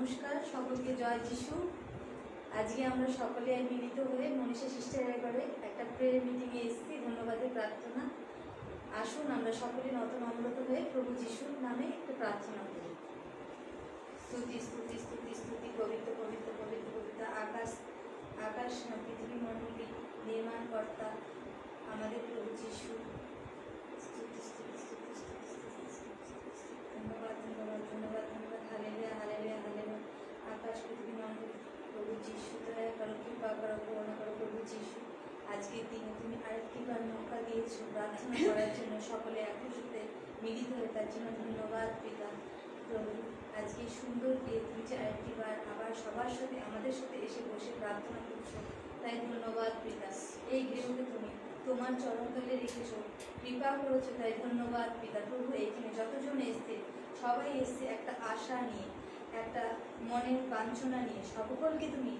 নমস্কার সকলকে, জয় যিশু। আজকে আমরা সকলে মিলিত হয়ে মনীষা সিস্টারের ঘরে একটা প্রেয়ার মিটিংয়ে এসেছি, ধন্যবাদের প্রার্থনা। আসুন আমরা সকলে নম্রত হয়ে প্রভু যিশুর নামে একটু প্রার্থনা করি। স্তুতি স্তুতি স্তুতি স্তুতি, পবিত্র পবিত্র পবিত্র পবিত্র আকাশ আকাশ পৃথিবী মণ্ডলী নির্মাণকর্তা আমাদের প্রভু যিশু। স্তুতি স্তুতি স্তুতি স্তুতি ধন্যবাদ ধন্যবাদ ধন্যবাদ ধন্যবাদ। Hallelujah hallelujah hallelujah. আকাশ পৃথিবী মণ্ডলী প্রভু যিশু, দয়া করো, কৃপা করো, করুণা করো প্রভু যিশু। আজকের দিনে তুমি আরেকটিবার মৌকা দিয়েছো প্রার্থনা করার জন্য, সকলে একই সাথে মিলিত হয়ে, তার জন্য ধন্যবাদ পিতা। প্রভু আজকে সুন্দর দিয়ে তুমি যে আরেকটিবার আবার সবার সাথে আমাদের সাথে এসে বসে প্রার্থনা করছো, তাই ধন্যবাদ পিতা। এই গৃহকে তুমি তোমার চরণতলে রেখেছো, কৃপা করেছো, তাই ধন্যবাদ পিতা। প্রভু এইখানে যতজন এসছে সবাই এসছে একটা আশা নিয়ে, একটা মনের বাঞ্ছনা নিয়ে, সকলকে তুমি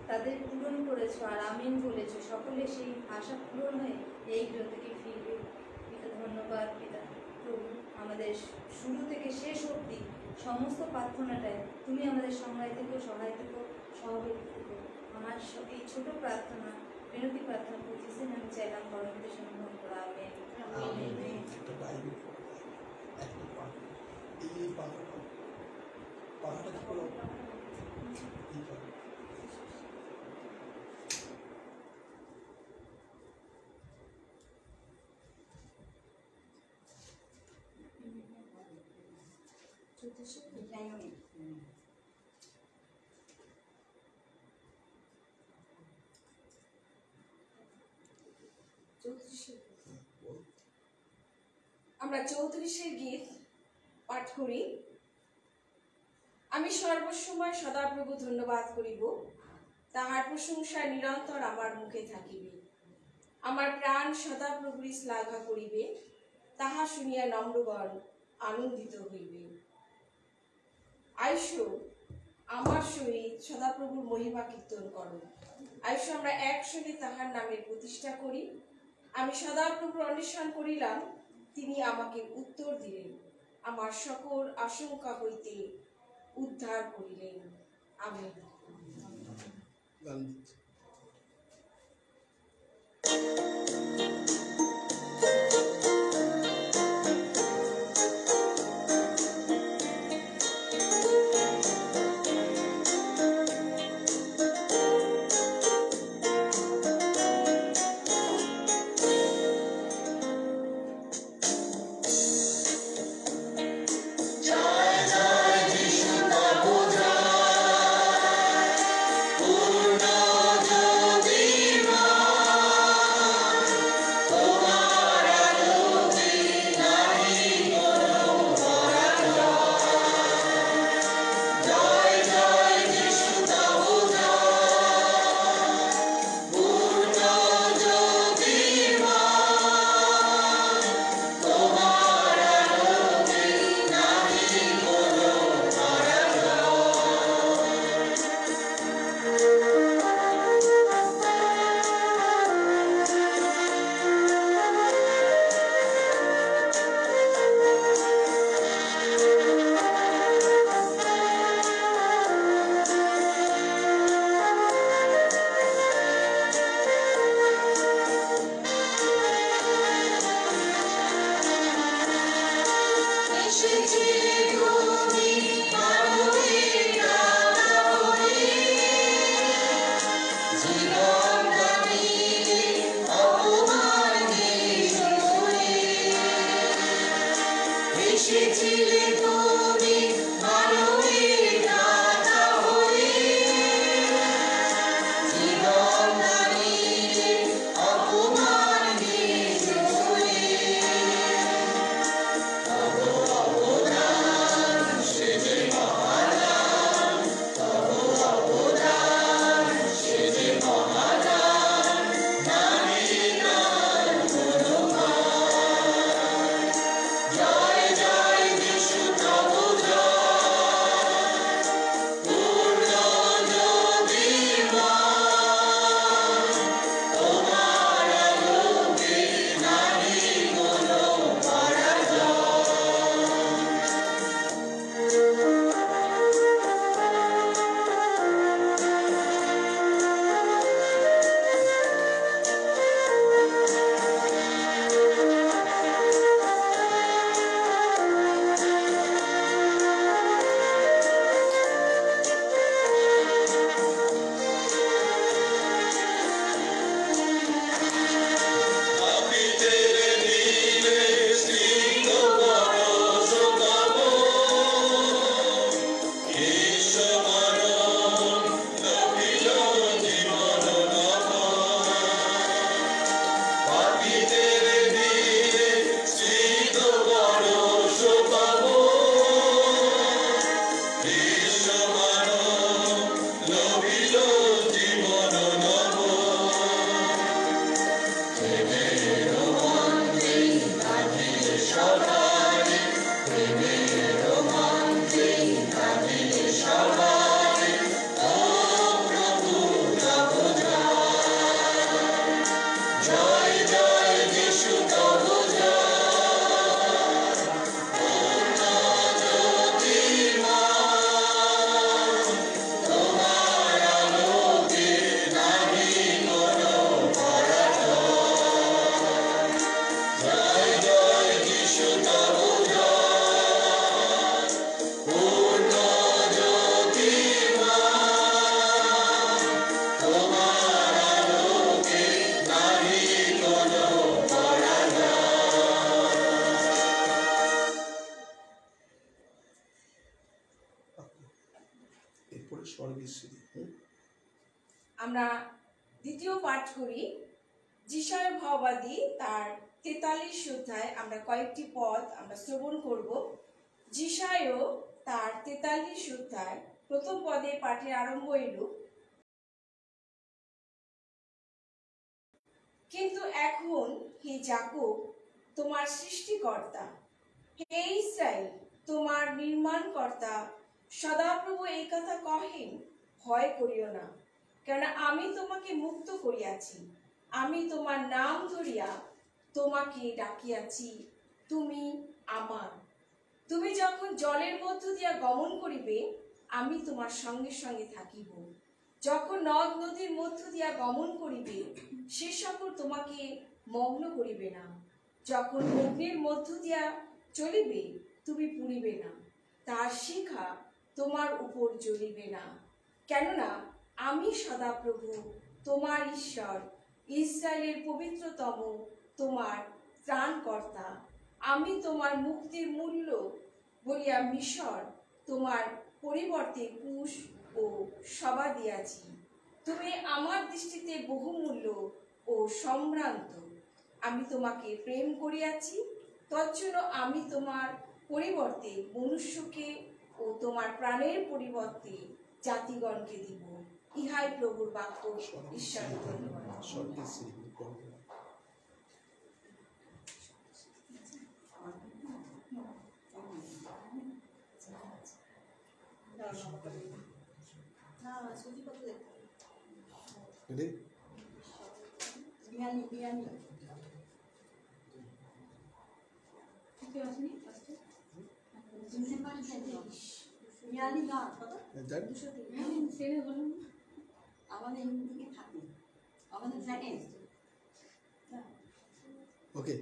তাদের পূরণ করেছো আর আমিন বলেছো। সকলে সেই আশা পূরণ হয়ে এই গৃহ থেকে ফিরবে পিতা। ধন্যবাদ পিতা। প্রভু আমাদের শুরু থেকে শেষ অবধি সমস্ত প্রার্থনাটায় তুমি আমাদের সহায় থেকো, সহায় থেকো, সহযোগী থেকো। আমার এই ছোট প্রার্থনা, বিনতি প্রার্থনা করতেছেন আমি চাইলাম পরবর্তী সম্ভব করা। Amen amen. আমরা 34 গীত পাঠ করি। আমি সর্বসময় সদাপ্রভু ধন্যবাদ করিব, তাহার প্রশংসায় নিরন্তর আমার মুখে থাকিবে। আমার প্রাণ সদাপ্রভুর শ্লাঘা করিবে, তাহা শুনিয়া নম্রগণ আনন্দিত হইবে। আইসো আমার সহিত সদাপ্রভুর মহিমা কীর্তন করো। আইসো আমরা একসঙ্গে তাহার নামের প্রতিষ্ঠা করি। আমি সদাপ্রভুর অন্বেষণ করিলাম, তিনি আমাকে উত্তর দিলেন, আমার সকল আশঙ্কা হইতে উদ্ধার করিলেন। আমেন। পূর্ণ এরপরে স্বর্গেশ্বরী। আমরা দ্বিতীয় পাঠ করি যিশয় ভাওবাদী তার 43 অধ্যায়। আমরা কয়েকটি পদ আমরা শ্রবণ করব। যিশায়ও তার 43 অধ্যায় প্রথম পদে পাঠের আরম্ভ এলো, কিন্তু এখন হে যাকব তোমার সৃষ্টিকর্তা, হে ইসরায়েল তোমার নির্মাণকর্তা সদাপ্রভু এই কথা কহেন, ভয় করিও না, কেননা আমি তোমাকে মুক্ত করিয়াছি, আমি তোমার নাম ধরিয়া তোমাকে ডাকিয়াছি, তুমি আমার। তুমি যখন জলের মধ্য দিয়া গমন করিবে, আমি তোমার সঙ্গে সঙ্গে থাকিব। যখন নদ নদীর মধ্য দিয়া গমন করিবে, সে সকল তোমাকে মগ্ন করিবে না। যখন অগ্নির মধ্য দিয়া চলিবে, তুমি পুড়িবে না, তার শিখা তোমার উপর জ্বলিবে না। কেননা আমি সদাপ্রভু তোমার ঈশ্বর, ইসরায়েলের পবিত্রতম তোমার ত্রাণকর্তা। আমি তোমার মুক্তির মূল্য বলিয়া মিশর তোমার পরিবর্তে কুশ ও সবা দিয়াছি। তুমি আমার দৃষ্টিতে বহুমূল্য ও সম্ভ্রান্ত। আমি তোমাকে প্রেম করিয়াছি, তজ্জন্য আমি তোমার পরিবর্তে মনুষ্যকে ও তোমার প্রাণের পরিবর্তে জাতিগণকে দিব। ইহাই প্রভুর বাক্য। ঈশ্বর ধন্যবাদ। স্বর্গেশ্বরী। ওকে,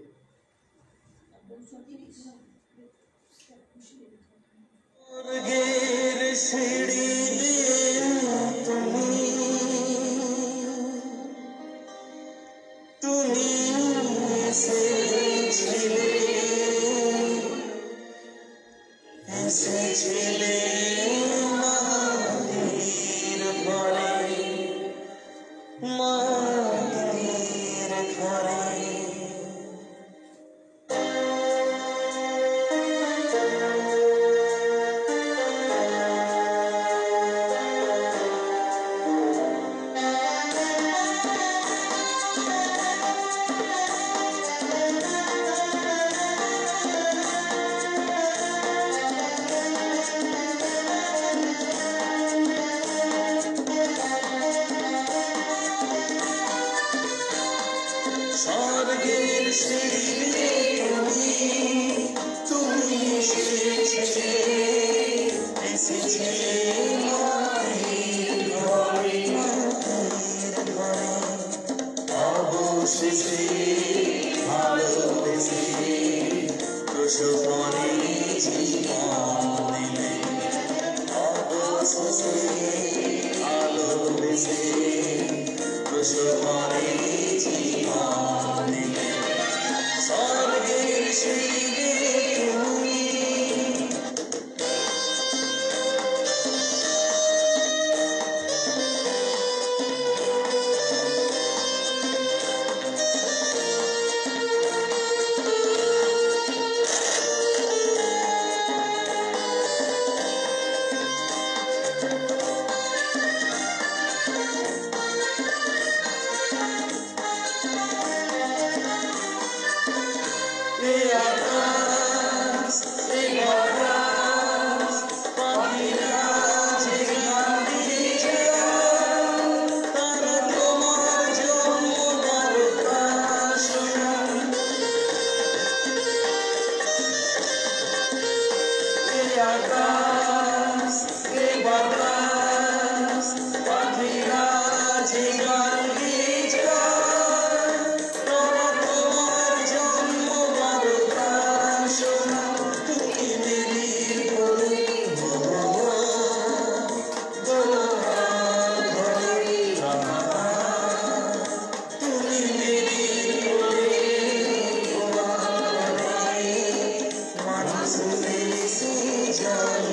John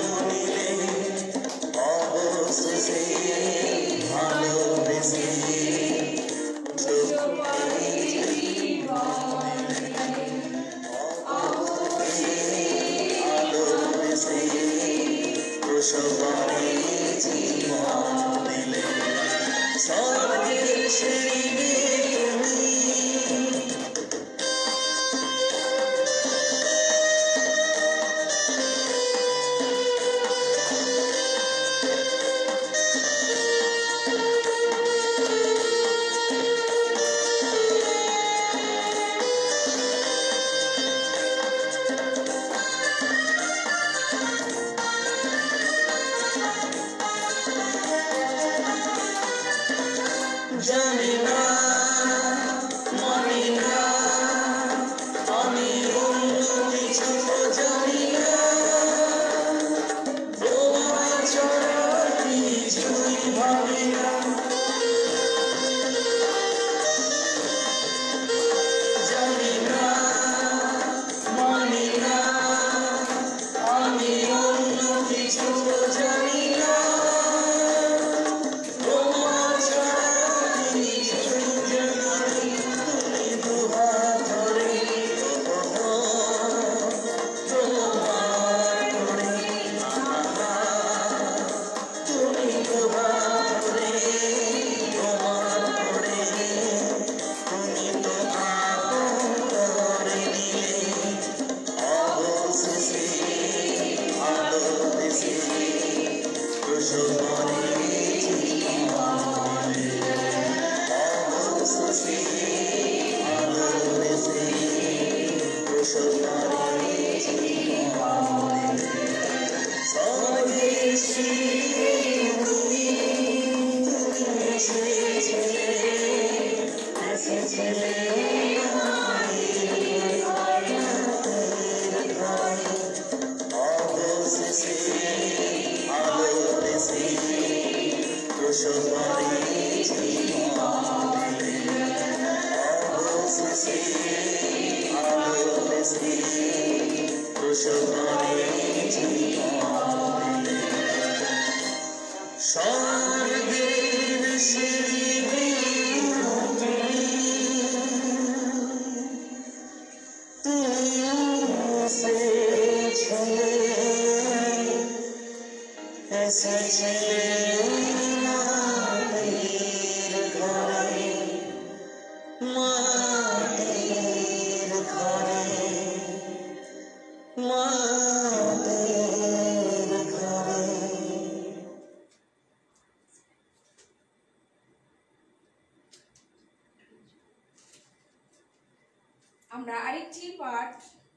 আমরা আরেকটি পাঠ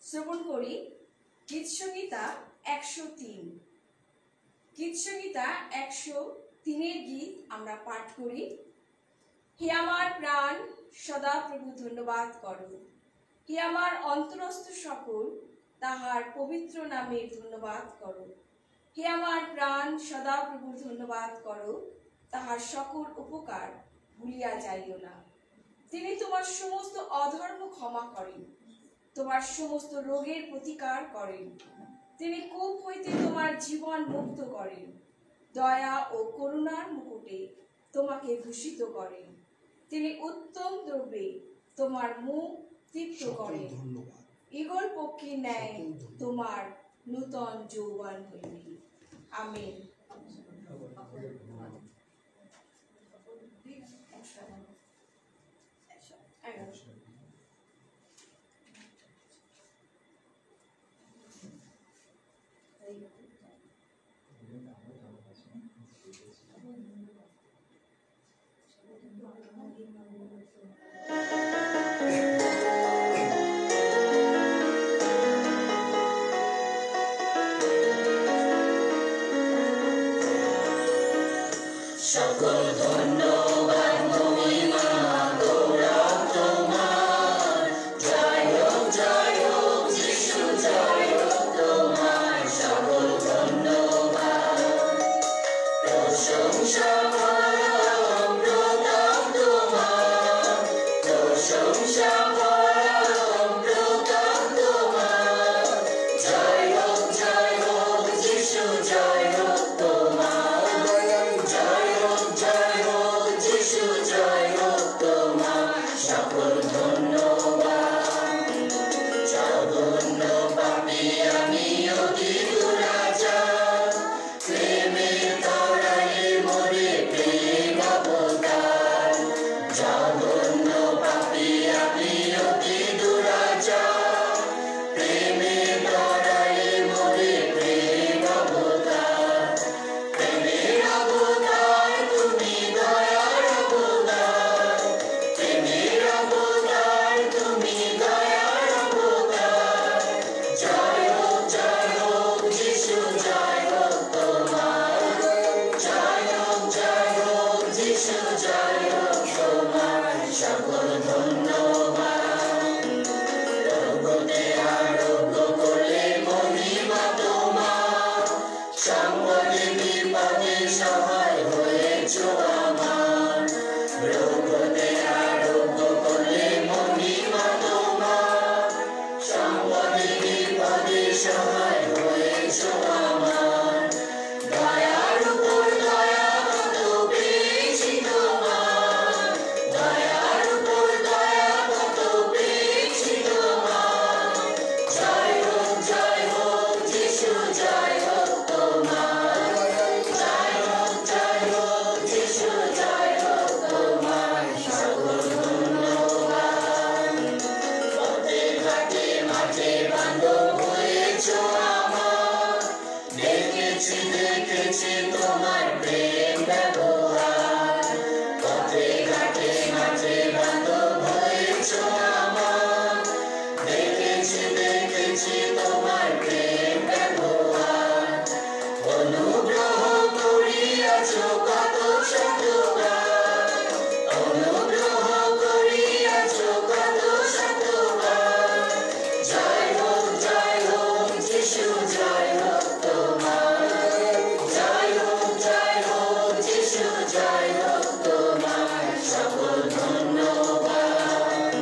শ্রবণ করি গীতসংহিতা 103। গীতসংহিতা 103 গীত আমরা পাঠ করি। হে আমার প্রাণ সদা প্রভু ধন্যবাদ করো, হে আমার অন্তরস্থ সকল তাহার পবিত্র নামের ধন্যবাদ করো। হে আমার প্রাণ সদা প্রভু ধন্যবাদ করো, তাহার সকল উপকার ভুলিয়া যাইও না। তিনি তোমার সমস্ত অধর্ম ক্ষমা করেন, তোমার সমস্ত রোগের প্রতিকার করেন। তিনি কূপ হইতে তোমার জীবন মুক্ত করেন, দয়া ও করুণার মুকুটে তোমাকে ভূষিত করেন। তিনি উত্তম দ্রব্যে তোমার মুখ তৃপ্ত করেন, ঈগল পক্ষীর ন্যায় তোমার নূতন যৌবন হইবে। আমেন। সকল ধন্যবাদ মহিমা গৌরব তোমার, জয় হোক যিশু, জয় হোক তোমার। সকল ধন্যবাদ প্রশংসা পরম প্রতাপ তোমার, প্রশংসা পরম প্রতাপ তোমার। জয় হোক যিশু, জয় হোক তোমার। সকল ধন্যবাদ জগন্ন পাপী আমি অতি দুরাচার, দেখেছি দেখেছি তোমার প্রেম ব্যবহার, পথে ঘাটে মাঝে বান্ধব হয়েছো আমার। দেখেছি দেখেছি তোমার প্রেম ব্যবহার, অনুগ্রহ করিয়াছো কত শতবার, অনুগ্রহ করিয়াছো কত শতবার। জয় হোক যিশু, জয় হোক তোমার, জয় হোক যিশু, জয় হোক তোমার সকল ধন্যবাদ।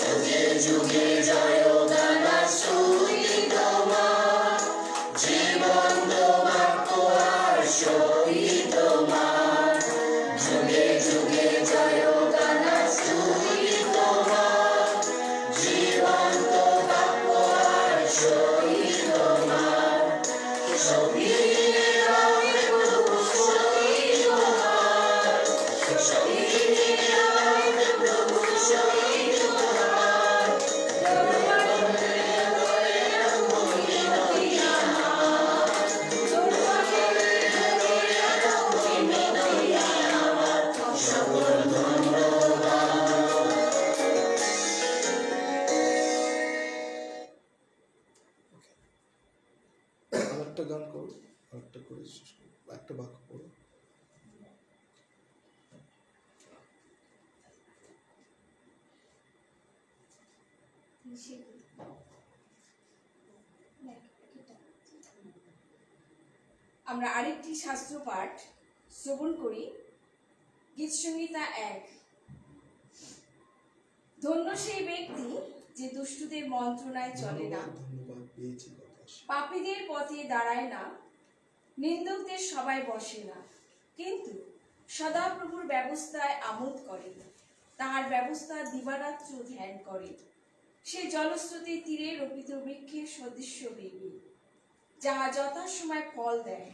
যুগে যুগে জয় গান শুনি তোমার, জীবন্ত বাক্য আর সই তোমার। যুগে যুগে জয় গান শুনি তোমার, জীবন্ত বাক্য আর সই তোমার। সই রামে প্রভু সই তোমার, সই রামে প্রভু সই তোমার। সকল ধন্যবাদ। আরেকটা গান করো, আরেকটা করে শেষ করো, একটা বাক্য করো। আমরা আরেকটি শাস্ত্র পাঠ শ্রবণ করি। গীত সংহিতা 1। ধন্য সেই ব্যক্তি যে দুষ্টুদের মন্ত্রণায় চলে না, ধন্যবাদ পেয়েছি কথা। পাপীদের পথে দাঁড়ায় না, নিন্দুকদের সবাই বসে না, কিন্তু সদাপ্রভুর ব্যবস্থায় আমোদ করে, তাহার ব্যবস্থা দিবারাত্র ধ্যান করে। সে জলস্রোতের তীরে রোপিত বৃক্ষের সদৃশ্য হইবে, যাহা যথাসময় ফল দেয়,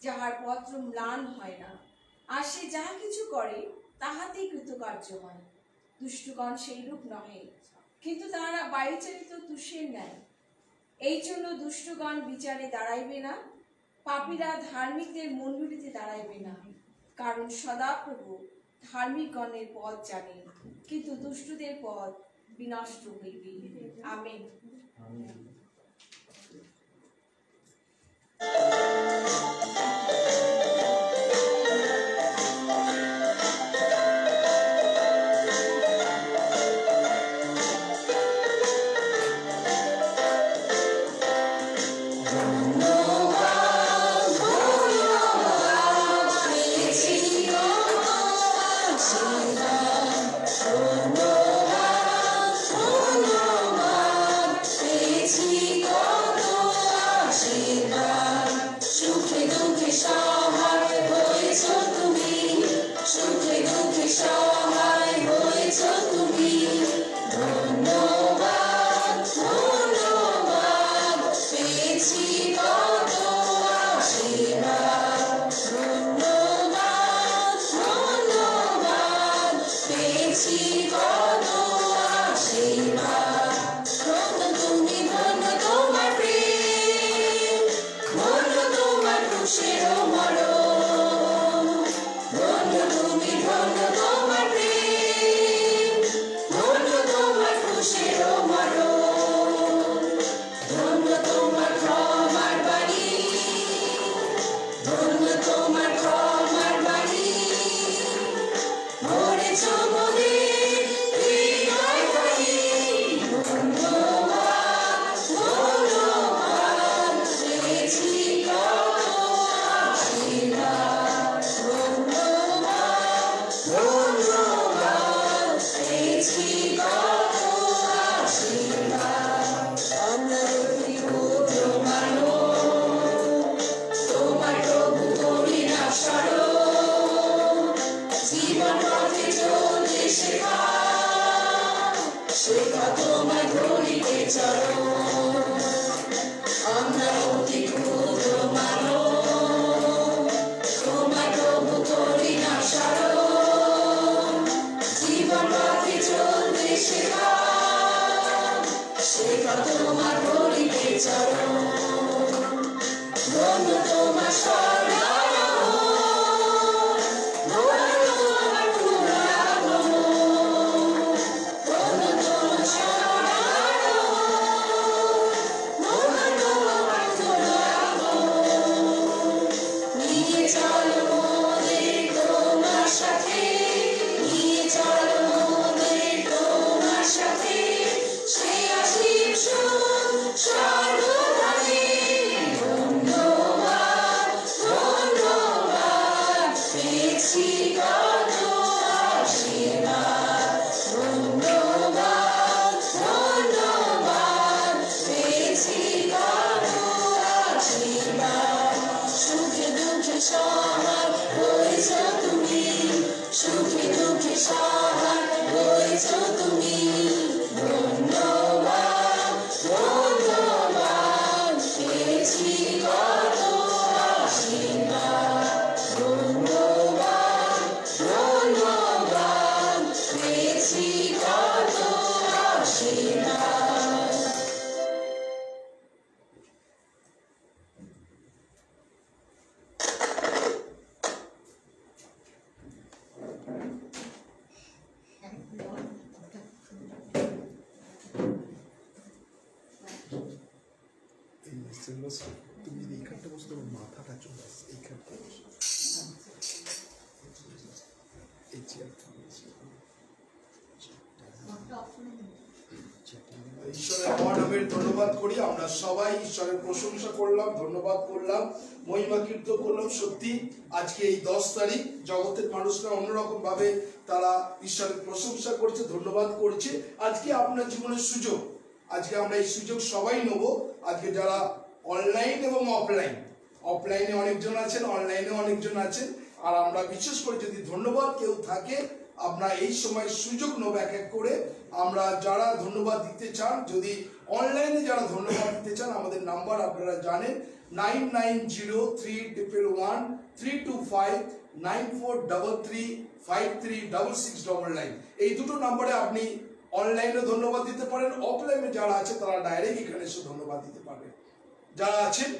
যাহার পত্র ম্লান হয় না, আর সে যাহা কিছু করে তাহাতেই কৃতকার্য হয়। দুষ্টগণ সেইরূপ নহে, কিন্তু তাহারা বায়ুচালিত তুষের ন্যায়। এই জন্য দুষ্টগণ বিচারে দাঁড়াইবে না, পাপীরা ধার্মিকদের মণ্ডলীতে দাঁড়াইবে না। কারণ সদাপ্রভু ধার্মিকগণের পথ জানেন, কিন্তু দুষ্টদের পথ বিনষ্ট হইবে। আমেন। তোমার প্রভু তোমার সর্বারোহণ, ধন্য তোমার পুনরাগমন, ধন্য তোমার সর্বারোহণ, ধন্য তোমার পুনরাগমন। নিয়ে চলো মোদের তোমার সাথে, নিয়ে চলো মোদের তোমার সাথে, সে আসিব সর্বদানে। ধন্যবাদ ধন্যবাদ পেয়েছি কত আশীর্বাদ, ধন্যবাদ ধন্যবাদ পেয়েছি কত আশীর্বাদ। সুখে দুঃখে সহায় হয়েছ তুমি, সুখে দুঃখে সহায় হয়েছ তুমি। ধন্যবাদ ধন্যবাদ পেয়েছি কত আশীর্বাদ, ধন্যবাদ ধন্যবাদ পেয়েছি কত আশীর্বাদ। এই সিলভাস তুমি যদি এইখানটা বসে তোমার মাথাটা চলে আসছে এইখানটা বসে এই চেয়ারটা ঈশ্বরের মহানামের ধন্যবাদ করি। আমরা সবাই ঈশ্বরের প্রশংসা করলাম, ধন্যবাদ করলাম, মহিমা কীর্তন করলাম। সত্যি আজকে এই 10 তারিখ জগতের মানুষরা অন্যরকম ভাবে তারা ঈশ্বরের প্রশংসা করছে, ধন্যবাদ করছে। আজকে আপনার জীবনের সুযোগ, আজকে আমরা এই সুযোগ সবাই নেব। আজকে যারা অনলাইন এবং অফলাইন, অফলাইনে অনেকজন আছেন, অনলাইনে অনেকজন আছেন, আর আমরা বিশেষ করে যদি ধন্যবাদ কেউ থাকে আমরা এই সময় সুযোগ নেব এক এক করে। আমরা যারা ধন্যবাদ দিতে চান, যদি অনলাইনে যারা ধন্যবাদ দিতে চান, আমাদের নাম্বার আপনারা জানেন 990311325943335699। এই দুটো নম্বরে আপনি অনলাইনে ধন্যবাদ দিতে পারেন, অফলাইনে যারা আছে তারা ডাইরেক্ট এখানে এসে ধন্যবাদ দিতে পারবেন। যারা আছেন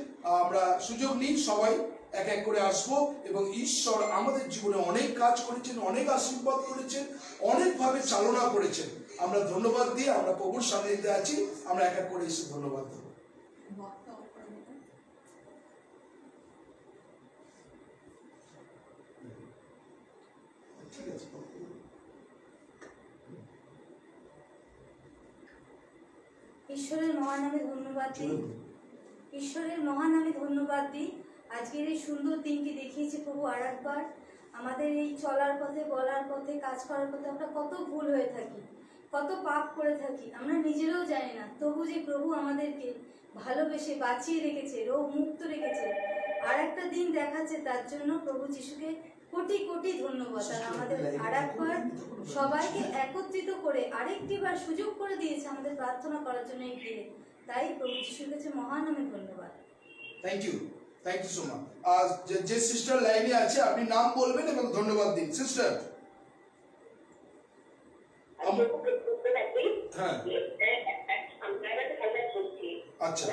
আমরা সুযোগ নিই, সবাই এক এক করে আসবো। এবং ঈশ্বর আমাদের জীবনে অনেক কাজ করেছেন, অনেক আশীর্বাদ করেছেন, অনেকভাবে চালনা করেছেন। আমরা ধন্যবাদ দিয়ে আমরা প্রভুর সান্নিধ্যে আছি, আমরা এক এক করে এসে ধন্যবাদ দেবো। ঠিক আছে, ঈশ্বরের মহানামে ধন্যবাদ দিই, ঈশ্বরের মহানামে ধন্যবাদ দিই। আজকের এই সুন্দর দিনটি দেখিয়েছে প্রভু আরেকবার। আমাদের এই চলার পথে, বলার পথে, কাজ করার পথে আমরা কত ভুল হয়ে থাকি, কত পাপ করে থাকি, আমরা নিজেরাও জানি না। তবু যে প্রভু আমাদেরকে ভালোবেসে বাঁচিয়ে রেখেছে, রোগ মুক্ত রেখেছে, আর একটা দিন দেখাচ্ছে, তার জন্য প্রভু যিশুকে কোটি কোটি ধন্যবাদ। আর আমাদের আরেকবার সবাইকে একত্রিত করে আরেকটিবার সুযোগ করে দিয়েছে আমাদের প্রার্থনা করার জন্য এগিয়ে। তাই প্রভু যিশুর কাছে মহানামে ধন্যবাদ। Thank you so much. আর যে সিস্টার লাইনে আছে আপনি নাম বলবেন এবং ধন্যবাদ দিন। সিস্টার, হ্যাঁ, আচ্ছা,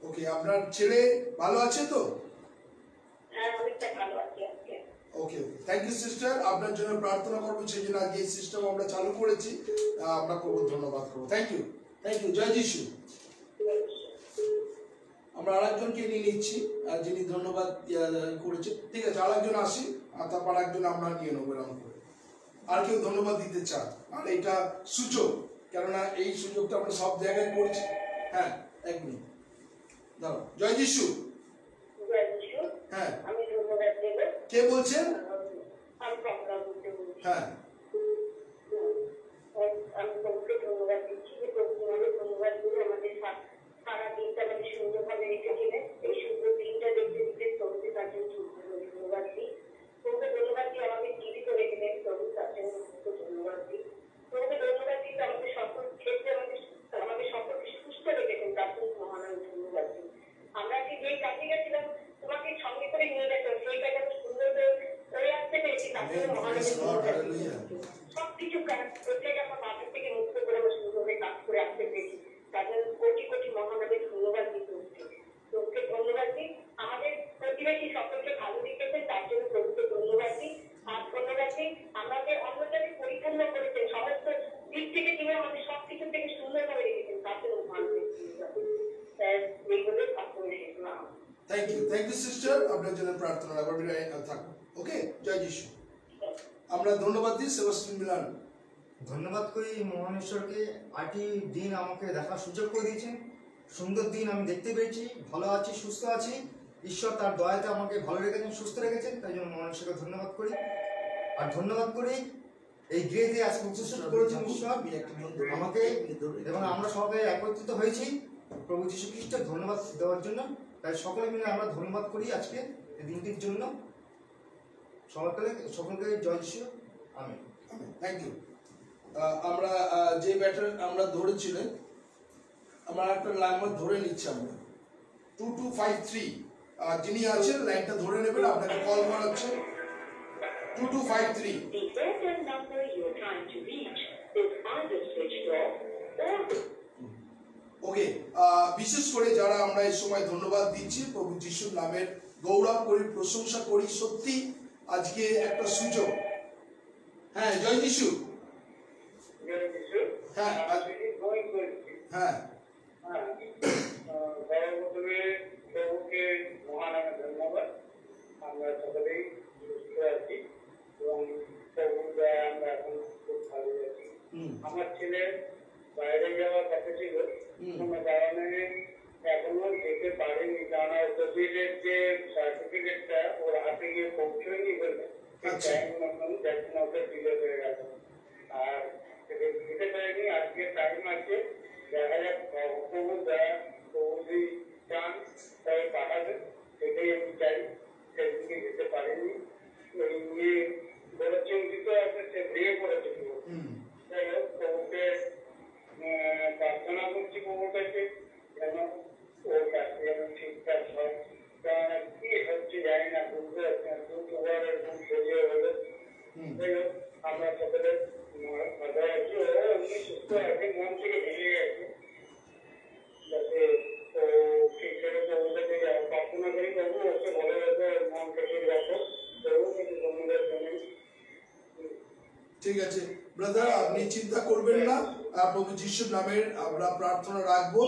ওকে। আপনার ছেলে ভালো আছে তো? ওকে, থ্যাংক ইউ সিস্টার। আপনার জন্য প্রার্থনা করবো, সেই জন্য আজকে এই সিস্টেম আমরা চালু করেছি। আমরা করবো, ধন্যবাদ করবো। Thank you. জয় যিশু। আমরা আরেকজনকে নিয়ে নিচ্ছি যিনি ধন্যবাদ করেছে। ঠিক আছে, আরেকজন আসি, আর তারপর একজন আমরা নিয়ে নেবো এরকম করে। আর কেউ ধন্যবাদ দিতে চান? আর এটা সুযোগ, কেননা এই সুযোগটা আমরা সব জায়গায় করছি। হ্যাঁ, এক মিনিট দাঁড়াও। জয় যিশু। হ্যাঁ, কে বলছেন? হ্যাঁ, আমি প্রভুকে ধন্যবাদ দিচ্ছি যে প্রভু আমাদের ধন্যবাদ করে আমাদের সারা দিনটা আমাদের সুন্দরভাবে রেখেছিলেন। এই সুন্দর দিনটা দেখতে দিতে প্রভুকে তার জন্য ধন্যবাদ দিই। প্রভুকে ধন্যবাদ দিয়ে আমাদের জীবিত রেখেছেন, প্রভু তার জন্য ধন্যবাদ দিই। প্রভুকে ধন্যবাদ দিতে আমাদের সকল ক্ষেত্রে আমাদের সকলকে সুস্থ রেখেছেন, তার জন্য মহান ধন্যবাদ দিই। আমরা যে যেই কাজে গেছিলাম তোমাকে সঙ্গে করে নিয়ে গেছো, সেই কাজে আমি সুন্দর করে আসতে পেরেছি। তার জন্য মহানবীর ধন্যবাদ দিচ্ছি। সবকিছু প্রত্যেকে আমার বাপের থেকে মুক্ত করে আমরা সুন্দরভাবে কাজ করে আসতে পেরেছি, তার জন্য কোটি কোটি মহানবীর ধন্যবাদ দিতে হচ্ছে। প্রভুকে ধন্যবাদ দিই। আমাদের প্রতিবেশী সকলকে ভালো রেখেছেন, তার জন্য প্রভুকে ধন্যবাদ দিই। আর ধন্যবাদ দিই আমাদের অন্নটাকে পরিপূর্ণ করেছেন, সমস্ত দিক থেকে তিনি আমাদের সবকিছু থেকে সুন্দরভাবে রেখেছেন, তার জন্য মহানবীর ধন্যবাদ দিই। এইগুলো আপনাদের শেষ না। থ্যাংক ইউ সিস্টার, আপনার জন্য প্রার্থনা রাখবেন থাকুন। ওকে, জয় যিশু। আমরা ধন্যবাদ দিই সেবাস্টিন মিলান। ধন্যবাদ করি মহান ঈশ্বরকে, আটটি দিন আমাকে দেখার সুযোগ করে দিয়েছেন। সুন্দর দিন আমি দেখতে পেয়েছি, ভালো আছি, সুস্থ আছি। ঈশ্বর তার দয়াতে আমাকে ভালো রেখেছেন, সুস্থ রেখেছেন, তাই জন্য মহান ঈশ্বরকে ধন্যবাদ করি। আর ধন্যবাদ করি এই গৃহে আজকে উপস্থিত করেছেন ঈশ্বর আমাকে, এবং আমরা সবাই একত্রিত হয়েছি প্রভু যীশু খ্রিস্টের ধন্যবাদ দেওয়ার জন্য। তাই সকলে মিলে আমরা ধন্যবাদ করি আজকে এই দিনটির জন্য। সকলকে জয় যিশু, আমিন। Thank you. আমরা যে ব্যাটার আমরা ধরেছিলেন, আমরা একটা নাম্বার ধরে নিচ্ছি আমরা 2253, যিনি আছেন লাইনটা ধরে নেবেন, আপনাকে কল করা হচ্ছে 2253। The Airtel number you are trying to reach is either switched off or ওকে, বিশেষ করে যারা আমরা এই সময় ধন্যবাদ দিচ্ছি, প্রভু যিশুর নামের গৌরব করি, প্রশংসা করি। সত্যি আজকে একটা সুযোগ। হ্যাঁ, জয় যিশু। হ্যাঁ হ্যাঁ, সর্বপ্রথমে প্রভুকে মহানামে ধন্যবাদ। আমরা সকলেই সুস্থ আছি এবং প্রভুর আমরা এখন খুব ভালো আছি। আমার ছেলে বাইরে যাওয়ার কথা ছিল, কোনো কারণে এখনো যেতে পারেনি, কারণ কোভিডের যে সার্টিফিকেটটা ওর হাতে গিয়ে পৌঁছয়নি বলে টাইম মতন যাচ্ছে না, ওটা ডিলে হয়ে গেল। আর যেতে পারেনি, আজকে টাইম আছে, দেখা যাক প্রভু দেয়, প্রভু যদি চান তাই পাঠাবে, সেটাই আমি চাই। সেদিকে যেতে পারেনি, ওই নিয়ে বড় চিন্তিত আছে, সে ভেঙে পড়েছে। যাই হোক, প্রভুকে প্রার্থনা করছি প্রভুর কাছে যেন ওর কাছে যেন ঠিকঠাক হয়। কারণ কি হচ্ছে জানি না, বুঝতে পারছি না, দুবার এরকম ছড়িয়ে হলো। যাই হোক, আমরা সকলে মাথায় আছি, ও এমনি সুস্থ আছে, মন থেকে ভেঙে গেছে, যাতে ও ঠিকঠাক প্রভুর কাছে প্রার্থনা করি। প্রভু ওকে বলে রাখো, মন থেকে রাখো, প্রভু কিন্তু তোমাদের জন্য। ঠিক আছে ব্রাদার, আপনি চিন্তা করবেন না, প্রভু যিশুর নামের আমরা প্রার্থনা রাখবো।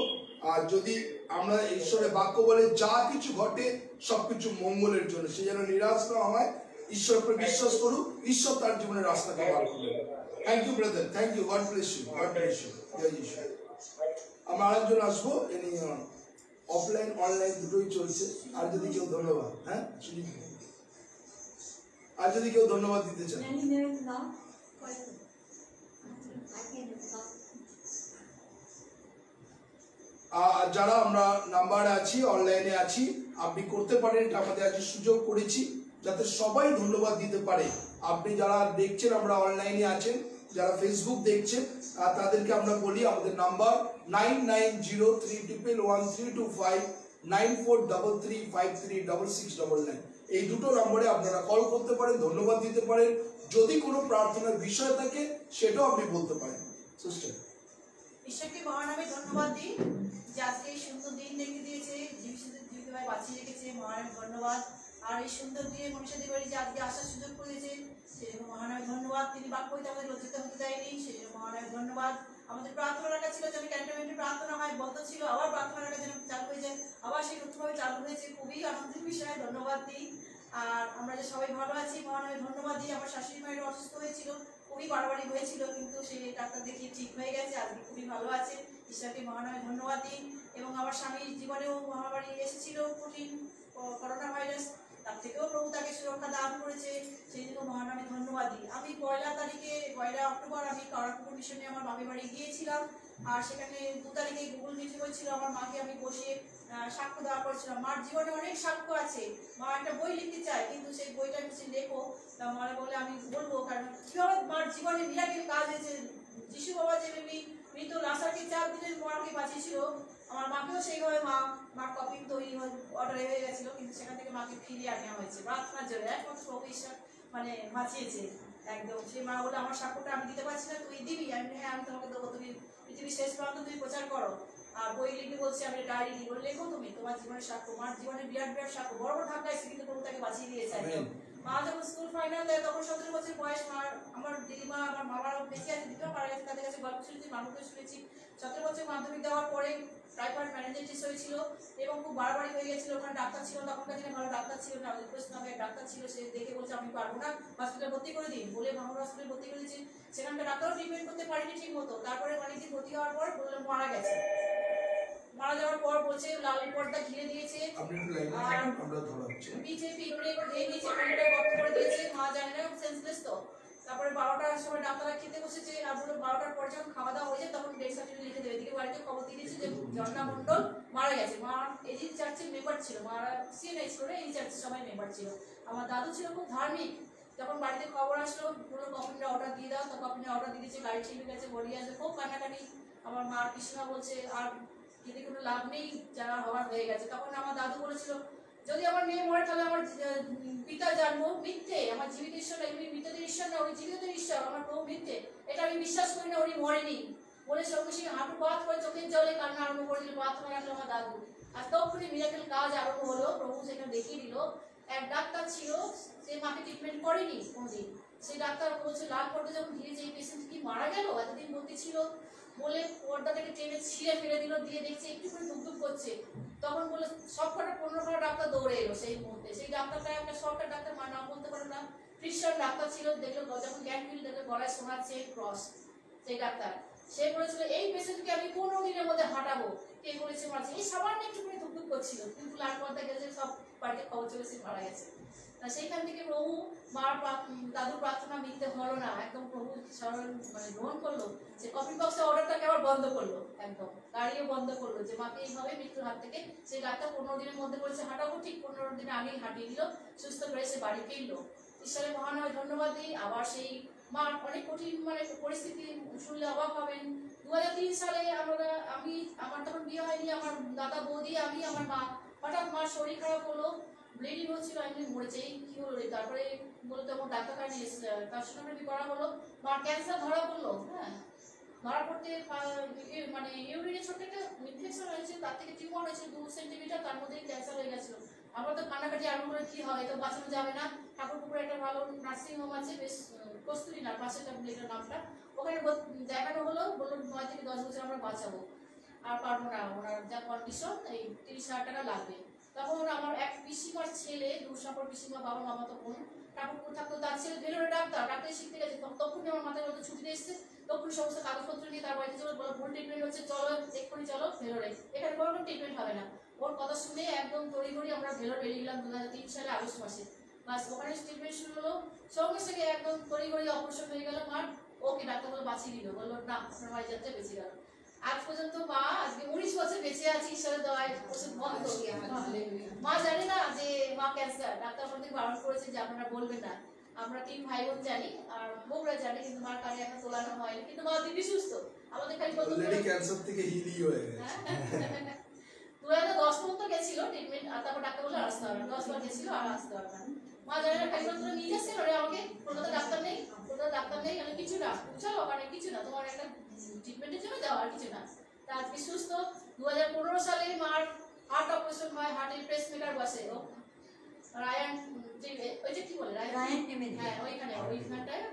আর যদি আমরা ঈশ্বরের বাক্য বলে যা কিছু ঘটে সবকিছু মঙ্গলের জন্য, সে যেন নিরাশ না হয়, ঈশ্বর উপরে বিশ্বাস করুক, ঈশ্বর তার জীবনের রাস্তাকে বার করবেন। Thank you brother, thank you, God bless you, God bless you, জয় যিশু। আমরা আরেকজন আসবো, এনি অফলাইন অনলাইন দুটোই চলছে। আর যদি কেউ ধন্যবাদ, হ্যাঁ আর যদি কেউ ধন্যবাদ দিতে চান, যারা আমরা নাম্বারে আছি, অনলাইনে আছি, আপনি করতে পারেন। এটা আমাদের আজকে সুযোগ করেছি যাতে সবাই ধন্যবাদ দিতে পারে। আপনি যারা দেখছেন, আমরা অনলাইনে আছেন, যারা ফেসবুক দেখছেন, তাদেরকে আমরা বলি আমাদের নাম্বার 9903111325 9433536699। এই দুটো নম্বরে আপনারা কল করতে পারেন, ধন্যবাদ দিতে পারেন। যদি কোনো প্রার্থনার বিষয় থাকে সেটাও আপনি বলতে পারেন। সিস্টার, ঈশ্বরকে মহানামে ধন্যবাদ দিই যে আজকে এই সুন্দর দিন দেখে দিয়েছে, জীবিতভাবে বাঁচিয়ে রেখেছে, মহানামে ধন্যবাদ। আর এই সুন্দর দিনে মনীষাদি বাড়ি যে আজকে আসার সুযোগ করে দিয়েছে, সেজন্য মহানামে ধন্যবাদ। তিনি বাক্য হইতে আমাদের লজ্জিত হতে দেয়নি, সেজন্য মহানামে ধন্যবাদ। আমাদের প্রার্থনা রাখা ছিল যেন ক্যান্টনমেন্টে প্রার্থনা হয়, বন্ধ ছিল, আবার প্রার্থনা রাখা যেন চালু হয়ে যায়, আবার সেই নতুনভাবে চালু হয়েছে, খুবই আনন্দের বিষয়, ধন্যবাদ দিই। আর আমরা যে সবাই ভালো আছি, মহানামে ধন্যবাদ দিই। আমার শাশুড়ি মায়ের অসুস্থ হয়েছিল, খুবই বাড়াবাড়ি হয়েছিল, কিন্তু সে ডাক্তার দেখিয়ে ঠিক হয়ে গেছে, আজকে খুবই ভালো আছে, ঈশ্বরকে মহানামে ধন্যবাদ দিই। এবং আমার স্বামীর জীবনেও মহামারী এসেছিল, কঠিন করোনা ভাইরাস, তার থেকেও প্রভু তাকে সুরক্ষা দান করেছে, সেই জন্য মহানামে ধন্যবাদ দিই। আমি 1 অক্টোবর আমি কারাকুকুর মিশনে আমার বাপের বাড়ি গিয়েছিলাম। আর সেখানে 2 তারিখে গুগল মিটিং হয়েছিল, আমার মাকে আমি বসে সাক্ষ্য দেওয়া করেছিলাম। মার জীবনে অনেক সাক্ষ্য আছে, মা একটা বই লিখতে চায়, কিন্তু সেই বইটা কিছু লেখো, তা মারা বলে আমি বলবো, কারণ কিভাবে মার জীবনে মিরাকেল কাজ হয়েছে। যিশু বাবা যেভাবে মৃত লাসারকে 4 দিনের মাকে বাঁচিয়েছিল, আমার মাকেও সেইভাবে মা মার কপিং তৈরি অর্ডার হয়ে গেছিল, কিন্তু সেখান থেকে মাকে ফিরিয়ে আনা হয়েছে প্রার্থনার জন্য। একমাত্র প্রভু ঈশ্বর মানে বাঁচিয়েছে একদম। সেই মা বলে আমার সাক্ষ্যটা আমি দিতে পারছি না, তুই দিবি? আমি হ্যাঁ আমি তোমাকে দেবো, তুমি পৃথিবীর শেষ প্রান্ত তুমি প্রচার করো। আর বই লিখে বলছি, আমি ডায়েরি লিখবো, লেখো তুমি তোমার জীবনের সাক্ষ্য, মার জীবনের বিরাট বিরাট সাক্ষ্য, বড় বড় ধাক্কা এসে কিন্তু প্রভু তাকে বাঁচিয়ে দিয়েছে একদম। মা যখন স্কুল ফাইনাল দেয় তখন 17 বছর বয়স। মার আমার দিদিমা আমার মামারা বেঁচে আছে, দিদিমা মারা গেছে, তাদের কাছে গল্প শুনেছি, মানুষকে শুনেছি। 17 বছর মাধ্যমিক দেওয়ার পরে টাইফয়েড ম্যানেজাইটিস হয়েছিল এবং খুব বাড়াবাড়ি হয়ে গেছিল। ওখানে ডাক্তার ছিল, তখনকার দিনে ভালো ডাক্তার ছিল না, রিকোয়েস্ট নামে ডাক্তার ছিল, সে দেখে বলছে আমি পারবো না, হসপিটালে ভর্তি করে দিন বলে ভাঙড় হসপিটালে ভর্তি করে দিয়েছি। সেখানকার ডাক্তারও ট্রিটমেন্ট করতে পারিনি ঠিক মতো। তারপরে অনেকদিন ভর্তি হওয়ার পর বললাম মারা গেছে। মারা যাওয়ার পর বলছে লাল পর্দা ঘিরে দিয়েছে, আর পিঠে পিঁপড়ে খেয়ে দিয়েছে, পেটটা গর্ত করে দিয়েছে, মা জানে না, সেন্সলেস তো। তারপরে 12টার সময় ডাক্তাররা খেতে বসেছে, আর বলে 12টার পর যখন খাওয়া দাওয়া হয়েছে তখন ডেথ সার্টিফিকেট লিখে দেবে। এদিকে বাড়িতে খবর দিয়ে দিয়েছে যে ঝর্ণা মণ্ডল মারা গেছে। মা এই চার্চের মেম্বার ছিল, মারা সিএনএস করে এই চার্চের সবাই মেম্বার ছিল। আমার দাদু ছিল খুব ধার্মিক। যখন বাড়িতে খবর আসলো বললো কফিনটা অর্ডার দিয়ে দাও, তো কফিনে অর্ডার দিয়ে দিয়েছে, গাড়ি ঠিক গেছে, বডি আসবে, খুব কান্নাকাটি। আমার মার কৃষ্ণা বলছে আর যদি কোনো লাভ নেই, যারা হওয়ার হয়ে গেছে। তখন আমার দাদু বলেছিল যদি আমার মেয়ে মরে তাহলে আমার পিতা জন্ম মিথ্যে, আমার জীবিত ঈশ্বর না, এমনি মৃতদের ঈশ্বর না, উনি জীবিতদের ঈশ্বর, আমার প্রভু মিথ্যে, এটা আমি বিশ্বাস করি না, উনি মরেনি বলে সঙ্গে সঙ্গে হাঁটু পাত করে চোখের জলে কান্না আরম্ভ করে দিল, প্রার্থনা রাখলো আমার দাদু। আর তখনই মিরাকেল কাজ আরম্ভ হলো, প্রভু সেখানে দেখিয়ে দিল। এক ডাক্তার ছিল, সে মাকে ট্রিটমেন্ট করেনি কোনোদিন। সেই ডাক্তার বলছে লাল পর্দা যখন ঘিরেছে এই পেশেন্ট কি মারা গেল, এতদিন ভর্তি ছিল বলে পর্দা থেকে টেনে ছিঁড়ে ফেলে দিল, দিয়ে দেখছে একটু করে ধুকধুক করছে। তখন বলে সব কটা 15 ডাক্তার দৌড়ে এলো সেই মুহূর্তে। সেই ডাক্তারটা একটা সরকার ডাক্তার, মার নাম বলতে পারে না, খ্রিস্টান ডাক্তার ছিল। দেখলো যখন জ্ঞান ফিল দেখলো গলায় সোনার চেন ক্রস, সেই ডাক্তার সে বলেছিল এই পেশেন্টকে আমি 15 দিনের মধ্যে হাঁটাবো। কে বলেছে মারছে, এই সামান্য একটু করে ধুকধুক করছিল, কিন্তু লাল পর্দা গেছে, সব বাড়িতে খবর চলেছে মারা গেছে। সেইখান থেকে প্রভু মার দাদুর প্রার্থনা মিথ্যে হলো না, একদম প্রভু স্মরণ মানে গ্রহণ করলো। যে কফি বক্সের অর্ডারটাকে আবার বন্ধ করলো, একদম গাড়িও বন্ধ করলো, যে মাকে এইভাবে মৃত্যুর হাত থেকে সেই ডাক্তার 15 দিনের মধ্যে বলেছে হাঁটাবো, ঠিক 15 দিন আগেই হাঁটিয়ে দিল, সুস্থ করে সে বাড়ি ফিরলো। ঈশ্বরের মহানয় ধন্যবাদ দিই। আবার সেই মার অনেক কঠিন মানে পরিস্থিতি শুনলে অবাক হবেন। 2003 সালে আমার তখন বিয়ে হয়নি, আমার দাদা বৌদি আমি আমার মা, হঠাৎ মার শরীর খারাপ হলো, ব্লিডিং হচ্ছিল, আমি মরেছে, কি হলো রে? তারপরে বলতে আমার ডাক্তার নিয়ে এসেছে, তার সঙ্গে করা হলো, মার ক্যান্সার ধরা পড়লো। হ্যাঁ, ধরা পড়তে মানে ইউরিনে ছোট্ট একটা ইনফেকশন হয়েছে, তার থেকে টিউমার হয়েছে 2 সেন্টিমিটার, তার মধ্যেই ক্যান্সার হয়ে গেছিল। আমরা তো কান্নাকাটি আরম্ভ করে কি হয়, তো বাঁচানো যাবে না। ঠাকুরপুকুরে একটা ভালো নার্সিং হোম আছে, বেশ কস্তুরী না, পাশেটা নামটা, ওখানে দেখানো হলো, বললো 9 থেকে 10 বছর আমরা বাঁচাবো, আর পারবো না, ওনার যা কন্ডিশন এই 30,000 টাকা লাগবে। তখন আমার এক পিসিমার ছেলে, দুঃসাপর পিসিমা, বাবা মামা তো বোন, ঠাকুরপুর থাকতো, তার ছেলে ভেলোরে ডাক্তার শিখতে গেছে। তখনই আমার মাথায় বলতে ছুটিতে এসছে, তখন সমস্ত কাগজপত্র নিয়ে তার বাড়িতে চলো, বলো ভুল ট্রিটমেন্ট হচ্ছে, চলো এক্ষুনি চলো ভেলোরে, এখানে কোনো ট্রিটমেন্ট হবে না। ওর কথা শুনে একদম তড়িঘড়ি আমরা ভেলোর বেরিয়ে গেলাম 2003 সালে আগস্ট মাসে। বাস ওখানে ট্রিটমেন্ট শুরু হলো, সঙ্গে সঙ্গে একদম তড়িঘড়ি অপারেশন হয়ে গেল মার। ওকে ডাক্তার বলে বাঁচিয়ে দিল, বললো না আপনার বাড়ি যাতে বেঁচে গেল। আজ পর্যন্ত মা আজকে 19 বছর বেঁচে আছি, ঈশ্বরের দয়ায় ওষুধ বন্ধ। মা জানে না যে মা ক্যান্সার, ডাক্তার আমাদের বারণ করেছে যে আপনারা বলবেন না। আমরা 3 ভাই বোন জানি আর বউরা জানে, কিন্তু মার কানে এখন তোলানো হয়নি, কিন্তু মা দিদি সুস্থ। আমাদের খালি অলরেডি ক্যান্সার থেকে হিলি হয়ে গেছে। 2010 পর্যন্ত গেছিল ট্রিটমেন্ট, আর তারপর ডাক্তার বলে আসতে হবে, 10 বার গেছিল আর আসতে হবে না। মা জানে না, খালি তোরা নিয়ে যাচ্ছে ওরে আমাকে, কলকাতা ডাক্তার নেই, আমি কিছু না, চলো ওখানে কিছু না, তোমার একটা ট্রিটমেন্টের জন্য যাও, আর কিছু না। তা আজকে সুস্থ। 2015 সালে মার হার্ট অপারেশন হয়, হার্টের পেস মেকার বসে, ও রায়ান ওই যে কি বলে রায়ান এমএন, হ্যাঁ ওইখানটায়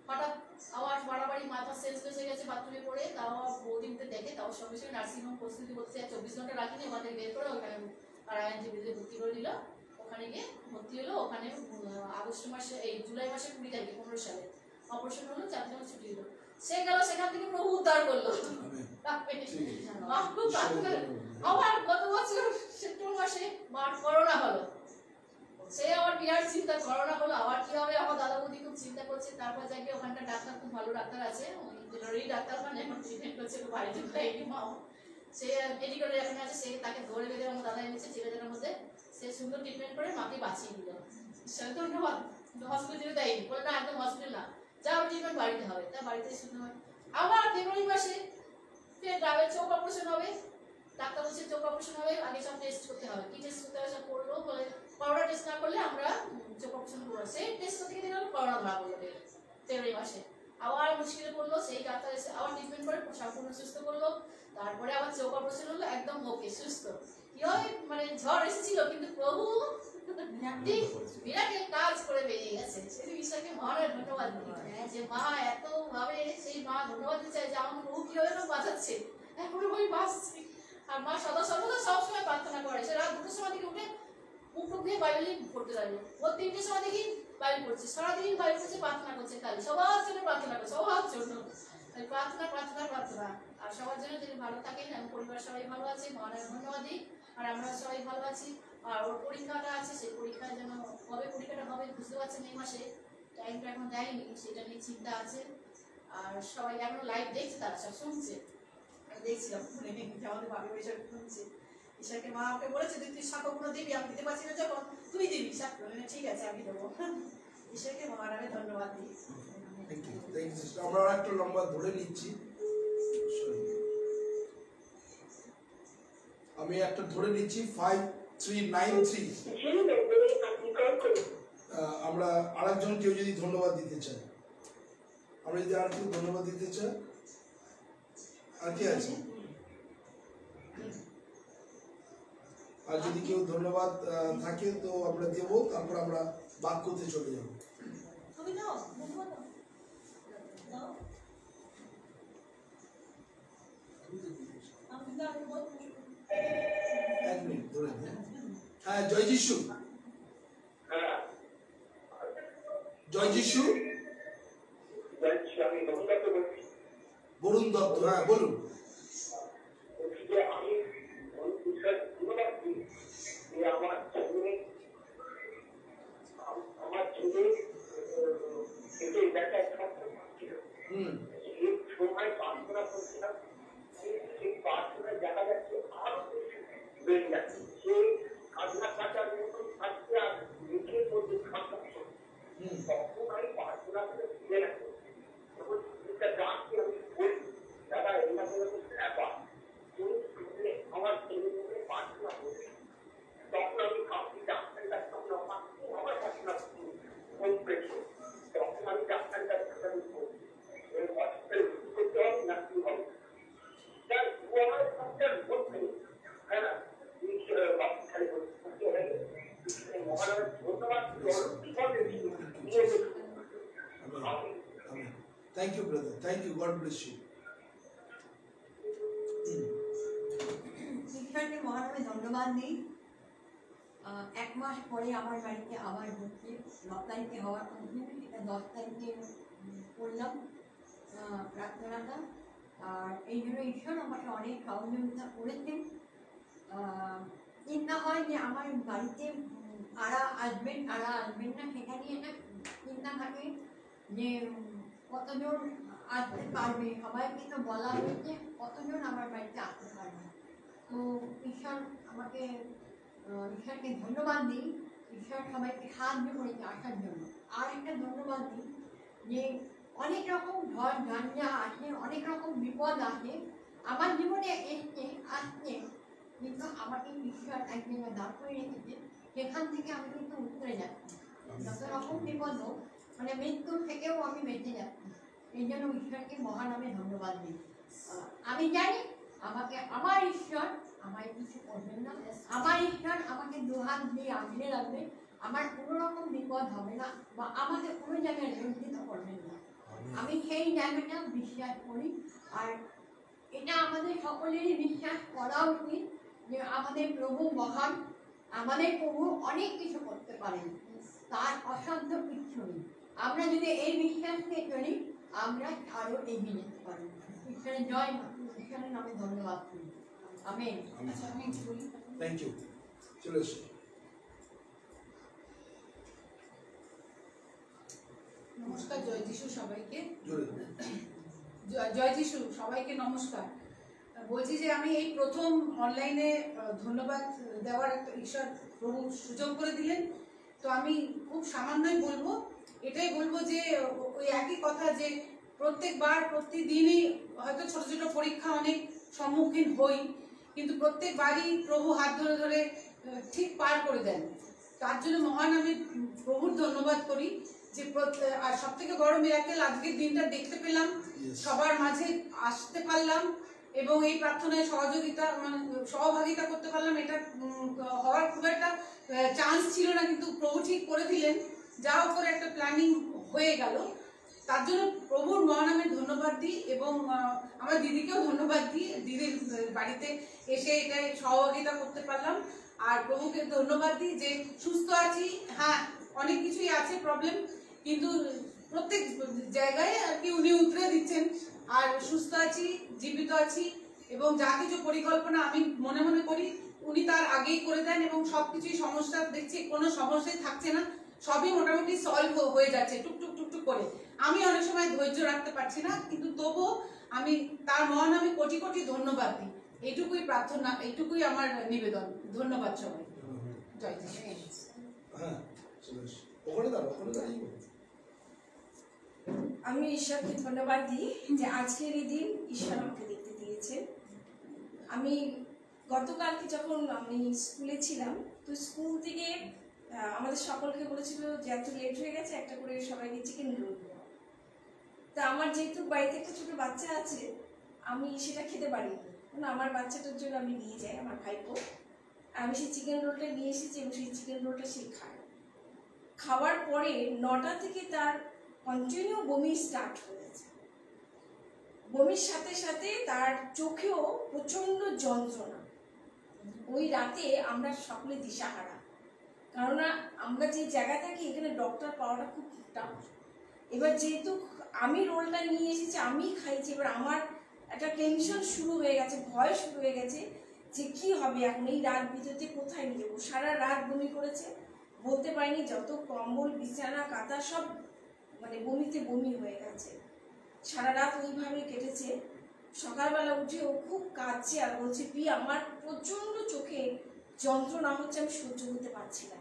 হঠাৎ আওয়াজ বাড়াবাড়ি, মাথা সেন্সলেস হয়ে গেছে, বাথরুমে পড়ে, তাও বৌদিনতে দেখে, তাও সঙ্গে সঙ্গে নার্সিংহোম প্রস্তুতি করতে 24 ঘন্টা রাখিনি, আমাদের বের করে ওখানে রায়ান টিভিতে ভর্তি করে দিল। ওখানে গিয়ে ভর্তি হলো, ওখানে আগস্ট মাসে এই জুলাই মাসে 20 তারিখে 15 সালে অপারেশন হলো, 4 দিন ছুটি দিল। সে গেল, সেখান থেকে প্রভু উদ্ধার করলো। আবার গত বছর সেপ্টেম্বর মাসে মার করোনা হলো, সে আবার বিরাট চিন্তা, করোনা হলো আবার কি হবে, আমার দাদা বৌদি খুব চিন্তা করছে। তারপর যাকে ওখানটা ডাক্তার, খুব ভালো ডাক্তার আছে, ওই ডাক্তার মানে এখন ট্রিটমেন্ট করছে, বাড়িতে মাও সে মেডিকেলের এখানে আছে, সে তাকে ধরে বেঁধে আমার দাদা এনেছে ছেলেদের মধ্যে, সে সুন্দর ট্রিটমেন্ট করে মাকে বাঁচিয়ে দিল। সে ধন্যবাদ। হসপিটালে দেয়নি, বলে না একদম হসপিটাল না, যা ট্রিটমেন্ট বাড়িতে হবে, তা বাড়িতে শুধু হয়। আবার ফেব্রুয়ারি মাসে ফের গ্রামের চোখ অপারেশন হবে, ডাক্তার বলছে চোখ অপারেশন হবে, আগে সব টেস্ট করতে হবে। কি টেস্ট করতে হবে সব করলো, বলে করোনা টেস্ট না করলে আমরা চোখ অপারেশন করবো। সেই টেস্ট থেকে দিন করোনা ধরা পড়লো ফেব্রুয়ারি মাসে। আবার মুশকিলে পড়লো, সেই ডাক্তার এসে আবার ট্রিটমেন্ট করে সম্পূর্ণ সুস্থ করলো। তারপরে আবার চোখ অপারেশন হলো, একদম ওকে সুস্থ। কি হয় মানে ঝড় এসেছিল কিন্তু প্রভু ঠিক বিরাটের কাজ করে বেরিয়ে গেছে। সেই বিষয়কে মহানের ধন্যবাদ দিই যে মা এত ভাবে, সেই মা ধন্যবাদ দিতে চাই যে আমাকে প্রভু কিভাবে বাঁচাচ্ছে, এখনো আমি বাঁচছি। আর মা সদা সর্বদা সবসময় প্রার্থনা করে। সে রাত 2টোর সময় থেকে উঠে মুখ দিয়ে বাইবেলই পড়তে লাগলো। ওর 3টের সময় দেখি বাইবেল পড়ছে, সারাদিন বাইবেল পড়ছে, প্রার্থনা করছে, খালি সবার জন্য প্রার্থনা করছে, সবার জন্য প্রার্থনা প্রার্থনা প্রার্থনা। আর সবার জন্য যদি ভালো থাকেন, আমি পরিবার সবাই ভালো আছে, মহানের ধন্যবাদ দিই। আর আমরা সবাই ভালো আছি। আর ওর পরীক্ষাটা আছে, সেই পরীক্ষার জন্য কবে পরীক্ষাটা হবে বুঝতে পারছেন, এই মাসে টাইমটা এখন দেয়নি, সেটা নিয়ে চিন্তা আছে। আর সবাই এখন লাইভ দেখছে, তারা সব শুনছে, দেখছিলাম ফোনে আমাদের বাড়ি বৈশাখ শুনছে। ঈশাকে মা ওকে বলেছে তুই সাক্ষ্যগুলো দিবি, আমি দিতে পারছি না যখন তুই দিবি সাক্ষ্য। ঠিক আছে আমি দেবো। ঈশাকে মার আমি ধন্যবাদ দিই। আমরা একটা নম্বর ধরে নিচ্ছি, আমি একটা ধরে নিচ্ছি 5393। আমরা আরেকজন কেউ যদি ধন্যবাদ দিতে চাই, আমরা যদি আর কেউ ধন্যবাদ দিতে চাই, আর কি আছে? আর যদি কেউ ধন্যবাদ থাকে তো আমরা দেব, তারপর আমরা বাক্যতে চলে যাব। এক মিনিট ধরে দিন। হ্যাঁ, জয় যিশু। জয় যিশু। বরুণ দত্ত, হ্যাঁ বলুন। আমার ছেলে সময় প্রার্থনা করছিলাম, সেই প্রার্থনায় দেখা যাচ্ছে আরো বেড়ে যাচ্ছে। সেই কান্না কাটার মতন থাকছে আর মুখের মধ্যে খাতা। তখন আমি প্রার্থনা করে ফিরে গেছি, তখন ডাকছি, আমি বলি দাদা এরকম ব্যাপার, তুমি শুনলে আমার ছেলে মেয়ে প্রার্থনা করবে। তখন আমি ভাবছি ডাক্তারের কাছে আমার প্রার্থনা পেয়েছে। তখন আমি ডাক্তারের কাছে হসপিটাল করতে হবে না কি হবে, Thank you, brother. Thank you. God bless you. ঈশ্বরকে মহানামে ধন্যবাদ দিই। 1 মাস পরে আমার বাড়িতে আবার হচ্ছে, 9 তারিখে হওয়ার কথা, এটা 10 তারিখে করলাম প্রার্থনাটা। আর এই জন্য ঈশ্বর আমাকে অনেক সহযোগিতা করেছেন। চিন্তা হয় যে আমার বাড়িতে কারা আসবেন কারা আসবেন না, সেটা নিয়ে একটা চিন্তা থাকে যে কতজন আসতে পারবে। সবাইকে তো বলা হয়েছে কতজন আমার বাড়িতে আসতে পারবে। তো ঈশ্বর আমাকে, ঈশ্বরকে ধন্যবাদ দিই। ঈশ্বর সবাইকে সাহায্য করেছে আসার জন্য। আর একটা ধন্যবাদ দিই যে অনেক রকম ঝড় ঝঞ্ঝা আসে, অনেক রকম বিপদ আসে আমার জীবনে, আসছে, কিন্তু আমাকে ঈশ্বর এক জায়গায় দাঁড় করে রেখেছে, সেখান থেকে আমি কিন্তু উত্তরে যাচ্ছি। যত রকম বিপদ হোক, মানে মৃত্যুর থেকেও আমি বেঁচে যাচ্ছি। এই জন্য ঈশ্বরকে মহানামে ধন্যবাদ দিই। আমি জানি আমাকে আমার ঈশ্বর আমায় কিছু করবেন না, আমার ঈশ্বর আমাকে দুহাত দিয়ে আগলে রাখবে, আমার কোনো রকম বিপদ হবে না, বা আমাকে কোনো জায়গায় লজ্জিত করবেন না। আমি সেই জায়গাটা বিশ্বাস করি। আর এটা আমাদের সকলেরই বিশ্বাস করা উচিত যে আমাদের প্রভু মহান, আমাদের প্রভু অনেক কিছু করতে পারেন, তার অসাধ্য কিছু নেই। আমরা যদি এই বিশ্বাসকে চলি, আমরা আরো এগিয়ে যেতে পারি। ঈশ্বরের জয় মা, ঈশ্বরের নামে ধন্যবাদ করি। আমেন। আচ্ছা আমি বলি। Thank you. চলে এসো। নমস্কার, জয় যিশু সবাইকে। জয় যিশু সবাইকে নমস্কার। বলছি যে আমি এই প্রথম অনলাইনে ধন্যবাদ দেওয়ার একটা ঈশ্বর প্রভু সুযোগ করে দিলেন। তো আমি খুব সামান্যই বলবো, এটাই বলবো যে ওই একই কথা যে প্রত্যেকবার প্রতিদিনই হয়তো ছোট ছোট পরীক্ষা অনেক সম্মুখীন হই, কিন্তু প্রত্যেকবারই প্রভু হাত ধরে ধরে ঠিক পার করে দেন। তার জন্য মহান আমি প্রভুর ধন্যবাদ করি যে আর সব থেকে বড় মিরাকেল আজকের দিনটা দেখতে পেলাম, সবার মাঝে আসতে পারলাম এবং এই প্রার্থনায় সহভাগিতা করতে পারলাম। এটা হওয়ার খুব একটা চান্স ছিল না, কিন্তু প্রভু ঠিক করে দিলেন, যা উপরে একটা প্ল্যানিং হয়ে গেল। তার জন্য প্রভুর মহানামে ধন্যবাদ দিই এবং আমার দিদিকেও ধন্যবাদ দিই, দিদির বাড়িতে এসে এটাই সহযোগিতা করতে পারলাম। আর প্রভুকে ধন্যবাদ দিই যে সুস্থ আছি। হ্যাঁ, অনেক কিছুই আছে প্রবলেম, কিন্তু প্রত্যেক জায়গায় আর কি উনি উতরে দিচ্ছেন। আর সুস্থ আছি, জীবিত আছি এবং যা কিছু পরিকল্পনা আমি মনে মনে করি উনি তার আগেই করে দেন এবং সবকিছুই সমস্যা দেখছি কোনো সমস্যাই থাকছে না, সবই মোটামুটি সলভ হয়ে যাচ্ছে টুকটুক টুকটুক করে। আমি অনেক সময় ধৈর্য রাখতে পারছি না, কিন্তু তবুও আমি তার মহানামে কোটি কোটি ধন্যবাদ দিই। এইটুকুই প্রার্থনা, এইটুকুই আমার নিবেদন। ধন্যবাদ সবাই। জয় যিশু। হ্যাঁ, ওখানে দাঁড়িয়ে আমি ঈশ্বরকে ধন্যবাদ দিই যে আজকের এই দিন ঈশ্বর আমাকে দেখতে দিয়েছে। আমি গতকালকে যখন আমি স্কুলে ছিলাম, তো স্কুল থেকে আমাদের সকলকে বলেছিল যে এত লেট হয়ে গেছে, একটা করে সবাইকে চিকেন রোল। তা আমার যেহেতু বাড়িতে একটা ছোট বাচ্চা আছে, আমি সেটা খেতে পারি না, কারণ আমার বাচ্চাটার জন্য আমি নিয়ে যাই, আমার ভাইপো। আমি সেই চিকেন রোলটা নিয়ে এসেছি এবং সেই চিকেন রোলটা সে খায়। খাওয়ার পরে 9টা থেকে তার কন্টিনিউ বমি স্টার্ট হয়েছে। বমির সাথে সাথে তার চোখেও প্রচন্ড যন্ত্রণা। ওই রাতে আমরা সকলে দিশাহারা, কেননা আমরা যে জায়গায় থাকি এখানে ডক্টর পাওয়াটা খুব টাফ। এবার যেহেতু আমি রোলটা নিয়ে এসেছি, আমি খাইছি, এবার আমার একটা টেনশন শুরু হয়ে গেছে, ভয় শুরু হয়ে গেছে যে কি হবে এখন, এই রাত ভিতরে কোথায় নিয়ে যাবো। সারা রাত বমি করেছে, বলতে পারিনি, যত কম্বল বিছানা কাঁথা সব মানে বমিতে বমি হয়ে গেছে। সারা রাত ওইভাবে কেটেছে। সকালবেলা উঠে ও খুব কাঁদছে আর বলছে, পি আমার প্রচন্ড চোখে যন্ত্রণা হচ্ছে, আমি সহ্য করতে পারছি না।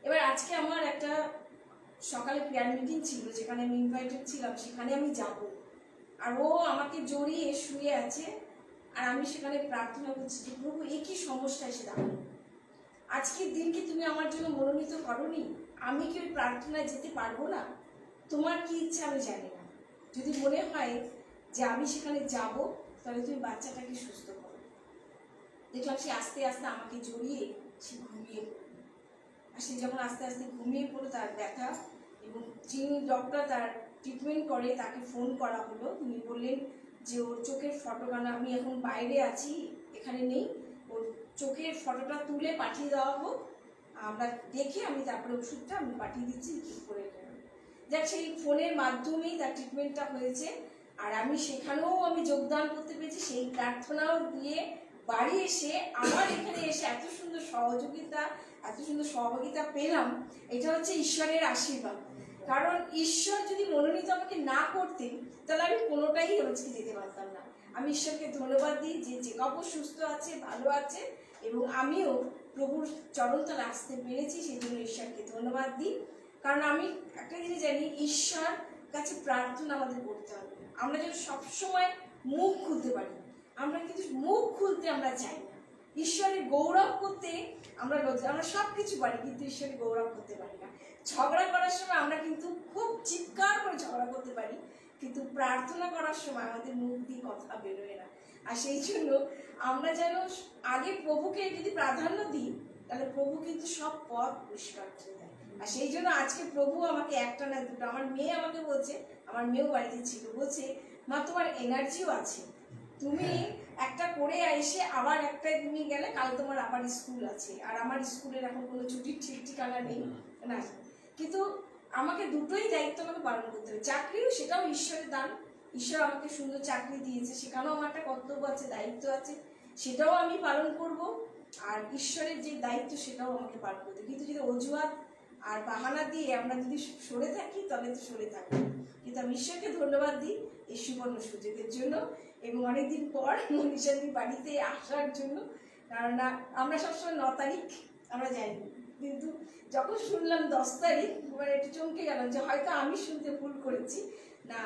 এবার আজকে আমার একটা সকালে প্রেয়ার মিটিং ছিল, যেখানে আমি ইনভাইটেড ছিলাম, সেখানে আমি যাব। আর ও আমাকে জড়িয়ে শুয়ে আছে, আর আমি সেখানে প্রার্থনা করছি যে প্রভু এ কি সমস্যা এসে দাঁড়ালো, আজকের দিন কি তুমি আমার জন্য মনোনীত করনি? আমি কি ওই প্রার্থনায় যেতে পারবো না? তোমার কি ইচ্ছা আমি জানি না। যদি মনে হয় যে আমি সেখানে যাব, তাহলে তুমি বাচ্চাটাকে সুস্থ করো। দেখলাম সে আস্তে আস্তে আমাকে জড়িয়ে সে ঘুমিয়ে পড়ল। আর সে যখন আস্তে আস্তে ঘুমিয়ে পড়লো, তার ব্যথা এবং যিনি ডক্টর তার ট্রিটমেন্ট করে তাকে ফোন করা হলো। তিনি বললেন যে ওর চোখের ফটোখানা, আমি এখন বাইরে আছি, এখানে নেই, ওর চোখের ফটোটা তুলে পাঠিয়ে দেওয়া হোক, আমরা দেখে আমি তারপরে ওষুধটা আমি পাঠিয়ে দিচ্ছি ঠিক করে। যাক, সেই ফোনের মাধ্যমেই তার ট্রিটমেন্টটা হয়েছে। আর আমি সেখানেও আমি যোগদান করতে পেরেছি, সেই প্রার্থনাও দিয়ে বাড়ি এসে আমার এখানে এসে এত সুন্দর সহযোগিতা, এত সুন্দর সহযোগিতা পেলাম। এটা হচ্ছে ঈশ্বরের আশীর্বাদ। কারণ ঈশ্বর যদি মনোনীত আমাকে না করতেন, তাহলে আমি কোনোটাই আজকে যেতে পারতাম না। আমি ঈশ্বরকে ধন্যবাদ দিই যে কাপড় সুস্থ আছে, ভালো আছে, এবং আমিও প্রভুর চরণতলে আসতে পেরেছি, সেই জন্য ঈশ্বরকে ধন্যবাদ দিই। কারণ আমি একটা জিনিস জানি, ঈশ্বর কাছে প্রার্থনা আমাদের করতে হবে। আমরা যেন সবসময় মুখ খুলতে পারি, আমরা কিন্তু মুখ খুলতে আমরা চাই না। ঈশ্বরের গৌরব করতে আমরা সব কিছু পারি, কিন্তু ঈশ্বরের গৌরব করতে পারি না। ঝগড়া করার সময় আমরা কিন্তু খুব চিৎকার করে ঝগড়া করতে পারি, কিন্তু প্রার্থনা করার সময় আমাদের মুখ দিয়ে কথা বেরোয় না। আর সেই জন্য আমরা যেন আগে প্রভুকে যদি প্রাধান্য দিই, তাহলে প্রভু কিন্তু সব পথ পরিষ্কার করে দেয়। আর সেই জন্য আজকে প্রভু আমাকে একটা না দুটো, আমার মেয়ে আমাকে বলছে, আমার মেয়েও বাড়িতে ছিল, বলছে মা তোমার এনার্জিও আছে, তুমি একটা করে এসে আবার একটাই তুমি গেলে, কাল তোমার আবার স্কুল আছে। আর আমার স্কুলের এখন কোনো ছুটির ঠিক ঠিকানা নেই না, কিন্তু আমাকে দুটোই দায়িত্ব আমাকে পালন করতে হবে। চাকরিও সেটাও ঈশ্বরের দান, ঈশ্বর আমাকে সুন্দর চাকরি দিয়েছে, সেখানেও আমার একটা কর্তব্য আছে, দায়িত্ব আছে, সেটাও আমি পালন করব। আর ঈশ্বরের যে দায়িত্ব সেটাও আমাকে পালন করতে হবে। কিন্তু যদি অজুহাত আর বাহানা দিয়ে আমরা যদি সরে থাকি, তাহলে তো সরে থাকি। কিন্তু আমি ঈশ্বরকে ধন্যবাদ দিই এই সুবর্ণ সুযোগের জন্য, এবং অনেকদিন পর মনীষাদির বাড়িতে আসার জন্য। কারণ আমরা সবসময় 9 তারিখ আমরা যাইনি, কিন্তু যখন শুনলাম 10 তারিখ, এবার একটু চমকে গেলাম যে হয়তো আমি শুনতে ভুল করেছি। না,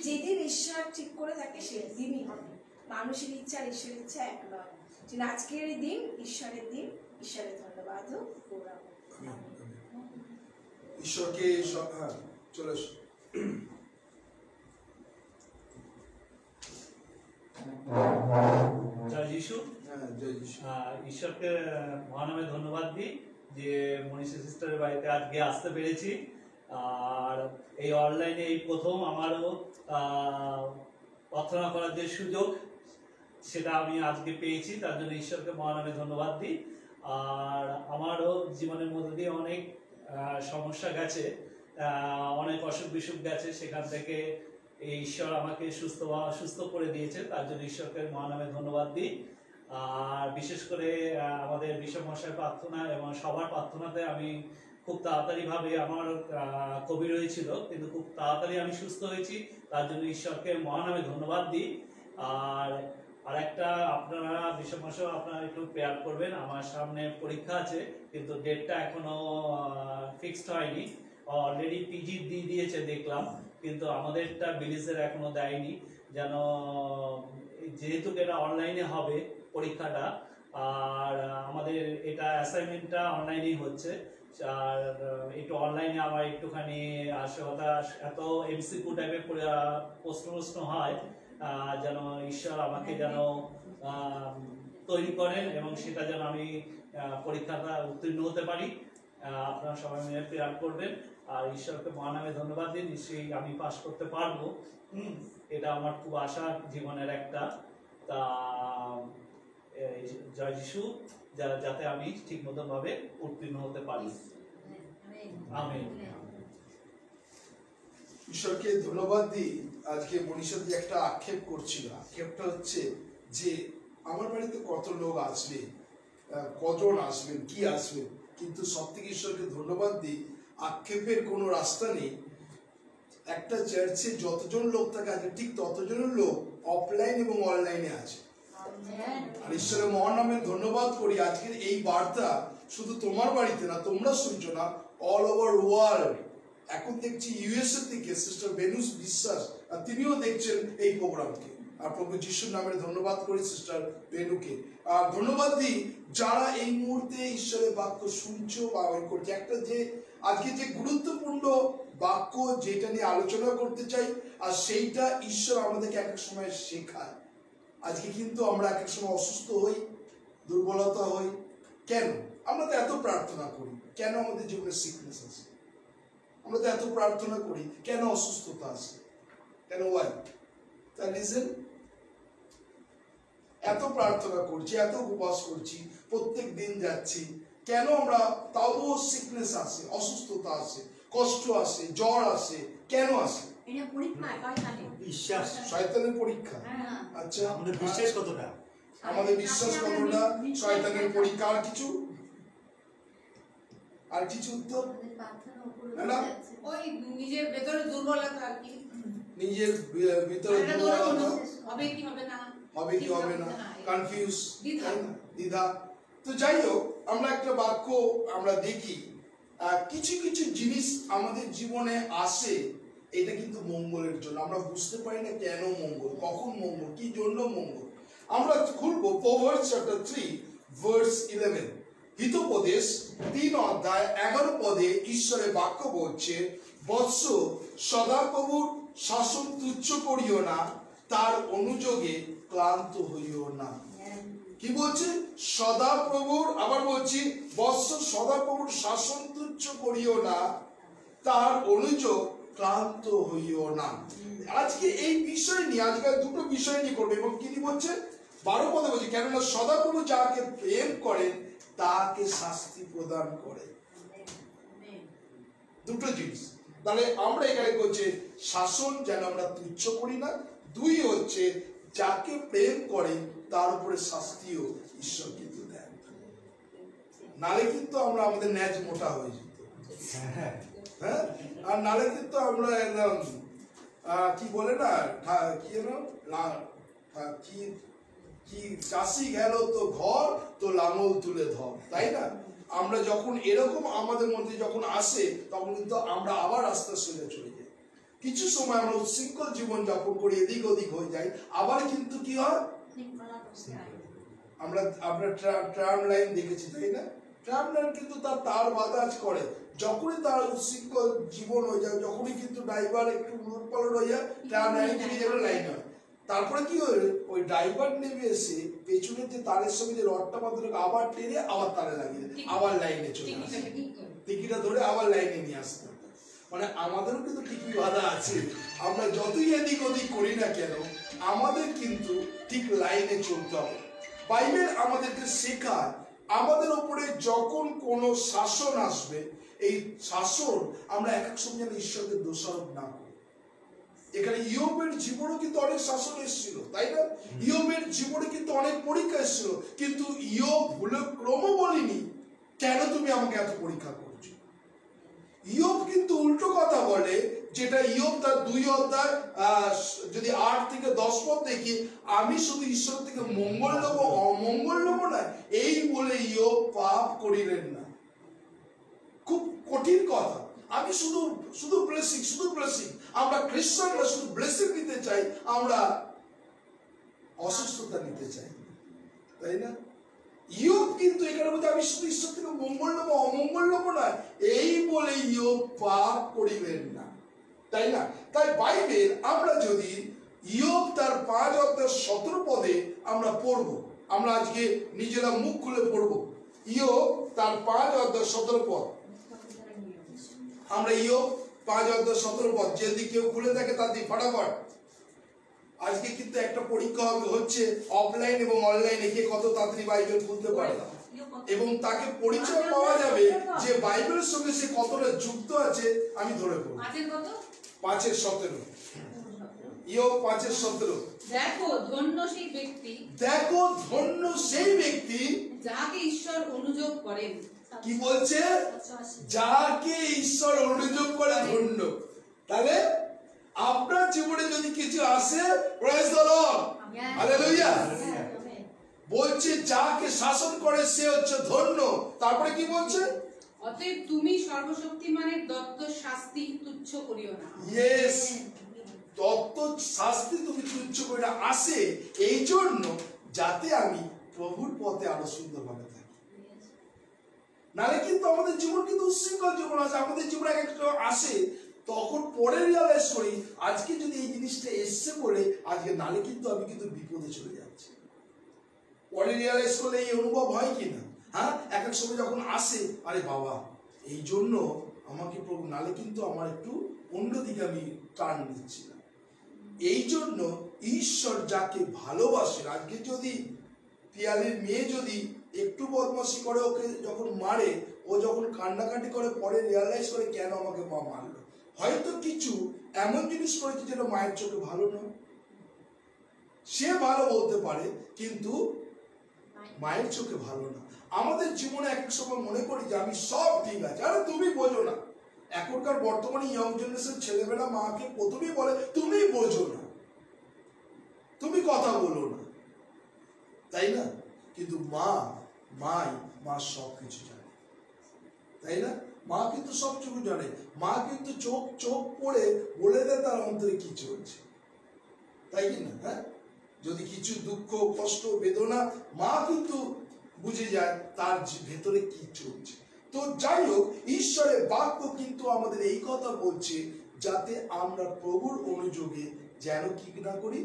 যেদিন ঈশ্বর ঠিক করে থাকে সেদিনই হবে, মানুষের ইচ্ছা আর ঈশ্বরের ইচ্ছা এক নয়। যেন আজকের এই দিন ঈশ্বরের ধন্যবাদ ও গৌরব। ঈশ্বরকে হ্যাঁ চলে আসো। জয় যিশু। হ্যাঁ জয় যিশু। ঈশ্বরকে মহানামে ধন্যবাদ দিই যে মনীষা সিস্টারের বাড়িতে আজকে আসতে পেরেছি। আর এই অনলাইনে এই প্রথম আমারও প্রার্থনা করার যে সুযোগ সেটা আমি আজকে পেয়েছি, তার জন্য ঈশ্বরকে মহানামে ধন্যবাদ দিই। আর আমারও জীবনের মধ্যে দিয়ে অনেক সমস্যা গেছে, অনেক অসুখ বিসুখ গেছে, সেখান থেকে এই ঈশ্বর আমাকে সুস্থ করে দিয়েছে, তার জন্য ঈশ্বরকে মহানামে ধন্যবাদ দিই। আর বিশেষ করে আমাদের বিশ্বমশাই প্রার্থনা এবং সবার প্রার্থনাতে আমি খুব তাড়াতাড়িভাবে, আমার কোভিড হয়েছিল কিন্তু খুব তাড়াতাড়ি আমি সুস্থ হয়েছি, তার জন্য ঈশ্বরকে মহানামে ধন্যবাদ দিই। আর একটা আপনারা বিশ্বমশাই আপনারা একটু প্রেয়ার করবেন, আমার সামনে পরীক্ষা আছে কিন্তু ডেটটা এখনো ফিক্সড হয়নি। অলরেডি পিজি দিয়ে দিয়েছে দেখলাম, কিন্তু আমাদেরটা বিলিজের এখনো দেয়নি। যেন যেহেতু এটা অনলাইনে হবে পরীক্ষাটা, আর আমাদের এটা অ্যাসাইনমেন্টটা অনলাইনেই হচ্ছে, আর একটু অনলাইনে আমার একটুখানি আসলে এত এমসিকিউ টাইপের প্রশ্ন হয়, যেন ঈশ্বর আমাকে যেন তৈরি করেন এবং সেটা যেন আমি পরীক্ষাটা উত্তীর্ণ হতে পারি। আপনারা সবাই মিলে প্রেয়ার করবেন আর ঈশ্বরকে মহানামে ধন্যবাদ দিন, নিশ্চয়ই আমি পাস করতে পারবো। এটা আমার খুব আশা জীবনের একটা। তা জয় যিশু, যাতে আমি ঠিক মতো ভাবে উত্তীর্ণ হতে পারি। আমেন। ঈশ্বরকে ধন্যবাদ দিই। আজকে মনীষা দিয়ে একটা আক্ষেপ করছিল, আক্ষেপটা হচ্ছে যে আমার বাড়িতে কত লোক আসবে, কজন আসবেন, কি আসবেন, কিন্তু সব থেকে ঈশ্বরকে ধন্যবাদ দিই, আক্ষেপের কোনো রাস্তা নেই। একটা চার্চে যতজন লোক থাকে আজকে ঠিক ততজনের লোক অফলাইন এবং অনলাইনে আছে। আর ঈশ্বরের মহানামে ধন্যবাদ করি আজকের এই বার্তা শুধু তোমার বাড়িতে না, তোমরা শুনছো না, অল ওভার ওয়ার্ল্ড। এখন দেখছি ইউএসএ থেকে সিস্টার বেনুস বিশ্বাস, আর তিনিও দেখছেন এই প্রোগ্রামকে। আর প্রভু যিশুর নামে ধন্যবাদ করি সিস্টার বেনুকে। আর ধন্যবাদ দিই যারা এই মুহূর্তে ঈশ্বরের বাক্য শুনছো বা করছে। একটা যে আজকে যে গুরুত্বপূর্ণ বাক্য যেটা নিয়ে আলোচনা করতে চাই, আর সেইটা ঈশ্বর আমাদেরকে এক এক সময় শেখায়। আজকে কিন্তু আমরা এক এক সময় অসুস্থ হই, দুর্বলতা হই। কেন? আমরা তো এত প্রার্থনা করি, কেন আমাদের জীবনে সিকনেস আছে? আমরা তো এত প্রার্থনা করি, কেন অসুস্থতা আছে? কেন? ওয়াই? তার রিজন, এত প্রার্থনা করছি, এত উপবাস করছি, প্রত্যেক দিন যাচ্ছি, কেন আমরা তাও সিকনেস আসে, অসুস্থতা আসে, কষ্ট আসে, জ্বর আসে, কেন আসে? বিশ্বাস, শয়তানের পরীক্ষা। আচ্ছা, আমাদের বিশ্বাস কতটা? আমাদের বিশ্বাস কতটা শয়তানের পরীক্ষা। আর কিছু? আর কিছু উত্তর? ওই নিজের ভেতরে দুর্বলতা আর কি, নিজের ভিতরে দুর্বলতা, হবে কি হবে না, হবে কি হবে না, কনফিউজ, দ্বিধা। তো যাই হোক, আমরা একটা বাক্য আমরা দেখি, কিছু কিছু জিনিস আমাদের জীবনে আসে, এটা কিন্তু মঙ্গলের জন্য। আমরা বুঝতে পারি না কেন মঙ্গল, কখন মঙ্গল, কি জন্য মঙ্গল। আমরা খুলবো প্রভার্বস চ্যাপ্টার 3 ভার্স 11। হিতোপদেশ 3 অধ্যায় 11 পদে ঈশ্বরের বাক্য বলছে, বৎস সদাপ্রভুর শাসন তুচ্ছ করিও না, তার অনুযোগে ক্লান্ত হইও না। কি বলছে? সদাপ্রভুর, আবার বলছি, বৎস সদাপ্রভুর শাসন তুচ্ছ করিও না, তার অনুযোগ ক্লান্ত হইও না। আজকে এই বিষয় নিয়ে, আজকাল দুটো বিষয় নিয়ে করবে। এবং কি বলছে? 12 পদে বলছে, কেননা সদাপ্রভু যাকে প্রেম করেন তাকে শাস্তি প্রদান করে। দুটো জিনিস। তাহলে আমরা এখানে করছে শাসন যেন আমরা তুচ্ছ করি না, 2 হচ্ছে যাকে প্রেম করে তার উপরে শাস্তিও ঈশ্বর কিন্তু দেন। নালে কিন্তু আমরা আমাদের ন্যাজ মোটা হয়ে যেত, হ্যাঁ, আর নালে কিন্তু আমরা একদম কি বলে না, কি কি কি চাষি গেল তো ঘর, তো লাঙল তুলে ধর, তাই না? আমরা যখন এরকম আমাদের মধ্যে যখন আসে, তখন কিন্তু আমরা আবার রাস্তা শুনে চলে যাই। কিছু সময় আমরা উচ্ছৃঙ্খল জীবন যাপন করি, এদিক ওদিক হয়ে যাই, আবার কিন্তু কি হয়, আমরা ট্রাম লাইন দেখেছি, তাই না? ট্রাম লাইন কিন্তু তার বাতাজ করে, যখনই তার উচ্ছৃঙ্খল জীবন হয়ে যায়, যখনই কিন্তু ড্রাইভার একটু উলট পালট হয়ে যায়, ট্রাম লাইন থেকে যাবে লাইন হয়। তারপরে কি হয়, ওই ড্রাইভার নেমে এসে পেছনের যে তারের সঙ্গে যে রডটা বাঁধানো আবার টেনে আবার তারে লাগিয়ে আবার লাইনে চলে আসে, টিকিটা ধরে আবার লাইনে নিয়ে আসতে। মানে আমাদেরও কিন্তু টিকি বাধা আছে, আমরা যতই এদিক ওদিক করি না কেন আমাদের কিন্তু ঠিক লাইনে চলতে হবে। বাইবেল আমাদেরকে শেখায় আমাদের উপরে যখন কোনো শাসন আসবে, এই শাসন আমরা এক এক সময় যেন ঈশ্বরকে দোষারোপ না করি। এখানে ইয়োবের জীবনে কিন্তু অনেক শাসন এসেছিল, তাই না? ইয়োবের জীবনে কিন্তু অনেক পরীক্ষা এসেছিল, কিন্তু ইয়োব ভুলে ক্রম বলিনি কেন তুমি আমাকে এত পরীক্ষা করছো। ইয়োব কিন্তু উল্টো কথা বলে, যেটা ইয়োব তার 2 অধ্যায় যদি 8 থেকে 10 পদ দেখি, আমি শুধু ঈশ্বর থেকে মঙ্গল নেবো অমঙ্গল নেবো না, এই বলে ইয়োব পাপ করিলেন না। খুব কঠিন কথা। আমি শুধু ব্লেসিং। আমরা খ্রিস্টানরা শুধু ব্লেসিং নিতে চাই, আমরা অসুস্থতা নিতে চাই, তাই না? ইয়োব কিন্তু এখানে বলতে আমি শুধু ঈশ্বর থেকে মঙ্গল নেবো অমঙ্গল নেবো না, এই বলে ইয়োব পাপ করিলেন না, তাই না? তাই বাইবেল আমরা যদি ইয়োব তার 5 অধ্যায় 17 পদে আমরা পড়বো, আমরা আজকে নিজেরা মুখ খুলে পড়বো ইয়োব তার 5 অধ্যায় 17 পদ। আমরা ইয়োব 5 অধ্যায় 17 পদ যদি কেউ খুলে থাকে তার দিয়ে ফটাফট। আজকে কিন্তু একটা পরীক্ষা হচ্ছে অফলাইন এবং অনলাইনে, কে কত তাড়াতাড়ি বাইবেল খুলতে পারে, এবং তাকে পরিচয় পাওয়া যাবে যে বাইবেলের সঙ্গে সে কতটা যুক্ত আছে। আমি ধরে পড়ব 5-এর 17। ইয়োব 5-এর 17। দেখো ধন্য সেই ব্যক্তি যাকে ঈশ্বর অনুযোগ করেন। কি বলছে? যাকে ঈশ্বর অনুযোগ করে ধন্য। তাহলে আপনার জীবনে যদি কিছু আসে, প্রেজ দ্য লর্ড, হালেলুয়া, বলছে যাকে শাসন করে সে হচ্ছে ধন্য। তারপরে কি বলছে? অতএব তুমি সর্বশক্তিমানের দত্ত শাস্তি তুচ্ছ করিও না। ইয়েস, দত্ত শাস্তি তুমি তুচ্ছ করিও না আসে এই জন্য যাতে আমি প্রভুর পথে আরো সুন্দরভাবে থাকি। নালে কিন্তু আমাদের জীবন কিন্তু উচ্ছৃঙ্খল জীবন আছে, আমাদের জীবনে একটা আসে, তখন পরে রিয়ালাইজ করি আজকে যদি এই জিনিসটা এসছে বলে আজকে, নালে কিন্তু আমি কিন্তু বিপদে চলে যাচ্ছি। পরে রিয়ালাইজ করলে এই অনুভব হয় কিনা? হ্যাঁ, এক এক সময় যখন আসে, আরে বাবা এই জন্য আমাকে প্রভু, নালে কিন্তু আমার একটু অন্যদিকে আমি টার্ন দিচ্ছি না। এই জন্য ঈশ্বর যাকে ভালোবাসেন, আজকে যদি পিয়ালির মেয়ে যদি একটু বদমাশি করে, ওকে যখন মারে, ও যখন কান্নাকাটি করে, পরে রিয়ালাইজ করে কেন আমাকে মা মারলো, হয়তো কিছু এমন জিনিস করেছে যেটা মায়ের চোখে ভালো নয়। সে ভালো বলতে পারে কিন্তু মায়ের চোখে ভালো না। আমাদের জীবনে এক এক সময় মনে করি যে আমি সব ঠিক আছে, আরে তুমি বোঝো না। এখনকার বর্তমানে ইয়ং জেনারেশন ছেলেমেয়েরা মাকে প্রথমেই বলে তুমি বোঝো না, তুমি কথা বলো না, তাই না? কিন্তু মা সব কিছু জানে, তাই না? মা কিন্তু সব কিছু জানে। মা কিন্তু চোখ পড়ে বলে দেয় তার অন্তরে কি চলছে, তাই কি না? হ্যাঁ, যদি কিছু দুঃখ কষ্ট বেদনা, মা কিন্তু বুঝে যায় তার ভেতরে কি চলছে। তো যাই হোক, ঈশ্বরের বাক্য কিন্তু আমাদের এই কথা বলছে যাতে আমরা প্রভুর অনুযোগে যেন কি না করি,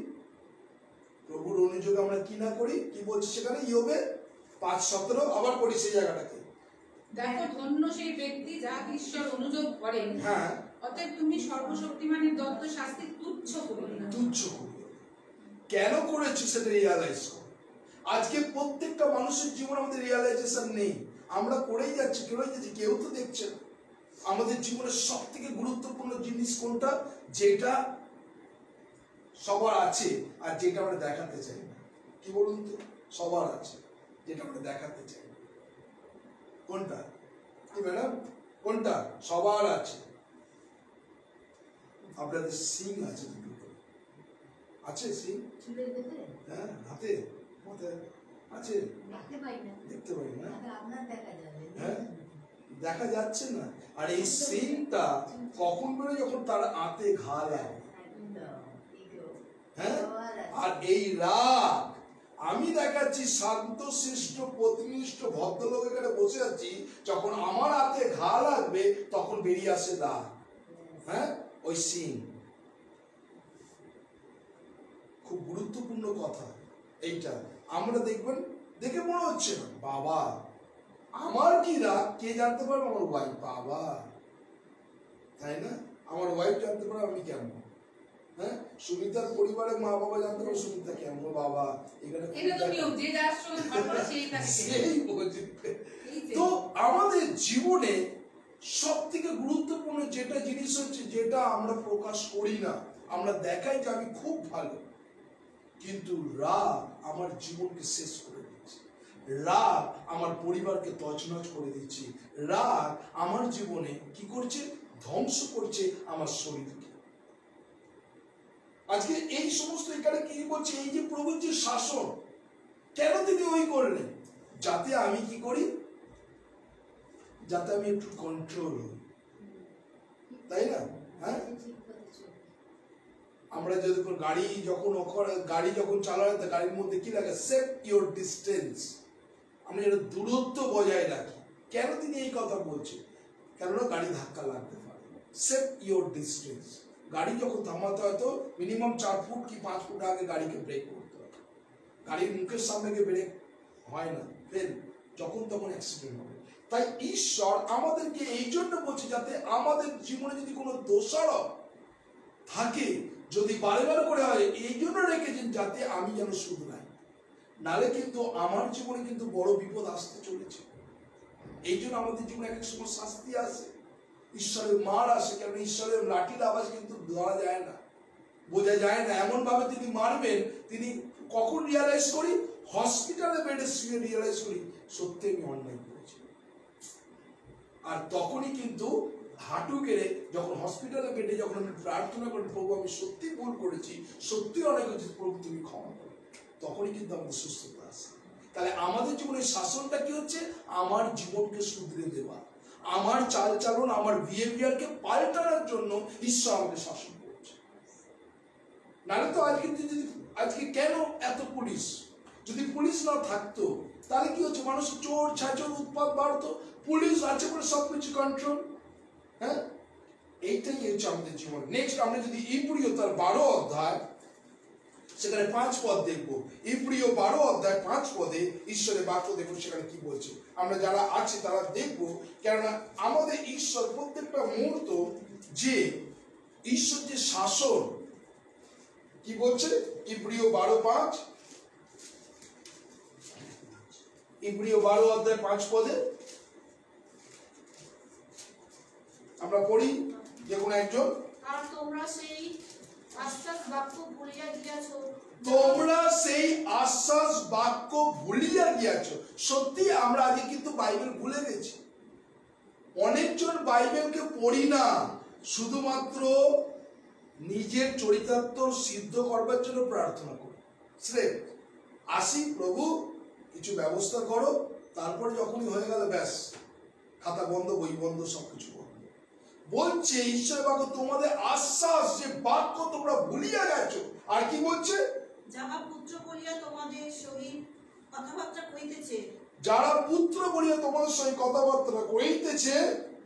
প্রভুর অনুযোগে আমরা কি না করি। কি বলছে সেখানে ইয়োবে 5:17, আবার পড়ি সেই জায়গাটাকে। দেখো ধন্য সেই ব্যক্তি যাকে ঈশ্বর অনুযোগ করেন। হ্যাঁ, অতএব তুমি সর্বশক্তিমানের দত্ত শাস্তি তুচ্ছ করিও না। কেন করেছি সেটা রিয়ালাইজ করো। আজকে প্রত্যেকটা মানুষের জীবন আমাদের রিয়ালাইজেশন নেই, আমরা করেই যাচ্ছি, কেউ তো দেখছে না। আমাদের জীবনের সব থেকে গুরুত্বপূর্ণ জিনিস কোনটা? যেটা সবার আছে আর যেটা আমরা দেখাতে চাই না। কি বলুন তো? সবার আছে, যেটা আমরা দেখাতে চাই না। কোনটা? কি ম্যাডাম, কোনটা? সবার আছে। আপনাদের সিং আছে, দুটো আছে সিং। হ্যাঁ, হাতে মাথায় আছে, দেখতে পাই না। হ্যাঁ, দেখা যাচ্ছে না। আর এই সিংটা কখন বেরোয়? যখন তার আঁতে ঘা লাগে। হ্যাঁ, আর এই রাগ আমি দেখাচ্ছি শান্তশিষ্ট প্রতিনিষ্ঠ ভদ্রলোক এখানে বসে আছি, যখন আমার হাতে ঘা লাগবে তখন বেরিয়ে আসে দাঁত, হ্যাঁ, ওই সিং। খুব গুরুত্বপূর্ণ কথা এইটা। আমরা দেখবেন, দেখে মনে হচ্ছে না বাবা আমার কি রাগ, কে জানতে পারবে? আমার ওয়াইফ। বাবা, তাই না? আমার ওয়াইফ জানতে পারে আমি কেমন, হ্যাঁ, সুমিতার পরিবারের মা বাবা জানতে পারে সুমিতা কেমন, বাবা এখানে তো আমাদের জীবনে সব থেকে গুরুত্বপূর্ণ যেটা জিনিস হচ্ছে, যেটা আমরা প্রকাশ করি না, আমরা দেখাই যে আমি খুব ভালো, কিন্তু রাগ আমার জীবনকে শেষ করে দিচ্ছে, রাগ আমার পরিবারকে তছনছ করে দিচ্ছে, রাগ আমার জীবনে কি করছে? ধ্বংস করছে আমার শরীরকে। আজকে এই সমস্ত এখানে কি বলছে, এই যে প্রভুর যে শাসন, কেন তিনি ওই করলেন? যাতে আমি কি করি? যাতে আমি একটু কন্ট্রোল হই, তাই না? হ্যাঁ, আমরা যদি গাড়ি যখন চালানো, গাড়ির মধ্যে কি লাগে? Set your distance. আমরা যেন দূরত্ব বজায় রাখি। কেন তিনি এই কথা বলছেন? কেননা গাড়ি ধাক্কা লাগতে পারে। Set your distance. গাড়ি যখন থামাতে হয় তো মিনিমাম 4 ফুট কি 5 ফুট আগে গাড়িকে ব্রেক করতে হয়। গাড়ির মুখের সামনে গিয়ে ব্রেক হয় না, ফেল, যখন তখন অ্যাক্সিডেন্ট হবে। তাই ঈশ্বর আমাদেরকে এই জন্য বলছে, যাতে আমাদের জীবনে যদি কোনো দোষারোপ থাকে, যদি বারে বারে করে হয়, এই জন্য রেখেছেন যাতে আমি যেন শুধরাই। নালে কিন্তু আমার জীবনে কিন্তু বড় বিপদ আসতে চলেছে। এই জন্য আমাদের জীবনে এক সময় শাস্তি আসে, ঈশ্বরের মার আসে। কারণ ঈশ্বরের লাঠির আওয়াজ কিন্তু ধরা যায় না, বোঝা যায় না। এমন ভাবে তিনি মারবেন, তিনি কখন রিয়ালাইজ করি? হসপিটালে বেডে শুয়ে রিয়ালাইজ করি সত্যি আমি অন্যায় করেছি। আর তখনই কিন্তু হাঁটু গেড়ে যখন হসপিটালে বেডে যখন আমি প্রার্থনা করি, প্রভু আমি সত্যি ভুল করেছি, সত্যি অনেক হয়েছে, প্রভু তুমি ক্ষমা করো, তখনই কিন্তু আমাদের সুস্থতা আসে। তাহলে আমাদের জীবনের শাসনটা কি হচ্ছে? আমার জীবনকে শুধরে দেওয়া, আমার চালচলন, আমার বিহেভিয়ারকে পাল্টানোর জন্য ঈশ্বর আমাকে শাসন করছে। নাহলে তো আজকে কেন এত পুলিশ? যদি পুলিশ না থাকতো তাহলে কি হচ্ছে? মানুষ চোর ছাচর উৎপাত বাড়তো, পুলিশ আছে বলে সবকিছু কন্ট্রোল। হ্যাঁ, এইটাই হচ্ছে আমাদের জীবন। নেক্সট আমরা যদি ইব্রিয় তার 12 অধ্যায়, সেখানে 5 পদ দেখবো। ইব্রিয় 12 অধ্যায় 5 পদে ঈশ্বরের বাক্য দেখবো, সেখানে কি বলছে। আমরা যারা আছি তারা দেখবো, কেননা আমাদের ঈশ্বর প্রত্যেকটা মুহূর্ত যে ঈশ্বর যে শাসন কি বলছে। ইব্রিয় 12:5, ইব্রিয় 12 অধ্যায় 5 পদে আমরা পড়ি, যে কোনো একজন। আর তোমরা সেই আশ্বাস বাক্য ভুলিয়া গিয়াছো। তোমরা সেই আশ্বাস বাক্য ভুলিয়া গিয়াছো। সত্যি আমরা আগে কিন্তু বাইবেল ভুলে গেছি। অনেকজন বাইবেলকে পড়ি না, শুধুমাত্র নিজের চরিতার্থ সিদ্ধ করবার জন্য প্রার্থনা করি। স্রেফ আসি, প্রভু কিছু ব্যবস্থা করো, তারপরে যখনই হয়ে গেল ব্যাস, খাতা বন্ধ, বই বন্ধ, সবকিছু বন্ধ। বলছে ঈশ্বরের বাক্য তোমাদের আশ্বাস যে বাক্য তোমরা ভুলিয়া গেছো। আর কি বলছে? যাহা পুত্র বলিয়া তোমাদের সহিত কথাবার্তা কইতেছে, যারা পুত্র বলিয়া তোমাদের সঙ্গে কথাবার্তা কইতেছে,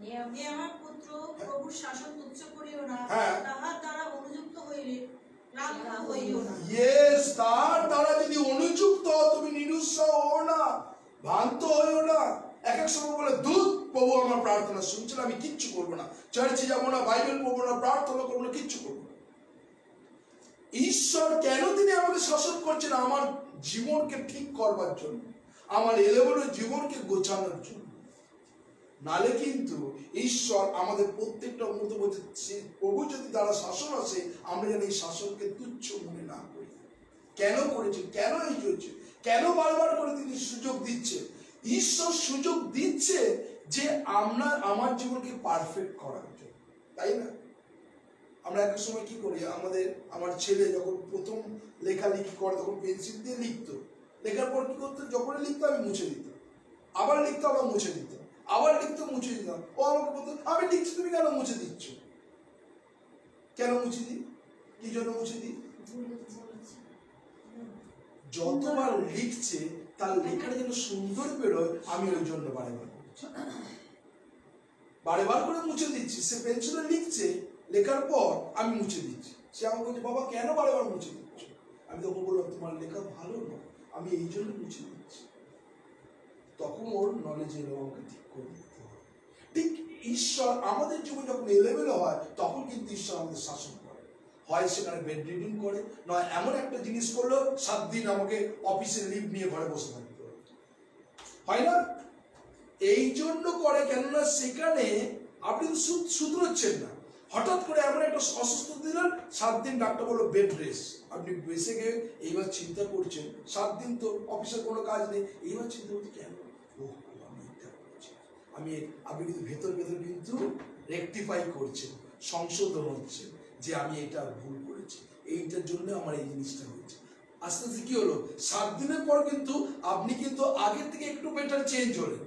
হে আমার পুত্র, প্রভুর শাসন তুচ্ছ করিও না, হ্যাঁ, তাহার দ্বারা অনুযুক্ত হইলে ক্লান্ত হইও না। ইয়েস, তার দ্বারা যদি অনুযুক্ত হও তুমি নিরুৎসাহ হও না, ভ্রান্ত হইও না। এক এক সময় বলে দুধ, প্রভু আমার প্রার্থনা শুনছেন, আমি কিচ্ছু করবো না, চার্চে যাবো না, বাইবেল পড়বো না, প্রার্থনা করবো না, কিচ্ছু করবো না। ঈশ্বর কেন তিনি আমাকে শাসন করছেন? আমার জীবনকে ঠিক করবার জন্য, আমার এলোমেলো জীবনকে গোছানোর জন্য। নালে কিন্তু ঈশ্বর আমাদের প্রত্যেকটা মুহূর্তে বলছে, প্রভু যদি তারা শাসন আসে, আমরা যেন এই শাসনকে তুচ্ছ মনে না করি। কেন করেছে? কেন এই চলছে? কেন বারবার করে তিনি সুযোগ দিচ্ছে? ঈশ্বর সুযোগ দিচ্ছে যে আমার জীবনকে পারফেক্ট করার জন্য, তাই না? আমরা এক সময় কি করি, আমার ছেলে যখন প্রথম লেখালেখি করে তখন পেন্সিল দিয়ে লিখতো, লেখার পর কি করতো, যখনই লিখতো আমি মুছে দিতাম, আবার লিখতো আবার মুছে দিতাম, আবার লিখতো মুছে দিতাম। ও আমাকে বলতো, আমি লিখছি তুমি কেন মুছে দিচ্ছ? কেন মুছে দিই? কি জন্য মুছে দিই? যতবার লিখছে তার লেখাটা যেন সুন্দর বেরোয়, আমি ওই জন্য বারে করে মুছে দিচ্ছি। সে পেন্সিলে লিখছে, লেখার পর আমি মুছে দিচ্ছি। সে আমাকে বলছে, বাবা কেন বারে মুছে দিচ্ছ? আমি তখন বললাম, তোমার লেখা ভালো না, আমি এই জন্য মুছে দিচ্ছি। তখন ওর নলেজ এলো আমাকে ঠিক করে দিতে হবে। ঠিক ঈশ্বর আমাদের জীবন যখন এলেবেলে হয়, তখন কিন্তু ঈশ্বর আমাদের শাসন করে। হয় সেখানে বেড রিডিং করে, নয় এমন একটা জিনিস করলো 7 দিন আমাকে অফিসে লিভ নিয়ে ঘরে বসে থাকতে হয় না? এই জন্য করে, কেননা সেখানে আপনি শুধরোচ্ছেন না। হঠাৎ করে এমন একটা অসুস্থ দিলেন, 7 দিন ডাক্তার বললো বেড রেস্ট। আপনি বেসে গিয়ে এইবার চিন্তা করছেন, 7 দিন তো অফিসে কোনো কাজ নেই, এইবার চিন্তা করছি কেন আমি এটা করছি। আপনি কিন্তু ভেতর কিন্তু রেকটিফাই করছেন, সংশোধন হচ্ছে যে আমি এটা ভুল করেছি, এইটার জন্য আমার এই জিনিসটা হয়েছে। আস্তে আস্তে কি হলো, 7 দিনের পর কিন্তু আপনি কিন্তু আগের থেকে একটু বেটার চেঞ্জ হলেন।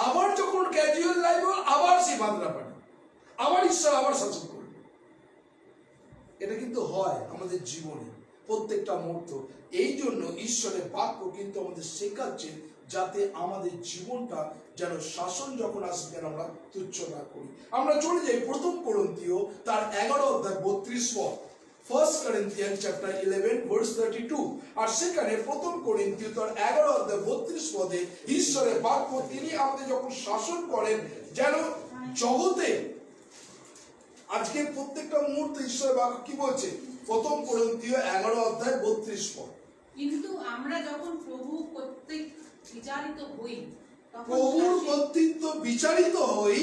আবার যখন ক্যাজুয়াল লাইফ হল, আবার সেই বাঁধরা পানি, আবার ঈশ্বর আবার শাসন করবে। এটা কিন্তু হয় আমাদের জীবনে প্রত্যেকটা মুহূর্ত। এই জন্য ঈশ্বরের বাক্য কিন্তু আমাদের শেখাচ্ছে, যাতে আমাদের জীবনটা যেন শাসন যখন আসবে যেন আমরা তুচ্ছ না করি। আমরা চলে যাই 1 কোরিন্থীয় তার 11 অধ্যায় 32 পদ। 1 Corinthians chapter 11 verse 32। আর সেখানে 1 কোরিন্থীয় তার 11 অধ্যায় 32 পদে ঈশ্বরের বাক্য, তিনি আমাদের যখন শাসন করেন যেন জগতে, আজকে প্রত্যেকটা মুহূর্তে ঈশ্বরের বাক্য কি বলছে? 1 কোরিন্থীয় 11 অধ্যায় 32 পদ। কিন্তু আমরা যখন প্রভু কর্তৃক বিচারিত হই, প্রভুর কর্তৃত্ব বিচারিত হই,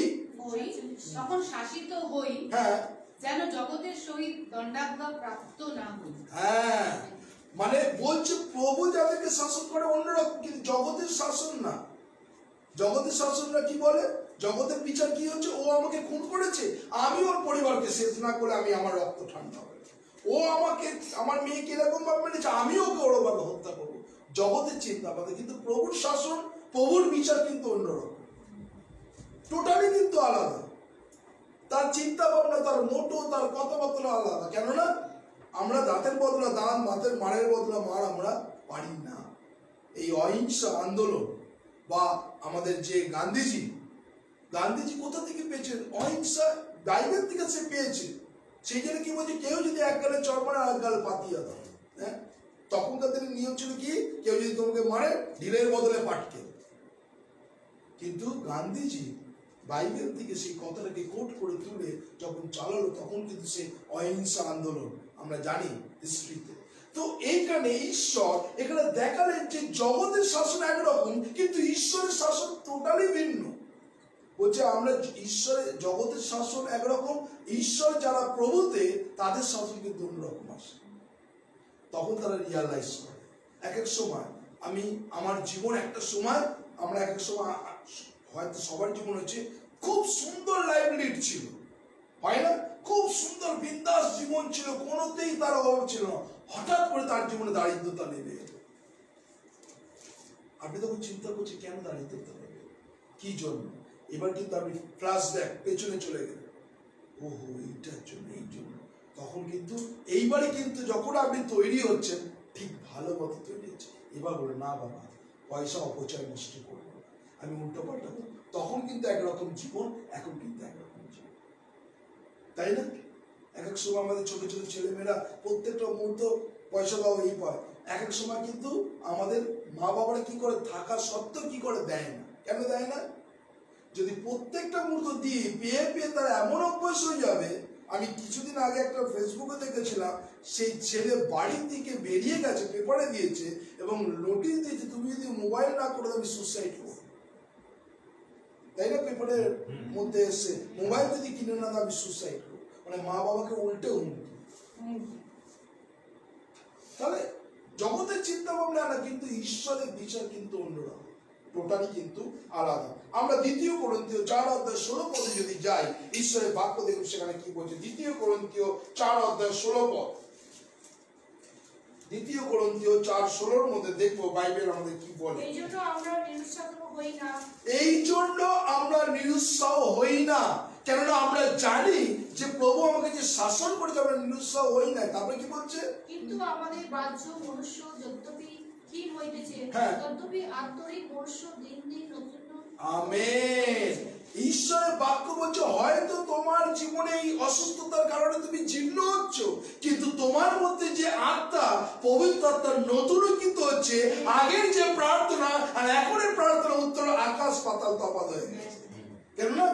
তখন শাসিত হই, হ্যাঁ, যেন জগতের সহিত দণ্ডাজ্ঞা প্রাপ্ত না হই। হ্যাঁ, মানে বলছে প্রভু যাদেরকে শাসন করে অন্যরকম, কিন্তু জগতের শাসন না। জগতের শাসনরা কি বলে? জগতের বিচার কি হচ্ছে? ও আমাকে খুন করেছে, আমি ওর পরিবারকে শেষ না করে আমি আমার রক্ত ঠান্ডা হবে। ও আমাকে, আমার মেয়েকে এরকম ভাবে মেরেছে, আমি ওকে ওরভাবে হত্যা করবো। জগতের চিন্তা ভাবনা। কিন্তু প্রভুর শাসন, প্রভুর বিচার কিন্তু অন্যরকম, টোটালি কিন্তু আলাদা। তার চিন্তা ভাবনা, তার মোটো, তার কথাবার্তা আলাদা। কেননা আমরা দাঁতের বদলা দাঁত, দাঁতের মারের বদলা মার আমরা পারি না। এই অহিংসা আন্দোলন বা আমাদের যে গান্ধীজি কোথা থেকে পেয়েছেন? অহিংসা বাইবেল থেকে সে পেয়েছে। সেই জন্য কি বলছে, কেউ যদি এক গালে চড় মারে আর এক গালে পাতিয়া দাও। হ্যাঁ, তখনকার দিনের নিয়ম ছিল কি, কেউ যদি তোমাকে মারে ঢিলের বদলে পাটকে। কিন্তু গান্ধীজি বাইবেল থেকে সেই কথাটাকে কোট করে তুলে যখন চালালো, তখন কিন্তু সে অহিংসা আন্দোলন আমরা জানি হিস্ট্রিতে। তো এইখানে ঈশ্বর এখানে দেখালেন যে জগতের শাসন একরকম, কিন্তু ঈশ্বরের শাসন টোটালি ভিন্ন। বলছে আমরা ঈশ্বরের, জগতের শাসন একরকম, ঈশ্বর যারা প্রভুতে তাদের শাসন কিন্তু অন্যরকম আসে। তখন তারা রিয়ালাইজ করে। এক এক সময় আমার জীবন একটা সময়, আমরা এক এক সময় হয়তো সবার জীবন হচ্ছে খুব সুন্দর লাইফ লিড ছিল, হয় না? খুব সুন্দর বিন্দাস জীবন ছিল, কোনোতেই তার অভাব ছিল না। হঠাৎ করে তার জীবনে দারিদ্রতা নেমে এলো। আপনি তখন চিন্তা করছেন কেন দারিদ্রতা নেমে এলো, কি জন্য? এবার কিন্তু আপনি ফ্ল্যাশব্যাক পেছনে চলে গেলেন, ওহো এইটার জন্য, এই জন্য। তখন কিন্তু এইবারে কিন্তু যখন আপনি তৈরি হচ্ছেন, ঠিক ভালো মতো তৈরি হচ্ছে। এবার বলে না বাবা, পয়সা অপচয় নষ্ট করবো না, আমি উল্টো পাল্টাবো। তখন কিন্তু একরকম জীবন, এখন কিন্তু একরকম জীবন, তাই না? এক এক সময় আমাদের ছোট ছোট ছেলেমেয়েরা প্রত্যেকটা মুহূর্ত পয়সা দাও এই পায়। এক এক সময় কিন্তু আমাদের মা বাবারা কি করে, থাকা সত্ত্বেও কি করে দেয় না। কেন দেয় না? যদি প্রত্যেকটা মুহূর্ত দিয়ে পেয়ে পেয়ে তারা এমন অভ্যাস হয়ে যাবে। আমি কিছুদিন আগে একটা ফেসবুকে দেখেছিলাম, সেই ছেলে বাড়ি থেকে বেরিয়ে গেছে, পেপারে দিয়েছে এবং নোটিশ দিয়েছে, তুমি যদি মোবাইল না করো আমি সুসাইড করবো। তাই না? পেপারের মধ্যে এসে মোবাইল যদি কিনে না আমি সুসাইড করবো, মানে মা বাবাকে উল্টে হুমকি। তাহলে জগতের চিন্তা ভাবনা না, কিন্তু ঈশ্বরের বিচার কিন্তু অন্যরকম, টোটালি কিন্তু আলাদা। আমরা 2 কোরিন্থীয় 4 অধ্যায় 16 পদে যদি যাই, ঈশ্বরের বাক্য দেখুন সেখানে কি বলছে। 2 কোরিন্থীয় 4 অধ্যায় 16 পদ। 2 কোরিন্থীয় 4:16 মধ্যে দেখবো বাইবেল আমাদের কি বলে। এই জন্য আমরা নিরুৎসাহ হই না। এই জন্য আমরা নিরুৎসাহ হই না। কেননা আমরা জানি যে প্রভু আমাকে যে শাসন করেছে আমরা নিরুৎসাহ হই না। তারপরে কি বলছে? কিন্তু আমাদের বাহ্য মনুষ্য যদ্যপি ক্ষীণ হইতেছে, হ্যাঁ। তদ্যপি আন্তরিক মনুষ্য দিন দিন নতুন। আমেন। ঈশ্বরের বাক্য বলছে হয়তো তোমার জীবনে এই অসুস্থতার কারণে তুমি জীর্ণ হচ্ছ, কিন্তু তোমার মধ্যে যে আত্মা, পবিত্র আত্মার নতুনকিত হচ্ছে। আগের যে প্রার্থনা আর এখনের প্রার্থনা উত্তর আকাশ পাতাল তফাৎ হয়ে গেছে। কেননা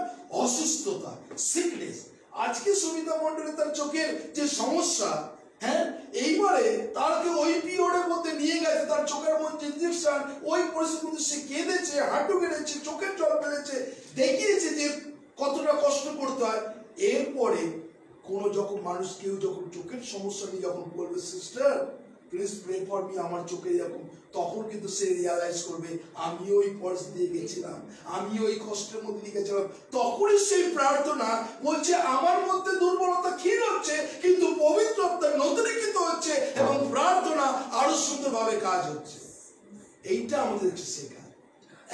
অসুস্থতা, সিকনেস। আজকে সুমিতা মণ্ডলে তার চোখের যে সমস্যা, হ্যাঁ, এইবারে তাকে ওই পিরিয়ডের মধ্যে নিয়ে গেছে, তার চোখের মধ্যে ইনজেকশন, ওই পরিস্থিতিতে সে কেঁদেছে, হাঁটু কেঁদেছে, চোখের জল ফেলেছে, দেখিয়েছে যে কতটা কষ্ট করতে হয়। এরপরে কোনো যখন মানুষ কেউ যখন চোখের সমস্যা নিয়ে যখন বলবে sister please pray for me, আমার চোখে এরকম, তখন কিন্তু সে রিয়ালাইজ করবে আমি ওই পরিস্থিতি গেছিলাম, আমি ওই কষ্টের মধ্যে দিয়ে গেছিলাম। তখনই সেই প্রার্থনা বলছে আমার মধ্যে দুর্বলতা ক্ষীণ হচ্ছে, কিন্তু পবিত্র আত্মা নতুনকিত হচ্ছে এবং প্রার্থনা আরো সুন্দরভাবে কাজ হচ্ছে। এইটা আমাদেরকে শেখা।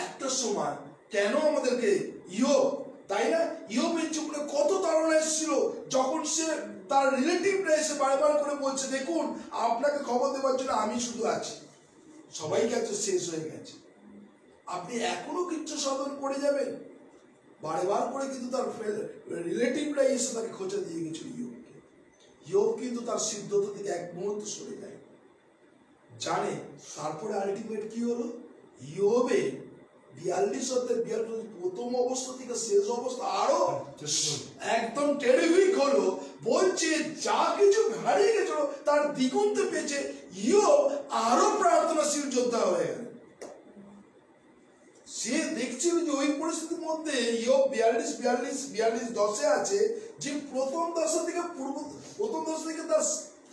একটা সময় কেন আমাদেরকে ইয়োব, তাই না, ইয়োবের জীবনে কত তাড়না এসেছিল যখন সে তার রিলেটিভরা এসে বারবার করে বলছে দেখুন আপনাকে খবর দেওয়ার জন্য আমি শুধু আছি, সবাই কাছে শেষ হয়ে গেছে, আপনি এখনো কিচ্ছু সাধন করে যাবেন। বারবার করে কিন্তু তার রিলেটিভরা এসে তাকে খোঁচা দিয়ে গেছিল ইয়োবকে। ইয়োব কিন্তু তার সিদ্ধতা থেকে এক মুহূর্ত সরে যায়, জানে তারপরে আলটিমেট কি হলো, ইয়োবে 42 অধ্যায় প্রথম অবস্থা থেকে শেষ অবস্থা আরো একদম টেরিফিক হলো। বলছে যা কিছু হারিয়ে গেছিল তার দ্বিগুণতে পেয়েছে। ইয়োব আরো প্রার্থনাশীল যোদ্ধা হয়ে গেল। সে দেখছিল যে ওই পরিস্থিতির মধ্যে ইয়োব 42-10 আছে, যে প্রথম দশা থেকে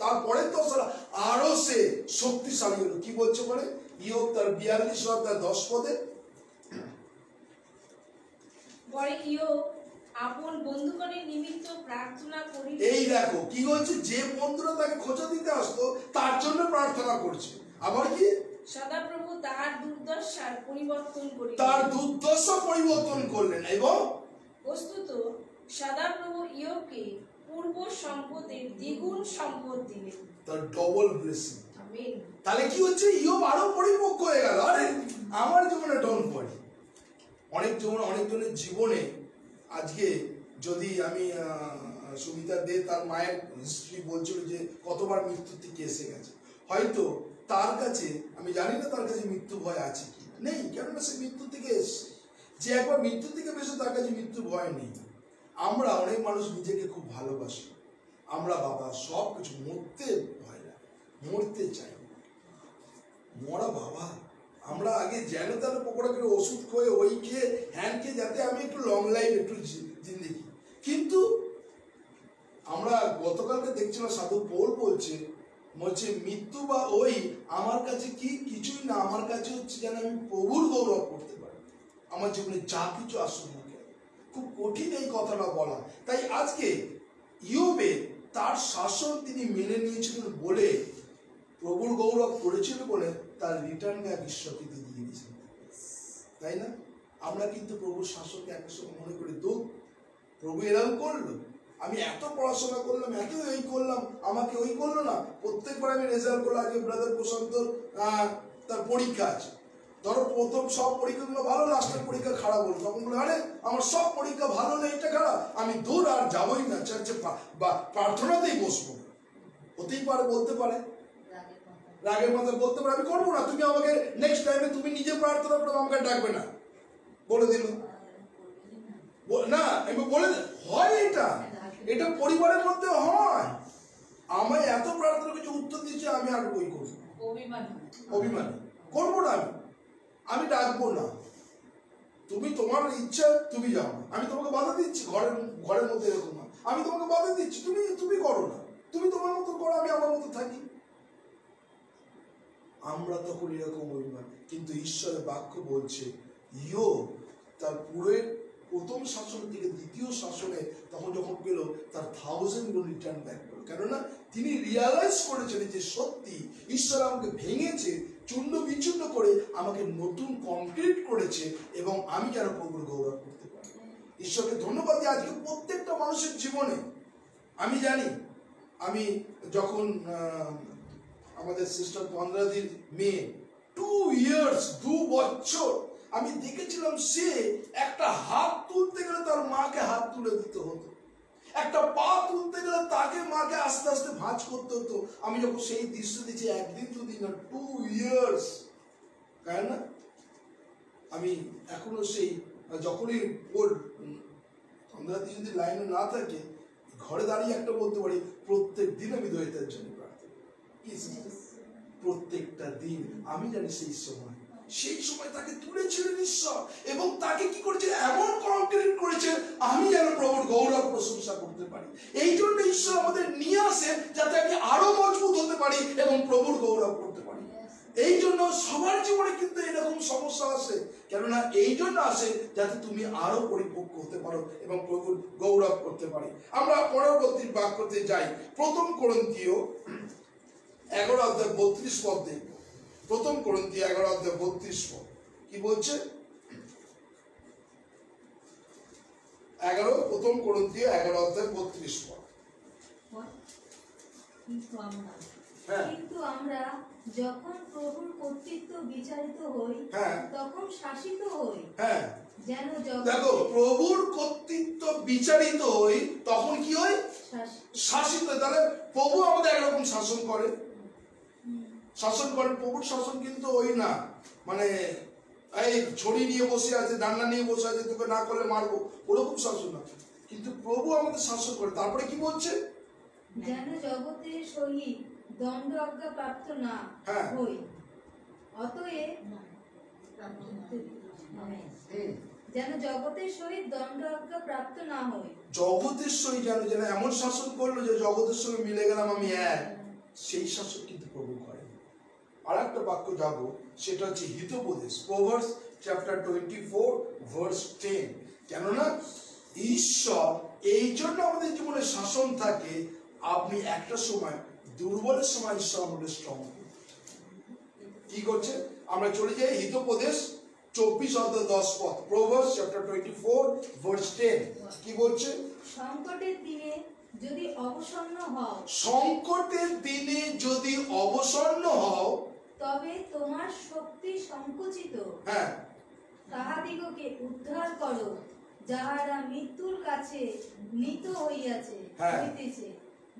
তার পরের দশা আরো সে শক্তিশালী হলো। কি বলছে বলে ইয়োব তার 42 অধ্যায় 10 পদে, পরে ইয়োব আপন বন্ধুগণের নিমিত্ত প্রার্থনা করি। এই দেখো কি বলছে, যে বন্ধুরা তাকে খোঁচা দিতে আসতো তার জন্য প্রার্থনা করছে। আবার কি, সদাপ্রভু তাহার দুর্দশার পরিবর্তন করিলেন, তার দুর্দশা পরিবর্তন করলেন এবং বস্তুত সদাপ্রভু ইয়োবকে পূর্ব সম্পদের দ্বিগুণ সম্পদ দিলেন, তার ডবল ব্লেসিং। আমেন। তাহলে কি হচ্ছে, ইয়োব আরো পরিপক্ক হয়ে গেল। আরে আমার জীবনে ডন পড়ে, অনেকজনের জীবনে আজকে যদি আমি সুমিতা দে তার মায়ের হিস্ট্রি বলছিল যে কতবার মৃত্যুর থেকে এসে গেছে, হয়তো তার কাছে, আমি জানি না তার কাছে মৃত্যু ভয় আছে কি নেই, কেননা সে মৃত্যু থেকে এসছে। যে একবার মৃত্যু থেকে বেশি তার কাছে মৃত্যু ভয় নেই। আমরা অনেক মানুষ নিজেকে খুব ভালোবাসি, আমরা বাবা সব কিছু, মরতে ভয় না, মরতে চাই, মরা বাবা, আমরা আগে যেন তেন পকোড়া করে ওষুধ খেয়ে ওই খেয়ে হ্যান খেয়ে যাতে আমি একটু লং লাইফ একটু জিন্দেগি। কিন্তু আমরা গতকালকে দেখছিলাম সাধু পৌল বলছে মৃত্যু বা ওই আমার কাছে কি কিছুই না, আমার কাছে হচ্ছে যেন আমি প্রভুর গৌরব করতে পারি, আমার জীবনে যা কিছু আসুন না কেন। খুব কঠিন এই কথাটা বলা। তাই আজকে ইয়োবে তার শাসন তিনি মেনে নিয়েছিলেন বলে, প্রভুর গৌরব করেছিল বলে তার রিটার্ন ব্যাক ঈশ্বরকে দিয়ে দিয়েছেন, তাই না? আমরা কিন্তু প্রভুর শাসনকে একটা সময় মনে করি দুঃখ, প্রভু এরকম করলো, আমি এত পড়াশোনা করলাম, এত এই করলাম, আমাকে ওই করলো না। প্রত্যেকবার আমি রেজাল্ট করলাম, আজকে ব্রাদার প্রশান্ত তার পরীক্ষা আছে, ধরো প্রথম সব পরীক্ষাগুলো ভালো, লাস্টের পরীক্ষা খারাপ হলো, তখন বলে আরে আমার সব পরীক্ষা ভালো হলে এটা খারাপ, আমি দূর আর যাবোই না, চার্চে বা প্রার্থনাতেই বসবো। হতেই পারে, বলতে পারে, রাগের মাথায় বলতে পারে আমি করবো না, তুমি আমাকে নেক্সট টাইমে তুমি নিজে প্রার্থনা করো, আমাকে ডাকবে না, বলে দিল না। আমি বলে হয় এটা পরিবারের মধ্যে হয়, আমায় এত প্রার্থনা কিছু উত্তর দিচ্ছে, আমি আর বই করবো, অভিমান করবো না, আমি ডাকবো না, তুমি তোমার ইচ্ছা তুমি যাও না, আমি তোমাকে বাধা দিচ্ছি, ঘরের মধ্যে এরকম না, আমি তোমাকে বাধা দিচ্ছি, তুমি করো না, তুমি তোমার মতো করো, আমি আমার মতো থাকি। আমরা তখন এরকম অভিমান। কিন্তু ঈশ্বরের বাক্য বলছে ইয়োব তার প্রথম শাসন থেকে দ্বিতীয় শাসনে তখন যখন পেল তার 1000 গুণ রিটার্ন ব্যাক করলো, কেননা তিনি রিয়ালাইজ করেছেন যে সত্যি ঈশ্বর আমাকে ভেঙেছে, চূর্ণ বিচূর্ণ করে আমাকে নতুন কংক্রিট করেছে এবং আমি যেন প্রভুর গৌরব করতে পারি। ঈশ্বরকে ধন্যবাদ দিই আজকে প্রত্যেকটা মানুষের জীবনে। আমি জানি, আমি যখন আমাদের সিস্টার পন্দ্রাদির মেয়ে 2 ইয়ার্স 2 বছর আমি দেখেছিলাম, সে একটা হাত তুলতে গেলে তার মাকে হাত তুলে দিতে হতো, একটা পা তুলতে গেলে তাকে মাকে আস্তে আস্তে ভাঁজ করতে হতো। আমি যখন সেই দৃশ্য দিচ্ছি, একদিন 2 দিন না, 2 ইয়ার্স, তাই না? আমি এখনো সেই যখনই ওর পন্দ্রাদি যদি লাইনে না থাকে, ঘরে দাঁড়িয়ে একটা বলতে পারি, প্রত্যেক দিন আমি দরিদ্রের জন্য প্রার্থনা করি। প্রত্যেকটা দিন আমি জানি সেই সময় তাকে তুলেছিলেন ঈশ্বর, এবং তাকে কি করেছে, এমন কনক্রিট করেছে আমি যেন প্রভুর গৌরব প্রশংসা করতে পারি। এই জন্য ঈশ্বর আমাদের নিয়ে আসে যাতে আমি আরো মজবুত হতে পারি এবং প্রভুর গৌরব করতে পারি। এই জন্য সবার জীবনে কিন্তু এরকম সমস্যা আসে, কেননা এই জন্য আসে যাতে তুমি আরো পরিপক্ক হতে পারো এবং প্রভুর গৌরব করতে পারি। আমরা পরবর্তী বাক্যতে যাই, 1 কোরিন্থীয় 11 অধ্যায় 32 পদ দেখব। 1 কোরিন্থীয় 11 অধ্যায় 32 পদ কি বলছে? 1 কোরিন্থীয় 11 অধ্যায় 32 পদ। কিন্তু আমরা যখন প্রভুর কর্তৃত্ব বিচারিত হই, তখন শাসিত হই, যেন দেখো, প্রভুর কর্তৃত্ব বিচারিত হই তখন কি হয়? শাসিত। তাহলে প্রভু আমাদের একরকম শাসন করে, প্রভুর শাসন কিন্তু ওই না মানে এই ছড়ি নিয়ে বসে আছে, ডান্ডা নিয়ে বসে আছে, তোকে না করলে মারবো, ওরকম শাসন না। কিন্তু প্রভু আমাদের শাসন করে। তারপরে কি বলছে? যেন জগতের সহিত দণ্ড আজ্ঞা প্রাপ্ত না হই, অতএব যেন জগতের সহিত দণ্ড আজ্ঞা প্রাপ্ত না হই। জগতের সহিত যেন এমন শাসন করলো যে জগতের সঙ্গে মিলে গেলাম আমি এক, সেই শাসন কিন্তু প্রভু করে। আর একটা বাক্য যাবো, সেটা হচ্ছে হিতোপদেশ, প্রভার্বস চ্যাপ্টার 24 ভার্স 10। কেননা ঈশ্বর এই জন্য আমাদের জীবনে শাসন থাকে, আপনি একটা সময় দুর্বলের সময় ঈশ্বর আমাদের স্ট্রং কি করছে। আমরা চলে যাই হিতোপদেশ 24 অধ্যায় 10 পদ, প্রভার্বস চ্যাপ্টার 24 ভার্স 10 কি বলছে? সংকটের দিনে যদি অবসন্ন হও, সংকটের দিনে যদি অবসন্ন হও, তবে তোমার শক্তি সংকুচিত তাহাদিগকে উদ্ধার করো, যাহারা মৃত্যুর কাছে নীত হইয়াছে,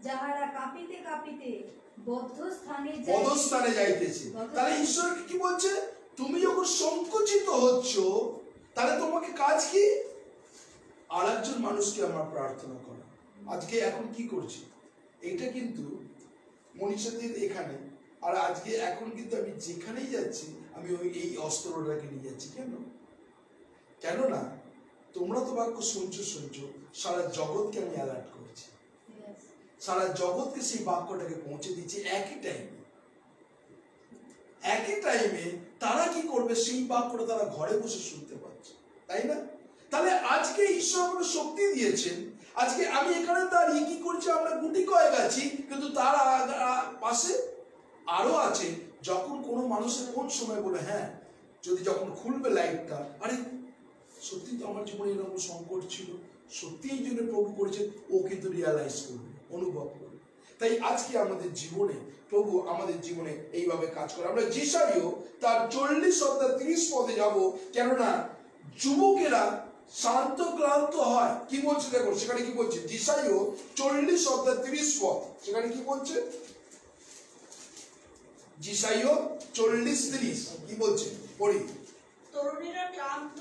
যাহারা কাঁপিতে কাঁপিতে বদ্ধ স্থানে যাইতেছে। তাহলে ঈশ্বর কি বলছে? তুমি যখন সংকুচিত হচ্ছ, তাহলে তোমাকে কাজ কি? আর একজন মানুষকে আমরা প্রার্থনা করা। আজকে এখন কি করছি, এটা কিন্তু মনীষাদের এখানে, আর আজকে এখন কিন্তু আমি যেখানেই যাচ্ছি আমি এই অস্ত্রটাকে নিয়ে যাচ্ছি। কেন না তোমরা তো বাক্য শুনছো, সারা জগৎকে আমি অ্যালার্ট করছি, সারা জগৎকে সেই বাক্যটাকে পৌঁছে দিচ্ছি একই টাইমে। তারা কি করবে, সেই বাক্যটা তারা ঘরে বসে শুনতে পাচ্ছে, তাই না? তাহলে আজকে ঈশ্বর আমাকে শক্তি দিয়েছেন। আজকে আমি এখানে দাঁড়িয়ে কি করছি, আমরা গুটি কয়েক আছি, কিন্তু তার পাশে আরো আছে। যখন কোনো মানুষের কোন সময় বলে যদি যখন খুলবে লাইটটা, আরে সত্যি তো আমার জীবনে এরকম সংকট ছিল, সত্যি এই জন্য প্রভু করেছেন, ও কিন্তু রিয়ালাইজ করবে, অনুভব করবে। তাই আজকে আমাদের জীবনে প্রভু আমাদের জীবনে এইভাবে কাজ করে। আমরা যিশাইও তার 40 অধ্যায় 30 পদে যাব। কেননা যুবকেরা শান্ত ক্লান্ত হয়, কি বলছে দেখো সেখানে কি বলছে, যিশাইও 40 অধ্যায় 30 পদ, সেখানে কি বলছে? যিশাইও 40:30 কি বলছে, পড়ি। তরুণীরা ক্লান্ত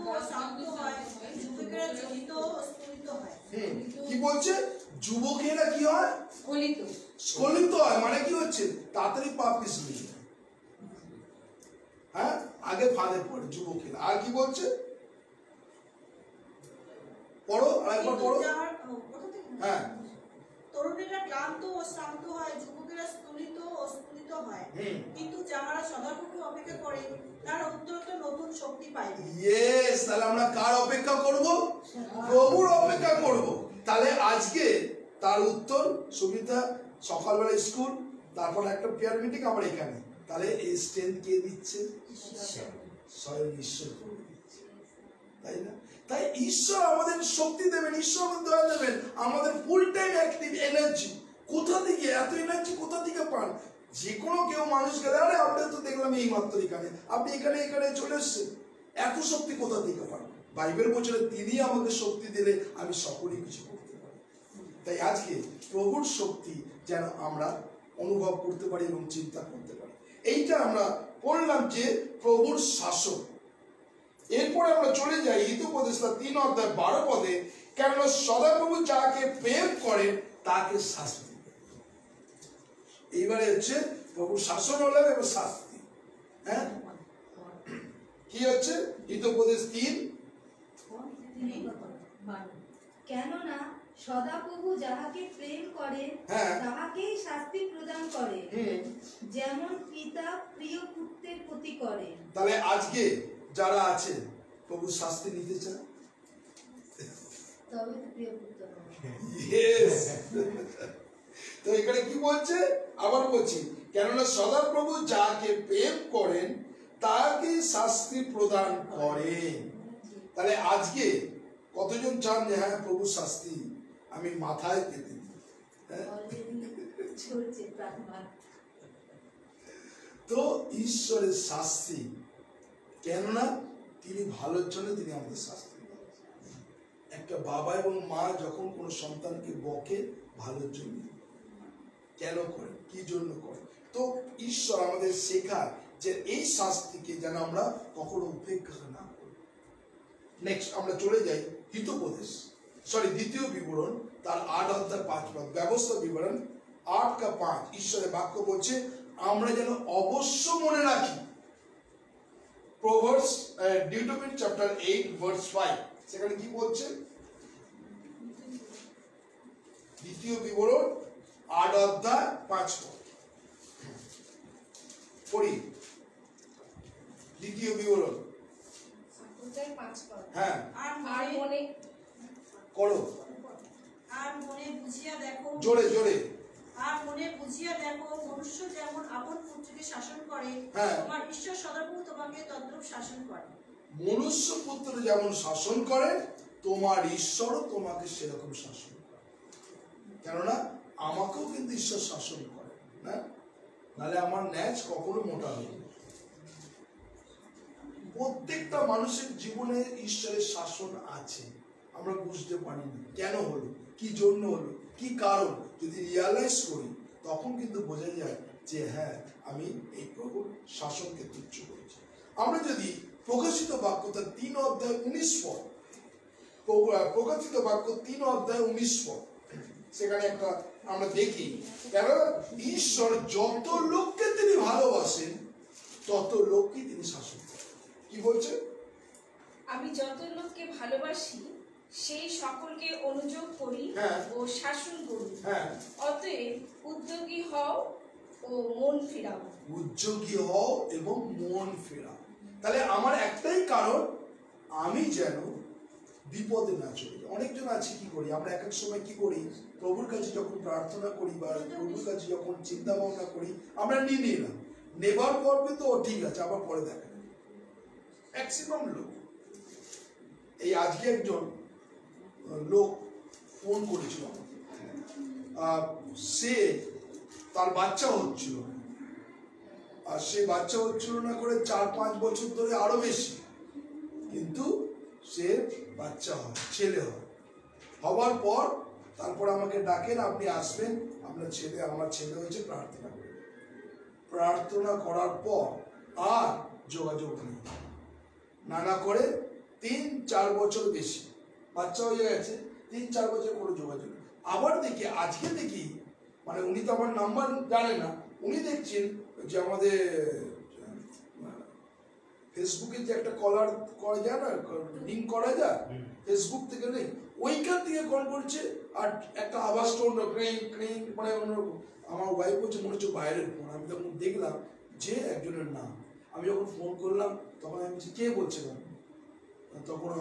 ও শান্ত হয়, যুবকেরা জ্বলিত ও স্ফুলিত হয়। কি বলছে? যুবকেরা কি হয়? স্খলিত হয়। মানে কি হচ্ছে? তাড়াতাড়ি পা পিছলে যায়, আগে ফাঁদে পড়ে যুবকেরা। আর কি বলছে? পড়ো, আরেকবার পড়ো। তরুণীরা ক্লান্ত ও শান্ত হয়, যুবকেরা স্খলিত ও স্ফুলিত হয়, কিন্তু যাহারা সদাপ্রভু অপেক্ষা করে তারা অত্যন্ত নতুন শক্তি পাইবে। ইয়েস, তাহলে আমরা কার অপেক্ষা করব? প্রভুর অপেক্ষা করব। তাহলে আজকে তার উত্তর সুবিধা, সকালবেলা স্কুল, তারপর একটা প্রেয়ার মিটিং, আবার এখানে। তাহলে এই স্ট্রেংথ কে দিচ্ছে? স্বয়ং ঈশ্বর করে দিচ্ছে, তাই না? তাই ঈশ্বর আমাদের শক্তি দেবেন, ঈশ্বর আমাদের দয়া দেবেন, আমাদের ফুল টাইম অ্যাক্টিভ এনার্জি। কোথা থেকে এত এনার্জি কোথা থেকে পান? যে কোনো কেউ মানুষ গেলে, আরে আপনার তো দেখলাম এই মাত্র এখানে, আপনি এখানে এখানে চলে এসছেন, এত শক্তি কোথা থেকে পান? বাইবেল বলছে তিনি আমাকে শক্তি দিলে আমি সকলেই কিছু করতে পারি। তাই আজকে প্রভুর শক্তি যেন আমরা অনুভব করতে পারি এবং চিন্তা করতে পারি। এইটা আমরা পড়লাম যে প্রভুর শাসন। এরপরে আমরা চলে যাই হিতোপদেশটা 3 অধ্যায় 12 পদে, কেননা সদাপ্রভু যাকে প্রেম করেন তাকে শাস্তি। এইবারে হচ্ছে প্রভুর শাসন হলো এবং শাস্তি। হ্যাঁ, কি হচ্ছে হিতোপদেশ 3? কেননা সদাপ্রভু যাহাকে প্রেম করেন তাহাকেই শাস্তি প্রদান করে, যেমন পিতা প্রিয় পুত্রের প্রতি করে। তাহলে আজকে যারা আছে প্রভু শাস্তি নিতে চান, তবে তো প্রিয় পুত্র হবে। Yes. তো এখানে কি বলছে? আবার বলছি, কেননা সদাপ্রভু যাকে প্রেম করেন তাকে শাস্তি প্রদান করেন। তাহলে আজকে কতজন চান যে হ্যাঁ প্রভু শাস্তি আমি মাথায় পেতে দিই? তো ঈশ্বরের শাস্তি, কেননা তিনি ভালোর জন্য তিনি আমাদের শাস্তি দেন। একটা বাবা এবং মা যখন কোনো সন্তানকে বকে ভালোর জন্য, কেন করে, কি জন্য করে? তো ঈশ্বর আমাদের শেখায় যে এই শাস্তিকে যেন আমরা কখনো উপেক্ষা না করি। নেক্সট আমরা চলে যাই হিতোপদেশ, দ্বিতীয় বিবরণ তার 8 অধ্যায় 5 পদ, ব্যবস্থা বিবরণ 8:5। ঈশ্বরের বাক্য বলছে আমরা যেন অবশ্য মনে রাখি। প্রভার্বস ডিউটোপিন চ্যাপ্টার 8 ভার্স 5, সেখানে কি বলছে? দ্বিতীয় বিবরণ 8 অধ্যায় 5 পদ পড়ি। দ্বিতীয় বিবরণ, হ্যাঁ করো, আর মনে বুঝিয়া দেখো, জোরে জোরে, আর মনে বুঝিয়া দেখো, মনুষ্য যেমন আপন পুত্রকে শাসন করে, তোমার ঈশ্বর সদাপ্রভু তোমাকে তদ্রূপ শাসন করে। মনুষ্য পুত্র যেমন শাসন করে তোমার ঈশ্বরও তোমাকে সেরকম শাসন করে। কেননা আমাকেও কিন্তু ঈশ্বর শাসন করে না, নাহলে আমার ন্যাচ কখনো মোটা হবে। প্রত্যেকটা মানুষের জীবনে ঈশ্বরের শাসন আছে, আমরা বুঝতে পারিনি কেন হলো, কি জন্য হলো, কি কারণ। যদি রিয়ালাইজ করি তখন কিন্তু বোঝা যায় যে হ্যাঁ আমি এই প্রভুর শাসনকে তুচ্ছ করেছি। আমরা যদি প্রকাশিত বাক্য তার 3 অধ্যায় 19 পদ, প্রকাশিত বাক্য 3 অধ্যায় 19 পদ, সেখানে একটা আমরা দেখি, কেন ঈশ্বর যত লোককে তিনি ভালোবাসেন তত লোককে তিনি শাসন করেন। কি বলছে? আমি যত লোককে ভালোবাসি সেই সকলকে অনুযোগ করি ও শাসন করি। অতএব উদ্যোগী হও ও মন ফিরাও। উদ্যোগী হও এবং মন ফেরাও। তাহলে আমার একটাই কারণ, আমি যেন বিপদে না চলে যাই। অনেকজন আছে কি করি আমরা, এক এক সময় কি করি, প্রভুর কাছে যখন প্রার্থনা করি বা প্রভুর কাছে যখন চিন্তা ভাবনা করি, আমরা নিয়ে নিলাম, নেবার পর্বে তো ঠিক আছে, আবার পরে দেখা যাবে। ম্যাক্সিমাম লোক, এই আজকে একজন লোক ফোন করেছিল আমাকে, সে তার বাচ্চা হচ্ছিল, আর সে বাচ্চা হচ্ছিল না করে 4-5 বছর ধরে আরো বেশি, কিন্তু সে বাচ্চা হয়, ছেলে হয়। হওয়ার পর তারপর আমাকে ডাকেন, আপনি আসবেন, আমার ছেলে হয়েছে, প্রার্থনা করবেন। প্রার্থনা করার পর আর যোগাযোগ নেই, নানা করে 3-4 বছর বেশি, বাচ্চা হয়ে গেছে, 3-4 বছর কোনো যোগাযোগ নেই। আবার দেখি, আজকে দেখি, মানে উনি তো আমার নাম্বার জানে না, উনি দেখছেন যে আমাদের ফেসবুকে যে একটা কলার করা যায় না, লিঙ্ক করা যায়, ফেসবুক থেকে নেই, ওইখান থেকে কল করছে, আর একটা আওয়াজ টোন মানে আমার ওয়াইফ বলছে মনে হচ্ছে বাইরের ফোন। আমি তখন দেখলাম যে একজনের নাম, আমি যখন ফোন করলাম তখন আমি বলছি কে বলছিলাম, তখন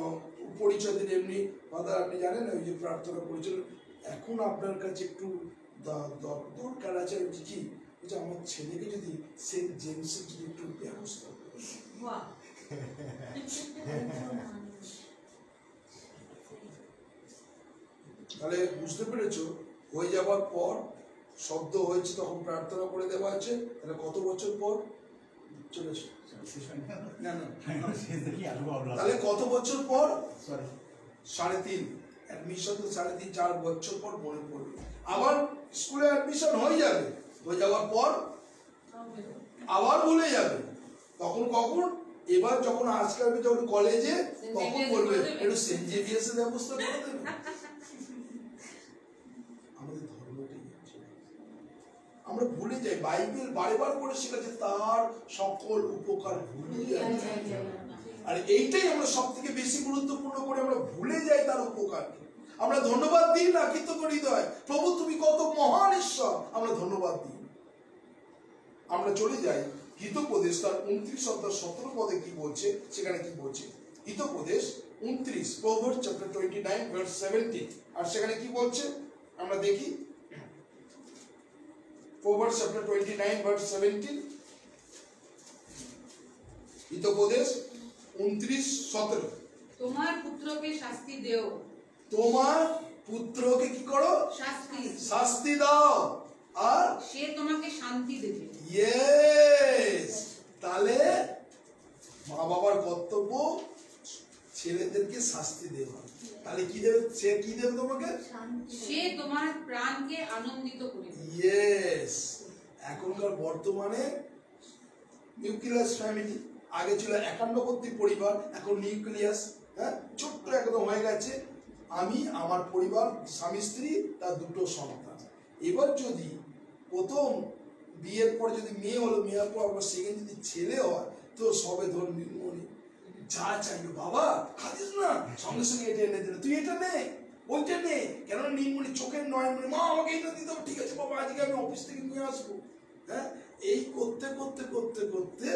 পরিচয় দিন এমনি, ফাদার আপনি জানেন ওই যে প্রার্থনা করেছিল, এখন আপনার কাছে একটু দরকার আছে। আমি কি বলছি, আমার ছেলেকে যদি সেন্ট জেমসের যদি একটু ব্যবস্থা তাহলে বুঝতে পেরেছো হয়ে যাবার পর শব্দ হয়েছে তখন প্রার্থনা করে দেওয়া আছে, তাহলে কত বছর পর চলেছে? না না, তাহলে কত বছর পর? 3.5। অ্যাডমিশন তো 3.5-4 বছর পর মনে পড়বে। আবার স্কুলে অ্যাডমিশন হয়ে যাবে, হয়ে যাওয়ার পর আবার ভুলে যাবে। তখন কখন? এবার যখন আজকাল যখন কলেজে তখন বলবে একটু সেন্ট জেভিয়ার্স এর ব্যবস্থা করে দেবে। আমাদের ধর্মটাই আমরা ভুলে যাই। বাইবেল বারবার করে শেখাচ্ছে তার সকল উপকার ভুলিয়া যায়। আর এইটাই আমরা সব থেকে বেশি গুরুত্বপূর্ণ করে আমরা ভুলে যাই তার উপকার। আমরা ধন্যবাদ দিই না, কৃতজ্ঞ হৃদয়, প্রভু তুমি কত মহান ঈশ্বর, আমরা ধন্যবাদ দিই। আমরা চলে যাই হিতোপদেশ তার 29 অধ্যায় 17 পদে কি বলছে, সেখানে কি বলছে? Hitopadesha 29, Proverbs chapter 29 verse 17। আর সেখানে কি বলছে আমরা দেখি। Proverbs chapter 29 verse 17, Hitopadesha 29:17। তোমার পুত্রকে শাস্তি দেও, তোমার পুত্রকে কি করো? শাস্তি দাও, আর সে তোমাকে শান্তি দেবে। ইয়েস, তাহলে মা বাবার কর্তব্য ছেলেদেরকে শাস্তি দেওয়া। তাহলে কি দেবে? সে কি দেবে তোমাকে? সে তোমার প্রাণকে আনন্দিত করবে। ইয়েস, এখনকার বর্তমানে নিউক্লিয়াস ফ্যামিলি, আগে ছিল একান্নবর্তী পরিবার, এখন নিউক্লিয়াস, হ্যাঁ, ছোট্ট একদম হয়ে গেছে। আমি, আমার পরিবার, স্বামী স্ত্রী, তার 2 সন্তান। এবার যদি প্রথম বিয়ের পর যদি মেয়ে হলো, মেয়ের পর আবার সেকেন্ড যদি ছেলে হয়, তো সবে ধর নির্মণি যা চাইলো, বাবা খাদিস না, সঙ্গে সঙ্গে এটা এনে দিল, তুই এটা নে, ওইটা নে। কেননা নির্মণি চোখের নয়নমণি, মা আমাকে এটা দিতে হবে, ঠিক আছে বাবা আজকে আমি অফিস থেকে নিয়ে আসবো। হ্যাঁ, এই করতে করতে করতে করতে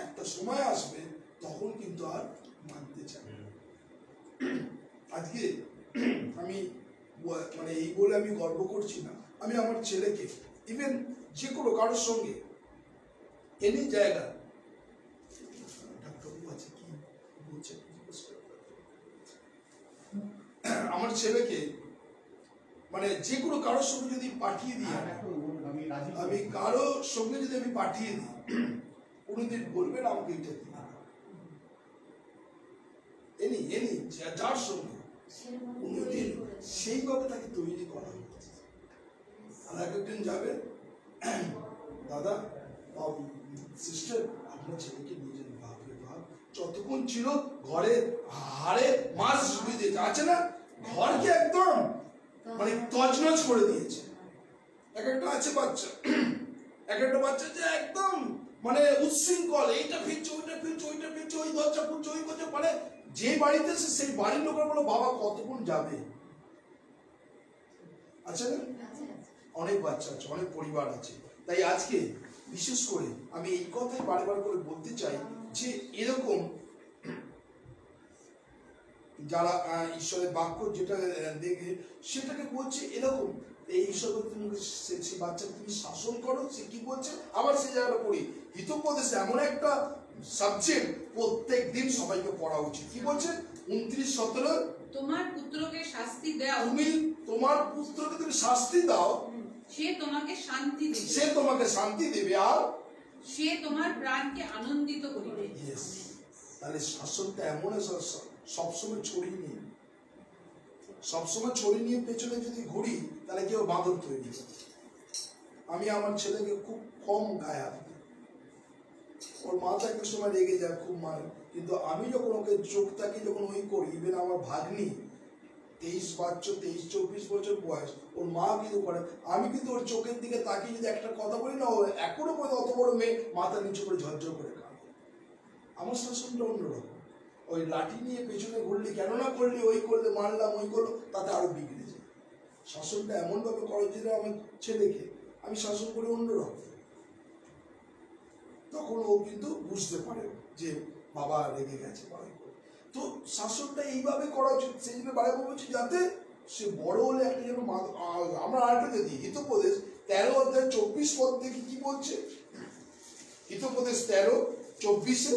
একটা সময় আসবে তখন কিন্তু আর মানতে চায়। আজকে আমি মানে এই বলে আমি গর্ব করছি না, আমি আমার ছেলেকে ইভেন যে কোনো কারোর সঙ্গে এনি জায়গা, ডাক্তারবাবু আছে কি বলছে, আমার ছেলেকে মানে যে কোনো কারোর সঙ্গে যদি পাঠিয়ে দিই, আমি কারোর সঙ্গে যদি আমি পাঠিয়ে দিই, কোনোদিন বলবেন আমাকে এটা দিন, এনি এনি যার সঙ্গে কোনোদিন সেইভাবে তাকে তৈরি করা হচ্ছে। আর একদিন যাবে, দাদা সিস্টার আপনার ছেলেকে নিয়ে যান, বাপরে বাপ যতক্ষণ ছিল ঘরে হাড়ে মাছ ঢুকিয়ে দিয়েছে, আছে না, ঘরকে একদম মানে তছনছ করে দিয়েছে। এক একটা আছে বাচ্চা, এক একটা বাচ্চা যে একদম মানে উচ্ছৃঙ্খল, এইটা ফিরছে ওইটা ফিরছে ওইটা ফিরছে, ওই দরজা খুলছে ওই করছে, মানে যে বাড়িতে সেই বাড়ির লোকের বলো বাবা কতক্ষণ যাবে, আছে না, অনেক বাচ্চা আছে, অনেক পরিবার আছে। তাই আজকে বিশেষ করে আমি এই কথাই বারবার করে বলতে চাই যে এরকম যারা ঈশ্বরের বাক্য যেটা দেখে সেটাকে বলছে এরকম, এই ঈশ্বরের তুমি সেই বাচ্চাকে তুমি শাসন করো, সে কি বলছে আবার সেই জায়গাটা পড়ি। হিতোপদেশে এমন একটা সাবজেক্ট প্রত্যেক দিন সবাইকে পড়া উচিত। কি বলছে 29:17, তোমার পুত্রকে শাস্তি দাও, তুমি তোমার পুত্রকে তুমি শাস্তি দাও, সে তোমাকে শান্তি দেবে, সে তোমাকে শান্তি দেবে, আর সে তোমার প্রাণকে আনন্দিত করিবে। তাহলে শাসনটা এমন সবসময় ছড়িয়ে নিয়ে, সবসময় ছড়িয়ে নিয়ে পেছনে যদি ঘুরি তাহলে কেউ বাঁদর তৈরি। আমি আমার ছেলেকে খুব কম গায়ে হাত দিই, ওর মাথা একটা সময় রেগে যায়, খুব মারে, কিন্তু আমি যখন ওকে চোখটাকে যখন ওই করি, ইভেন আমার ভাগ্নি 23-24 বছর বয়স, ওর মা কিন্তু করে, আমি কিন্তু ওর চোখের দিকে তাকিয়ে যদি একটা কথা বলি না, ও এখনো পর্যন্ত অত বড় মেয়ে মাথা নিচু করে ঝরঝর করে কাঁদে। আমার শাসনটা অন্যরকম, ওই লাঠি নিয়ে পেছনে ঘুরলি, কেন না করলি, ওই করলে মারলাম, ওই করলো, তাতে আরো বিগড়ে যায়। শাসনটা এমনভাবে করা যেটা আমার ছেলেকে আমি শাসন করি অন্যরকম, তখন ও কিন্তু বুঝতে পারে যে বাবা রেগে গেছে। তো শাসনটা এইভাবে করা উচিত, সেই জন্য বারবার বলছি যাতে সে বড় হলে একটা যেন আমরা আরেকটা যদি হিতোপদেশ 13:24 থেকে কি বলছে, হিতোপদেশ 13:24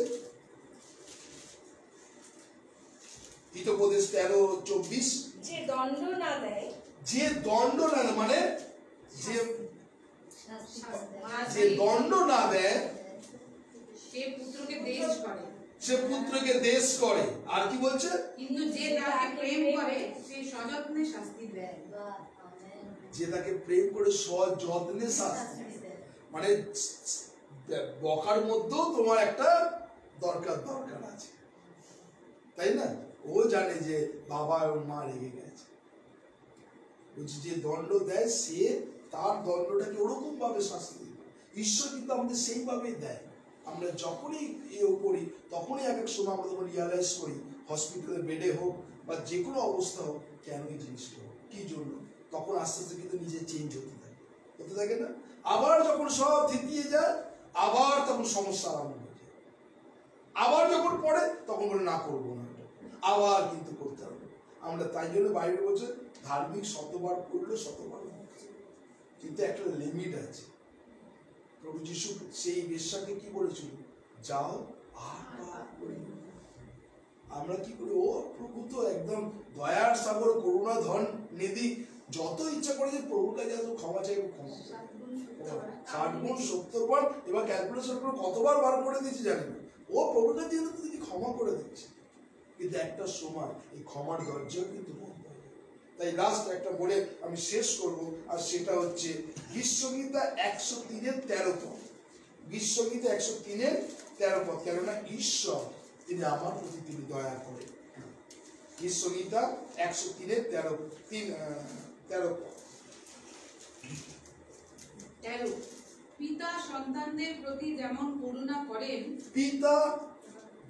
হিতোপদেশ 13:24। যে দণ্ড না দেয়, যে দণ্ড না দেয় মানে যে দণ্ড না দেয় সে পুত্রকে দেশ করে, সে পুত্রকে দেশ করে। আর কি বলছে? কিন্তু যে তাকে প্রেম করে সে সযত্নে শাস্তি দেয়। যে তাকে প্রেম করে সযত্নে শাস্তি দেয়, মানে বকার মধ্যেও তোমার একটা দরকার আছে, তাই না? ও জানে যে বাবা এবং মা রেগে গেছে, বলছে যে দণ্ড দেয় সে তার দণ্ডটাকে ওরকম ভাবে শাস্তি দেবে। ঈশ্বর কিন্তু আমাদের সেইভাবেই দেয়। আমরা যখনই করি তখনই এক এক সময় আমরা যখন রিয়ালাইজ করি, হসপিটালের বেডে হোক বা যে কোনো অবস্থা হোক, কেন এই জিনিসটা হোক, কি জন্য, তখন আস্তে আস্তে কিন্তু নিজে চেঞ্জ হতে থাকে না? আবার যখন সব থিতিয়ে যায়, আবার তখন সমস্যা আরম্ভ হয়ে যায়। আবার যখন পড়ে তখন বলে না করবো না, আবার কিন্তু করতে হবে। আমরা তাই জন্য বাইরে বলছে ধার্মিক শতবার করলে শতবার, কিন্তু একটা লিমিট আছে। প্রভু যিশু সেই বেশ্যাকে কি বলেছিল? যাও আর পাপ করিও না। আমরা কি করি? ও প্রভু তো একদম দয়ার সাগর, করুণা ধন নিধি, যত ইচ্ছা করে যে প্রভুর কাছে এত ক্ষমা চাইবো, ক্ষমা 60 গুণ 70 বার। এবার ক্যালকুলেশন করে কতবার বার করে দিয়েছে জানি না। ও প্রভুর কাছে তিনি ক্ষমা করে দিচ্ছে, কিন্তু একটা সময় এই ক্ষমার দরজা কিন্তু বন্ধ হয়ে যায়। তাই লাস্ট একটা বলে আমি শেষ করব, আর সেটা হচ্ছে গীতসংহিতা 103:13 পদ। গীতসংহিতা 103:13 পদ, কেননা ঈশ্বর তিনি আমার প্রতি তিনি দয়া করেন। গীতসংহিতা 103:13 পদ। 13 পিতা সন্তানদের প্রতি যেমন করুণা করেন, পিতা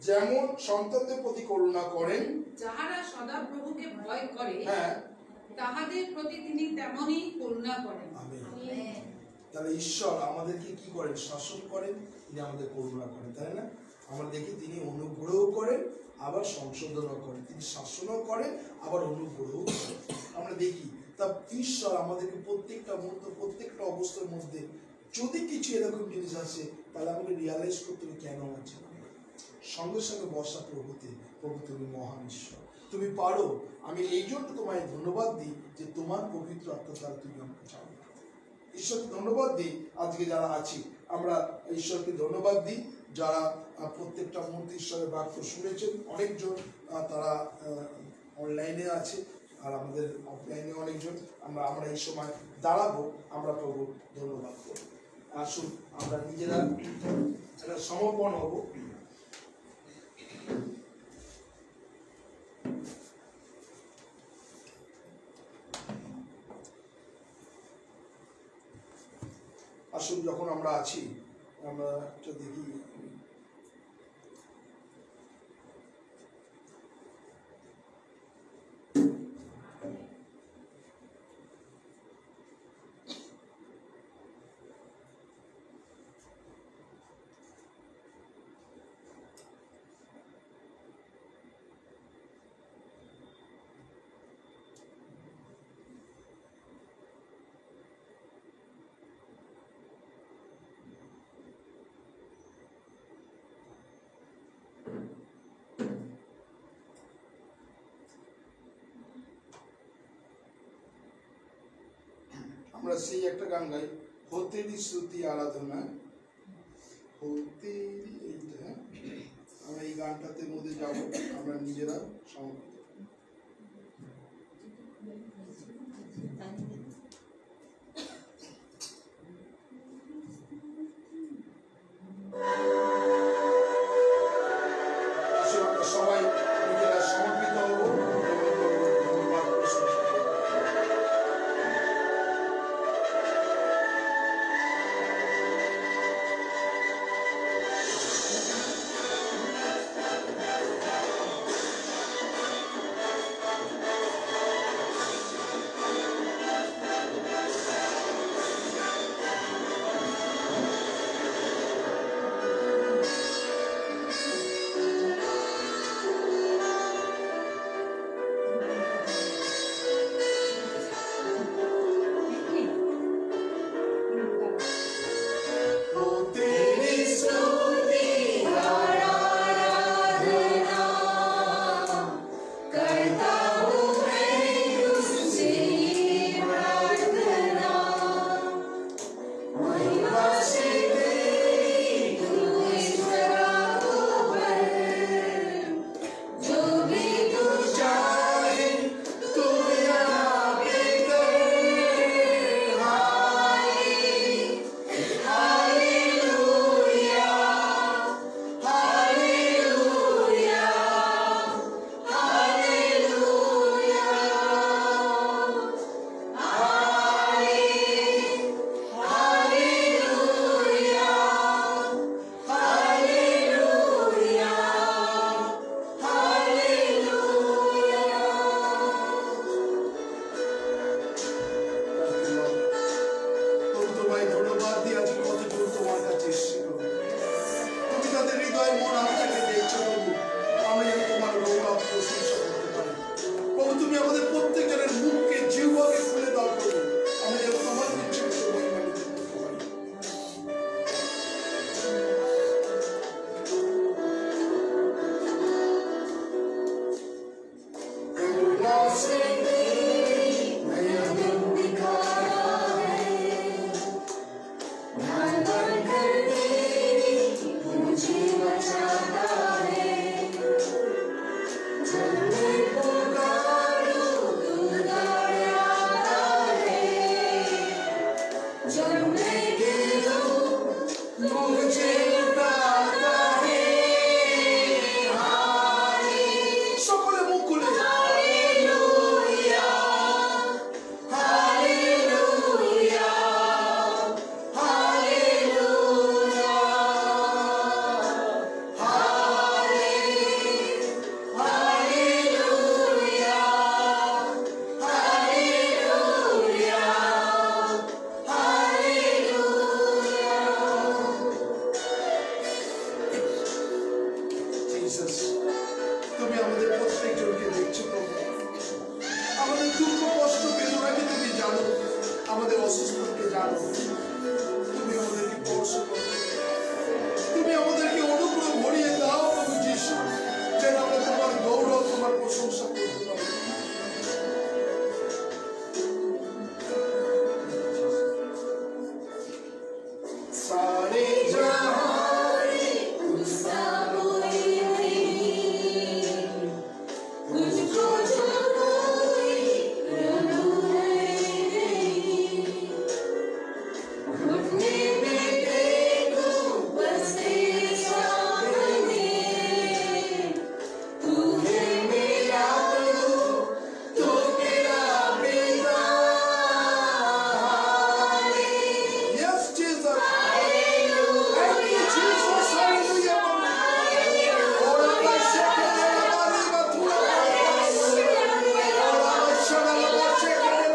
যেমন সন্তানদের প্রতি করুণা করেন, যাহারা সদাপ্রভুকে ভয় করে, হ্যাঁ, তাহাদের প্রতি তিনি তেমনই করুণা করেন। আমেন। তাহলে ঈশ্বর আমাদেরকে কি করেন? শাসন করেন, তিনি আমাদের করুণা করেন, তাই না? আমরা দেখি তিনি অনুগ্রহ করেন, আবার সংশোধনও করেন। তিনি শাসনও করেন, আবার অনুগ্রহও করেন। আমরা দেখি তা ঈশ্বর আমাদেরকে প্রত্যেকটা মুহূর্ত, প্রত্যেকটা অবস্থার মধ্যে যদি কিছু এরকম জিনিস আসে, তাহলে আমাকে রিয়ালাইজ করতে হবে কেন আছে। সঙ্গে সঙ্গে বসা প্রভুতে, প্রভু তুমি মহান ঈশ্বর, তুমি পারো। আমি এই জন্য তোমায় ধন্যবাদ দিই যে তোমার পবিত্র আত্মা দ্বারা তুমি আমাকে চাও। ঈশ্বরকে ধন্যবাদ দিই। আজকে যারা আছি আমরা ঈশ্বরকে ধন্যবাদ দিই, যারা প্রত্যেকটা মুহূর্তে ঈশ্বরের বাক্য শুনেছেন। অনেকজন তারা অনলাইনে আছে, আর আমাদের অফলাইনে অনেকজন। আমরা এই সময় দাঁড়াবো, আমরা প্রভু ধন্যবাদ করব। আসুন আমরা নিজেরা একটা সমর্পণ হব। আসুন যখন আমরা আছি, আমরা একটা দেখি, আমরা সেই একটা গান গাই, হতেরই শ্রুতি আরাধনা, হতেরই, এইটা আমরা এই গানটাতে মধ্যে যাব, আমরা নিজেরা সমর্পিত। সবাই নিজেরা সমর্পিত হবো এবং ধন্যবাদ প্রশংসা করব। से तेरी नया दिन दिखाया है, ध्यान बनकर तेरी मुझे बचाता है। जब मैं पुकारूं तू दौड़ आता है, जब मैं गिरूं मुझे उठाता है। সকলে মুখ খুলে hallelujah hallelujah hallelujah hallelujah hallelujah Jesus, তুমি আমাদের প্রত্যেকজনকে দেখছো প্রভু। আমাদের দুঃখ কষ্ট বেদনাকে তুমি জানো, আমাদের অসুস্থতাকে জানো। তুমি আমাদেরকে স্পর্শ করো, তুমি আমাদেরকে অনুগ্রহ ভরিয়ে দাও প্রভু যিশু, যেন আমরা তোমার গৌরব তোমার প্রশংসা করতে পারি। सारे जहां उसका कोई नहीं, मुझको जो कोई अधूरा नहीं। घुटने में टेकूं बस तेरे सामने, तू है मेरा प्रभु, तू मेरा पिता। Yes, Jesus. Thank you, Jesus. Hallelujah. Ora bashaka la mari bathura. Ora bashaka la bashaka la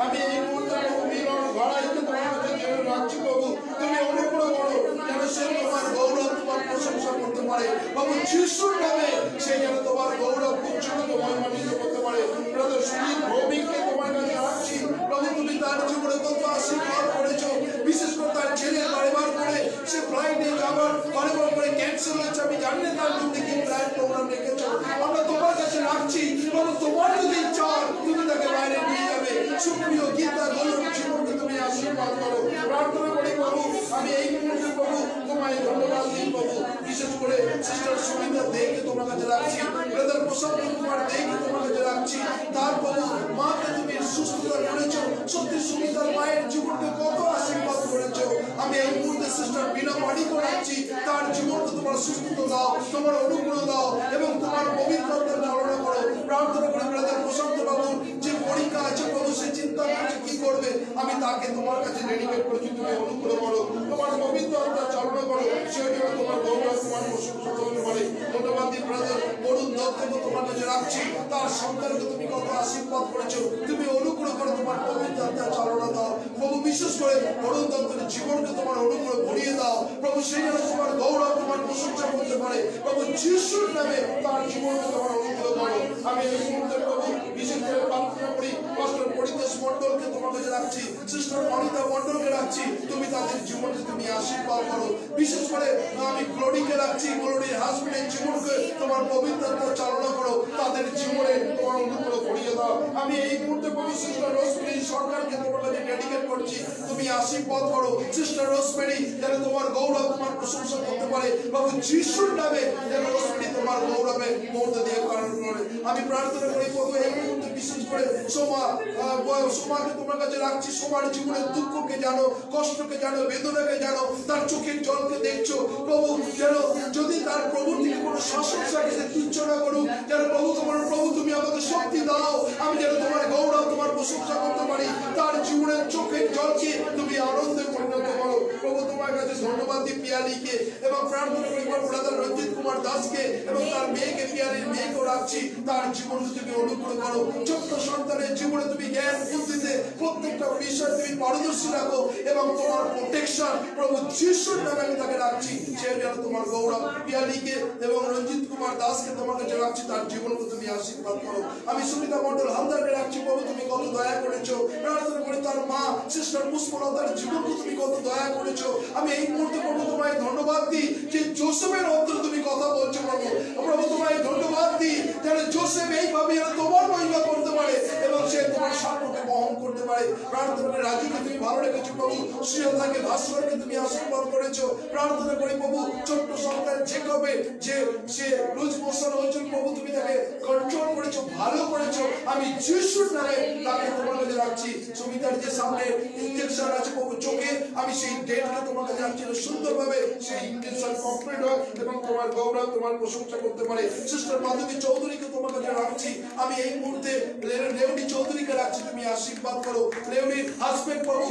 আমি এই মুহূর্তে মিলন ঘড়াইতে তোমার কাছে জেনে রাখছি প্রভু, তুমি অনুগ্রহ করো যেন সে তোমার গৌরব তোমার প্রশংসা করতে পারে প্রভু যিশুর নামে। সে যেন তোমার গৌরব উচ্চতা তোমার মানিত করতে পারে। ব্রাদার সুনীল ভৌমিককে তোমার কাছে রাখছি প্রভু, তুমি তার জীবনে কত আশীর্বাদ করেছো, বিশেষ করে তার ছেলে বারবার করে সে ফ্লাইটে যাবার বারবার করে ক্যান্সেল হয়েছে। আমি জানি না তার জন্য কি ফ্লাইট প্রোগ্রাম রেখেছো, আমরা তোমার কাছে রাখছি প্রভু, তোমার যদি ইচ্ছা তুমি তাকে বাইরে নিয়ে যাবে। সুপ্রিয় গীতা গৌরব জীবনকে তুমি আশীর্বাদ করো, প্রার্থনা করি প্রভু। আমি এই মুহূর্তে প্রভু তোমায় ধন্যবাদ দিই প্রভু, বিশেষ করে সিস্টার সুমিতা দেকে তোমার কাছে রাখছি, ব্রাদার প্রশান্ত কুমার দেকে তোমার কাছে রাখছি। তার প্রভু মাকে তুমি সুস্থতা করেছো, সত্যি সুমিতার মায়ের জীবনকে কত আশীর্বাদ করেছো। আমি এই মুহূর্তে সিস্টার বিনা বাড়িকে রাখছি, তার জীবনকে তোমার সুস্থতা দাও, তোমার অনুগ্রহ দাও এবং তোমার পবিত্রতার চালনা করো। প্রার্থনা করি ব্রাদার প্রশান্ত বাবু যে পরীক্ষা আছে প্রভু, সে চিন্তা করছে কি করবে, আমি তাকে তোমার কাছে ডেডিকেট করেছি, তুমি অনুগ্রহ করো, তোমার পবিত্রতার চালনা করো, সে যেন তোমার গৌরব তোমার প্রশংসা করতে পারে। ধন্যবাদ দিই ব্রাদার বরুণ দত্তকে তোমার কাছে রাখছি, তার সন্তানকে তুমি কত আশীর্বাদ করেছো, তুমি অনুগ্রহ করো, তোমার পবিত্রতার চালনা দাও প্রভু। বিশেষ করে বরুণ দত্তের জীবনকে তোমার অনুগ্রহ ভরিয়ে দাও প্রভু, সে যেন তোমার গৌরব তোমার প্রশংসা করতে পারে প্রভু যিশুর নামে। তার জীবনকে তোমার অনুগ্রহ করো। আমি এই মুহূর্তে প্রভু বিশেষ করে প্রার্থনা করি পাস্টর পরিতোষ মণ্ডলকে তোমার কাছে রাখছি, সিস্টার অনিতা মণ্ডলকে রাখছি, তুমি তাদের জীবনকে তুমি আশীর্বাদ করো। বিশেষ করে আমি গ্লোরিকে রাখছি, গ্লোরির হাজবেন্ডের জীবনকে তোমার পবিত্রতা চালনা করো, তাদের জীবনে তোমার অনুগ্রহ করিয়ে দাও। আমি এই মুহূর্তে প্রভু সিস্টার রোজমেরি সরকারকে তোমার কাছে ডেডিকেট করছি, তুমি আশীর্বাদ করো। সিস্টার রোজমেরি যেন তোমার গৌরব তোমার প্রশংসা করতে পারে, বাবু যিশুর নামে যেন রোজমেরি তোমার গৌরবে মুহূর্তে দিয়ে কারণ করে। আমি প্রার্থনা করি প্রভু এই মুহূর্তে বিশেষ করে সোমাকে তোমার কাছে রাখছি, সোমার জীবনের দুঃখকে জানো, কষ্টকে জানো, বেদনাকে জানো, তার চোখের জলকে দেখছো প্রভু, যেন যদি তার প্রভুর থেকে কোনো শাসনটাকে সে তুচ্ছ না করুক, যেন প্রভু তোমার প্রভু তুমি আমাকে শক্তি দাও, আমি যেন তোমার গৌরব তোমার প্রশংসা করতে পারি, তার জীবনের চোখের জলকে তুমি আনন্দে পরিণত করো প্রভু। তোমার কাছে ধন্যবাদ দিই পিয়ালিকে, এবং প্রার্থনা করি ব্রাদার রঞ্জিত কুমার দাসকে এবং তার মেয়েকে, পিয়ালির মেয়েকেও রাখছি, তার জীবনকে তুমি অনুগ্রহ করো। ছোট্ট সন্তানের জীবনে তুমি জ্ঞান বুদ্ধিতে প্রত্যেকটা বিষয় তুমি পারদর্শী রাখো, এবং তোমার প্রোটেকশন প্রভু যিশুর নামে আমি তাকে রাখছি, সে যেন তোমার গৌরব। পিয়ালিকে এবং রঞ্জিত কুমার দাসকে তোমার কাছে রাখছি, তার জীবনকে তুমি আশীর্বাদ করো। আমি সুমিতা মণ্ডল হালদারকে রাখছি প্রভু, তুমি কত দয়া করেছো। প্রার্থনা করি তার মা সিস্টার পুষ্পলতার জীবনকে তুমি কত দয়া করেছো। আমি এই মুহূর্তে প্রভু তোমায় ধন্যবাদ দিই যে জোসেফের অন্তরে তুমি কথা বলছো প্রভু। প্রভু তোমায় ধন্যবাদ দিই যেন জোসেফ এইভাবে যেন তোমার মহিমা করতে পারে এবং সে তোমার সাক্ষ্যকে বহন করতে পারে। প্রার্থনা করি রাজুকে তুমি ভালো রেখেছো প্রভু, শ্রীলতাকে ভাস্করকে তুমি আশীর্বাদ করেছো। প্রার্থনা করি প্রভু ছোট্ট সন্তান জেকবে যে সে লুজ মোশন হয়েছে প্রভু, তুমি তাকে কন্ট্রোল করেছো, ভালো করেছো। আমি যিশুর নামে তাকে তোমার কাছে রাখছি। সুমিতার যে সামনে ইনজেকশন আছে প্রভু চোখে, আমি সেই ডেটকে তোমার কাছে রাখছি, সুন্দরভাবে সেই ইনজেকশন কমপ্লিট হয় এবং তোমার গৌরব তোমার প্রশংসা করতে পারে। সিস্টার মাধবী চৌধুরীকে তোমার কাছে রাখছি, আমি এই মুহূর্তে লেউনি চৌধুরীকে রাখছি, তুমি আশীর্বাদ করো। লেউনির হাজবেন্ড প্রভু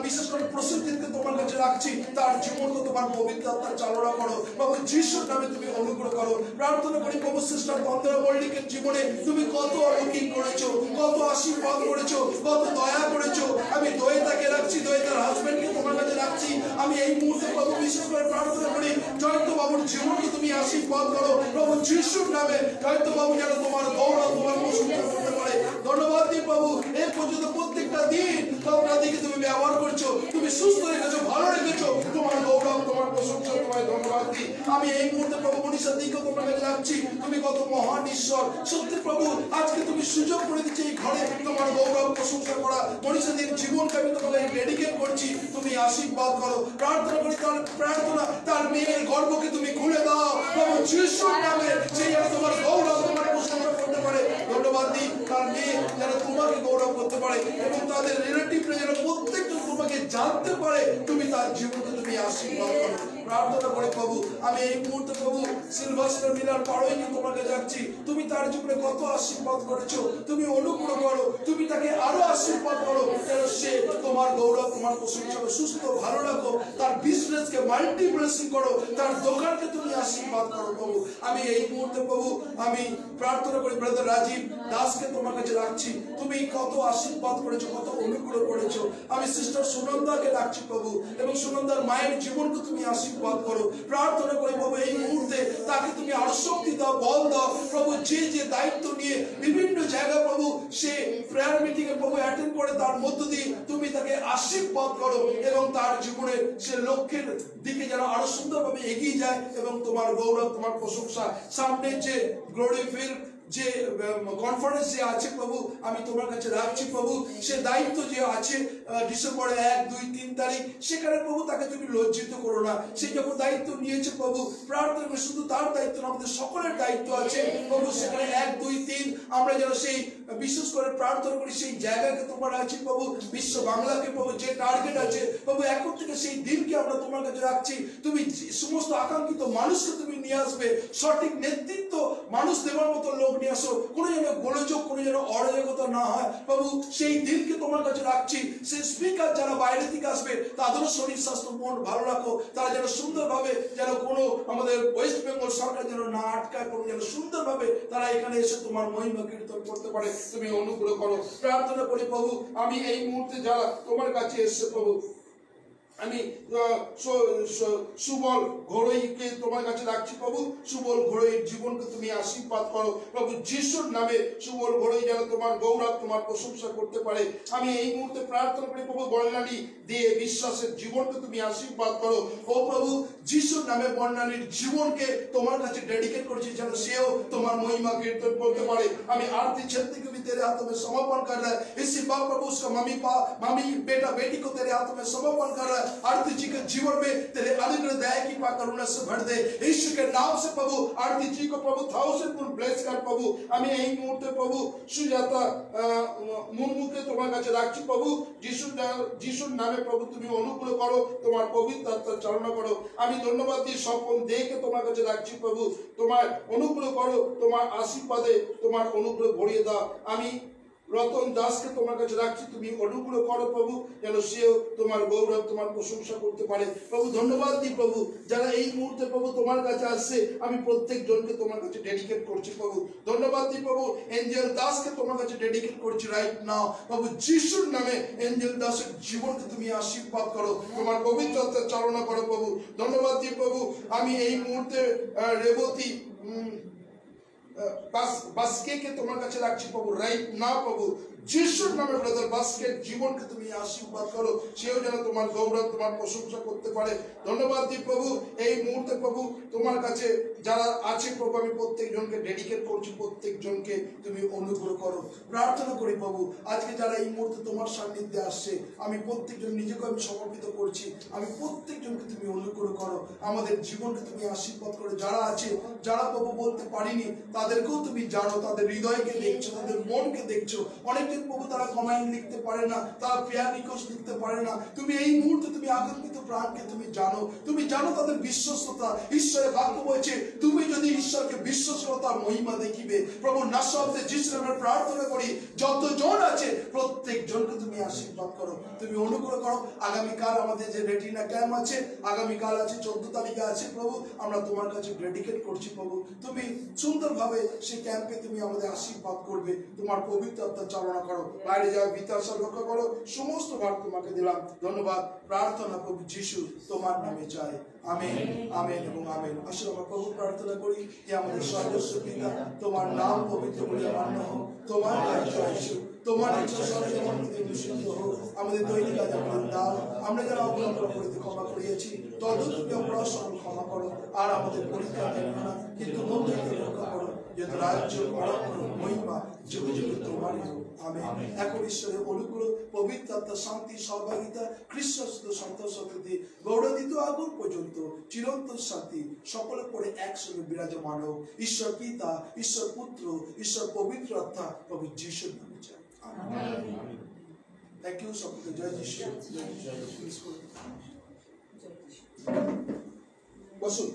বিশেষ করে প্রসেনজিৎকে তোমার কাছে রাখছি, তার জীবনকে তোমার পবিত্রতা চালনা করো বাবু, যিশুর নামে তুমি অনুগ্রহ করো। প্রার্থনা করি প্রভু সিস্টার বন্দনা মল্লিকের জীবনে তুমি কত অলৌকিক করেছো, কত আশীর্বাদ করেছো, কত দয়া করেছো। আমি দয়েতাকে রাখছি, দয়েতার হাজবেন্ডকে তোমার কাছে রাখছি। আমি এই মুহূর্তে প্রভু বিশেষ করে প্রার্থনা করি জয়ন্ত বাবুর জীবনকে তুমি আশীর্বাদ করো প্রভু যিশুর নামে। জয়ন্ত বাবু যেন তোমার গৌরব তোমার প্রশংসা করতে পারে। ধন্যবাদ দিই প্রভু, এই পর্যন্ত প্রত্যেকটা দিন তোমরা দিকে তুমি ব্যবহার করছো, তুমি সুস্থ রেখেছো, ভালো রেখেছো, তোমার গৌরব তোমার প্রশংসা তোমায় ধন্যবাদ দিই। আমি এই মুহূর্তে প্রভু মনীষা দিকে তোমার কাছে রাখছি, তুমি কত মহান ঈশ্বর। সত্যি প্রভু আজকে তুমি সুযোগ করে দিচ্ছ এই ঘরে তোমার গৌরব প্রশংসা করা। মনীষা দির জীবনকে আমি তোমাকে ডেডিকেট করছি, তুমি আশীর্বাদ করো। প্রার্থনা করি তার প্রার্থনা, তার মেয়ের গর্ভকে তুমি খুলে দাও প্রভু যিশুর নামে, সেই যেন তোমার গৌরব তোমার প্রশংসা করতে পারে। ধন্যবাদ দিই তার মেয়ে যেন তোমাকে গৌরব করতে পারে এবং তাদের রিলেটিভরা যেন প্রত্যেকজন তোমাকে জানতে পারে, তুমি তার জীবনকে তুমি আশীর্বাদ করো। প্রার্থনা করে প্রভু আমি এই মুহূর্তে প্রভু সিলভাস্টার মিলার পাড়োইকে তোমাকে যাচ্ছি, তুমি তার জীবনে কত আশীর্বাদ করেছো, তুমি অনুগ্রহ করো, তুমি তাকে আরো আশীর্বাদ করো যেন সে তোমার গৌরব তোমার প্রশংসা সুস্থ ভালো রাখো, তার বিজনেসকে মাল্টি ব্লেসিং করো, তার দোকানকে তুমি আশীর্বাদ করো প্রভু। আমি এই মুহূর্তে প্রভু আমি প্রার্থনা করি ব্রাদার রাজীব দাসকে তোমার কাছে রাখছি, তুমি কত আশীর্বাদ করেছো, কত অনুগ্রহ করেছো। আমি সিস্টার সুনন্দাকে রাখছি প্রভু এবং সুনন্দার মায়ের জীবনকে তুমি আশীর্বাদ করো। প্রার্থনা করি প্রভু এই মুহূর্তে তাকে তুমি আরো শক্তি দাও, বল দাও প্রভু, যে যে দায়িত্ব নিয়ে বিভিন্ন জায়গায় প্রভু সে প্রেয়ার মিটিং এ প্রভু অ্যাটেন্ড করে, তার মধ্য দিয়ে তুমি তাকে আশীর্বাদ করো এবং তার জীবনে সে লক্ষ্যের দিকে যেন আরো সুন্দরভাবে এগিয়ে যায় এবং তোমার গৌরব তোমার প্রশংসা। সামনে যে গ্লোরি ফিল্ড যে কনফারেন্স যে আছে প্রভু আমি তোমার কাছে রাখছি প্রভু, সে দায়িত্ব যে আছে ডিসেম্বরে 1, 2, 3 তারিখ, সেখানে প্রভু তাকে তুমি লজ্জিত করো না। সে যখন দায়িত্ব নিয়েছে প্রভু প্রার্থনা করে, শুধু তার দায়িত্ব না আমাদের সকলের দায়িত্ব আছে প্রভু, সেখানে 1, 2, 3 আমরা যেন সেই বিশেষ করে প্রার্থনা করি সেই জায়গাকে তোমার আছে প্রভু, বিশ্ব বাংলাকে প্রভু যে টার্গেট আছে প্রভু এখন থেকে সেই দিনকে আমরা তোমার কাছে রাখছি। তুমি সমস্ত আকাঙ্ক্ষিত মানুষকে তুমি নিয়ে আসবে, সঠিক নেতৃত্ব মানুষ দেওয়ার মতো লোক নিয়ে আসো, কোনো যেন গোলযোগ কোনো যেন অরাজকতা না হয় প্রভু, সেই দিনকে তোমার কাছে রাখছি। সেই স্পিকার যারা বাইরে থেকে আসবে তাদেরও শরীর স্বাস্থ্য মন ভালো রাখো, তারা যেন সুন্দরভাবে যেন কোনো আমাদের ওয়েস্ট বেঙ্গল সরকার যেন না আটকায় প্রভু, যেন সুন্দরভাবে তারা এখানে এসে তোমার মহিমা কীর্তন করতে পারে, তুমি অনুগ্রহ করো। প্রার্থনা করি প্রভু আমি এই মুহূর্তে যারা তোমার কাছে এসছে প্রভু আমি সুবল ঘোড়ইকে তোমার কাছে রাখছি প্রভু। সুবল ঘোড়ইয়ের জীবনকে তুমি আশীর্বাদ করো প্রভু যিশুর নামে। সুবল ঘোড়ই যেন তোমার গৌরব তোমার প্রশংসা করতে পারে। আমি এই মুহূর্তে প্রার্থনা করি প্রভু বর্ণালী দিয়ে বিশ্বাসের জীবনকে তুমি আশীর্বাদ করো। ও প্রভু যিশুর নামে বর্ণালীর জীবনকে তোমার কাছে ডেডিকেট করছি যেন সেও তোমার মহিমা কীর্তন করতে পারে। আমি आरती क्षेत्र को भी तेरे हाथों में समर्पण कर रहा है। इसी बाप प्रभु उसका मम्मी बेटा बेटी को तेरे हाथों में समर्पण कर रहा है। आरती जी के जीवन में तेरे अनुग्रह दया की करुणा से भर दे यीशु के नाम से प्रभु। आरती जी को प्रभु 1000 ब्लेस कर प्रभु। আমি এই মুহূর্তে প্রভু সুজাতা মুর্মুকে তোমার কাছে রাখছি প্রভু। যিশুর নামে প্রভু তুমি অনুগ্রহ করো, তোমার পবিত্র আত্মা চালনা করো। আমি ধন্যবাদ দিই স্বপন দেহকে তোমার কাছে রাখছি প্রভু। তোমার অনুগ্রহ করো, তোমার আশীর্বাদে তোমার অনুগ্রহ ভরিয়ে দাও। আমি রতন দাসকে তোমার কাছে রাখছি, তুমি অনুগ্রহ করো প্রভু যেন সেও তোমার গৌরব তোমার প্রশংসা করতে পারে প্রভু। ধন্যবাদ দিই প্রভু যারা এই মুহূর্তে প্রভু তোমার কাছে আসছে আমি প্রত্যেক জনকে তোমার কাছে ডেডিকেট করছি প্রভু। ধন্যবাদ দিই প্রভু এঞ্জেল দাসকে তোমার কাছে ডেডিকেট করছি রাইট নাও প্রভু যিশুর নামে। এঞ্জেল দাসের জীবনকে তুমি আশীর্বাদ করো, তোমার পবিত্রতা চালনা করো প্রভু। ধন্যবাদ দিই প্রভু আমি এই মুহূর্তে রেবতী বাসকে তোমার কাছে রাখছি প্রভু রাইট না প্রভু যিশুর নামে। ব্রাদার বাস্কের জীবনকে তুমি আশীর্বাদ করো, সেও যেন তোমার গৌরব তোমার প্রশংসা করতে পারে। ধন্যবাদ দিই প্রভু এই মুহূর্তে প্রভু তোমার কাছে যারা আছে প্রভু আমি প্রত্যেক জনকে ডেডিকেট করছি, প্রত্যেক জনকে তুমি অনুগ্রহ করো। প্রার্থনা করি প্রভু আজকে যারা এই মুহূর্তে তোমার সান্নিধ্যে আসছে আমি প্রত্যেকজন নিজেকে আমি সমর্পিত করছি। আমি প্রত্যেকজনকে তুমি অনুগ্রহ করো, আমাদের জীবনকে তুমি আশীর্বাদ করো। যারা আছে যারা প্রভু বলতে পারিনি তাদেরকেও তুমি জানো, তাদের হৃদয়কে দেখছো, তাদের মনকে দেখছো। অনেকজন প্রভু তারা কমেন্ট লিখতে পারে না, তারা প্রেয়ার রিকোয়েস্ট লিখতে পারে না। তুমি এই মুহূর্তে তুমি আগামীত প্রাণকে তুমি জানো তাদের বিশ্বস্ততা। ঈশ্বরের বাক্য বলছে তুমি যদি ঈশ্বরকে বিশ্বাস করো তার মহিমা দেখিবে প্রভু। নাসরতে যিশুর নামে প্রার্থনা করি যতজন আছে প্রত্যেক জনকে তুমি আশীর্বাদ করো, তুমি অনুগ্রহ করো। আগামীকাল আমাদের যে রেটিনা ক্যাম্প আছে, আগামীকাল আছে 14 তারিখে আছে প্রভু, আমরা তোমার কাছে ডেডিকেট করছি প্রভু। তুমি সুন্দরভাবে সেই ক্যাম্পে তুমি আমাদের আশীর্বাদ করবে, তোমার পবিত্র আত্মা চালনা করো। বাইরে যাওয়া বিতাশা রক্ষা করো, সমস্ত ভাগ তোমাকে দিলাম। ধন্যবাদ প্রার্থনা প্রভু যিশু তোমার নামে চাই, আমেন আমেন এবং আমেন। আসলে আমরা প্রভু প্রার্থনা করি যে আমাদের সর্বস্ব পিতা তোমার নাম পবিত্র বলে মান্য হোক, তোমার রাজ্য আসুক, তোমার ইচ্ছা স্বর্গে মর্তে নিষিদ্ধ হোক। আমাদের দৈনিক কাজ আমাদের দাও, আমরা যারা অপরাধ করিতে ক্ষমা করিয়াছি তত তুমি অপরাধ সকল ক্ষমা করো। আর আমাদের পরীক্ষা দেবে না কিন্তু মন থেকে রক্ষা করো, যেহেতু রাজ্য মহিমা যুগে যুগে তোমারই হোক, আমেন। এখন ঈশ্বরের অনুগ্রহ পবিত্র আত্মা শান্তি সহভাগিতা খ্রিস্ট সন্তোষ শক্তি গৌরদিত আগুন পর্যন্ত চিরন্তন শান্তি সকলের পরে একসঙ্গে বিরাজমান হোক। ঈশ্বর পিতা, ঈশ্বর পুত্র, ঈশ্বর পবিত্র আত্মা প্রভু যিশুর নামে চাই, আমেন। থ্যাংক ইউ সকলকে। জয় যিশু। বসুন।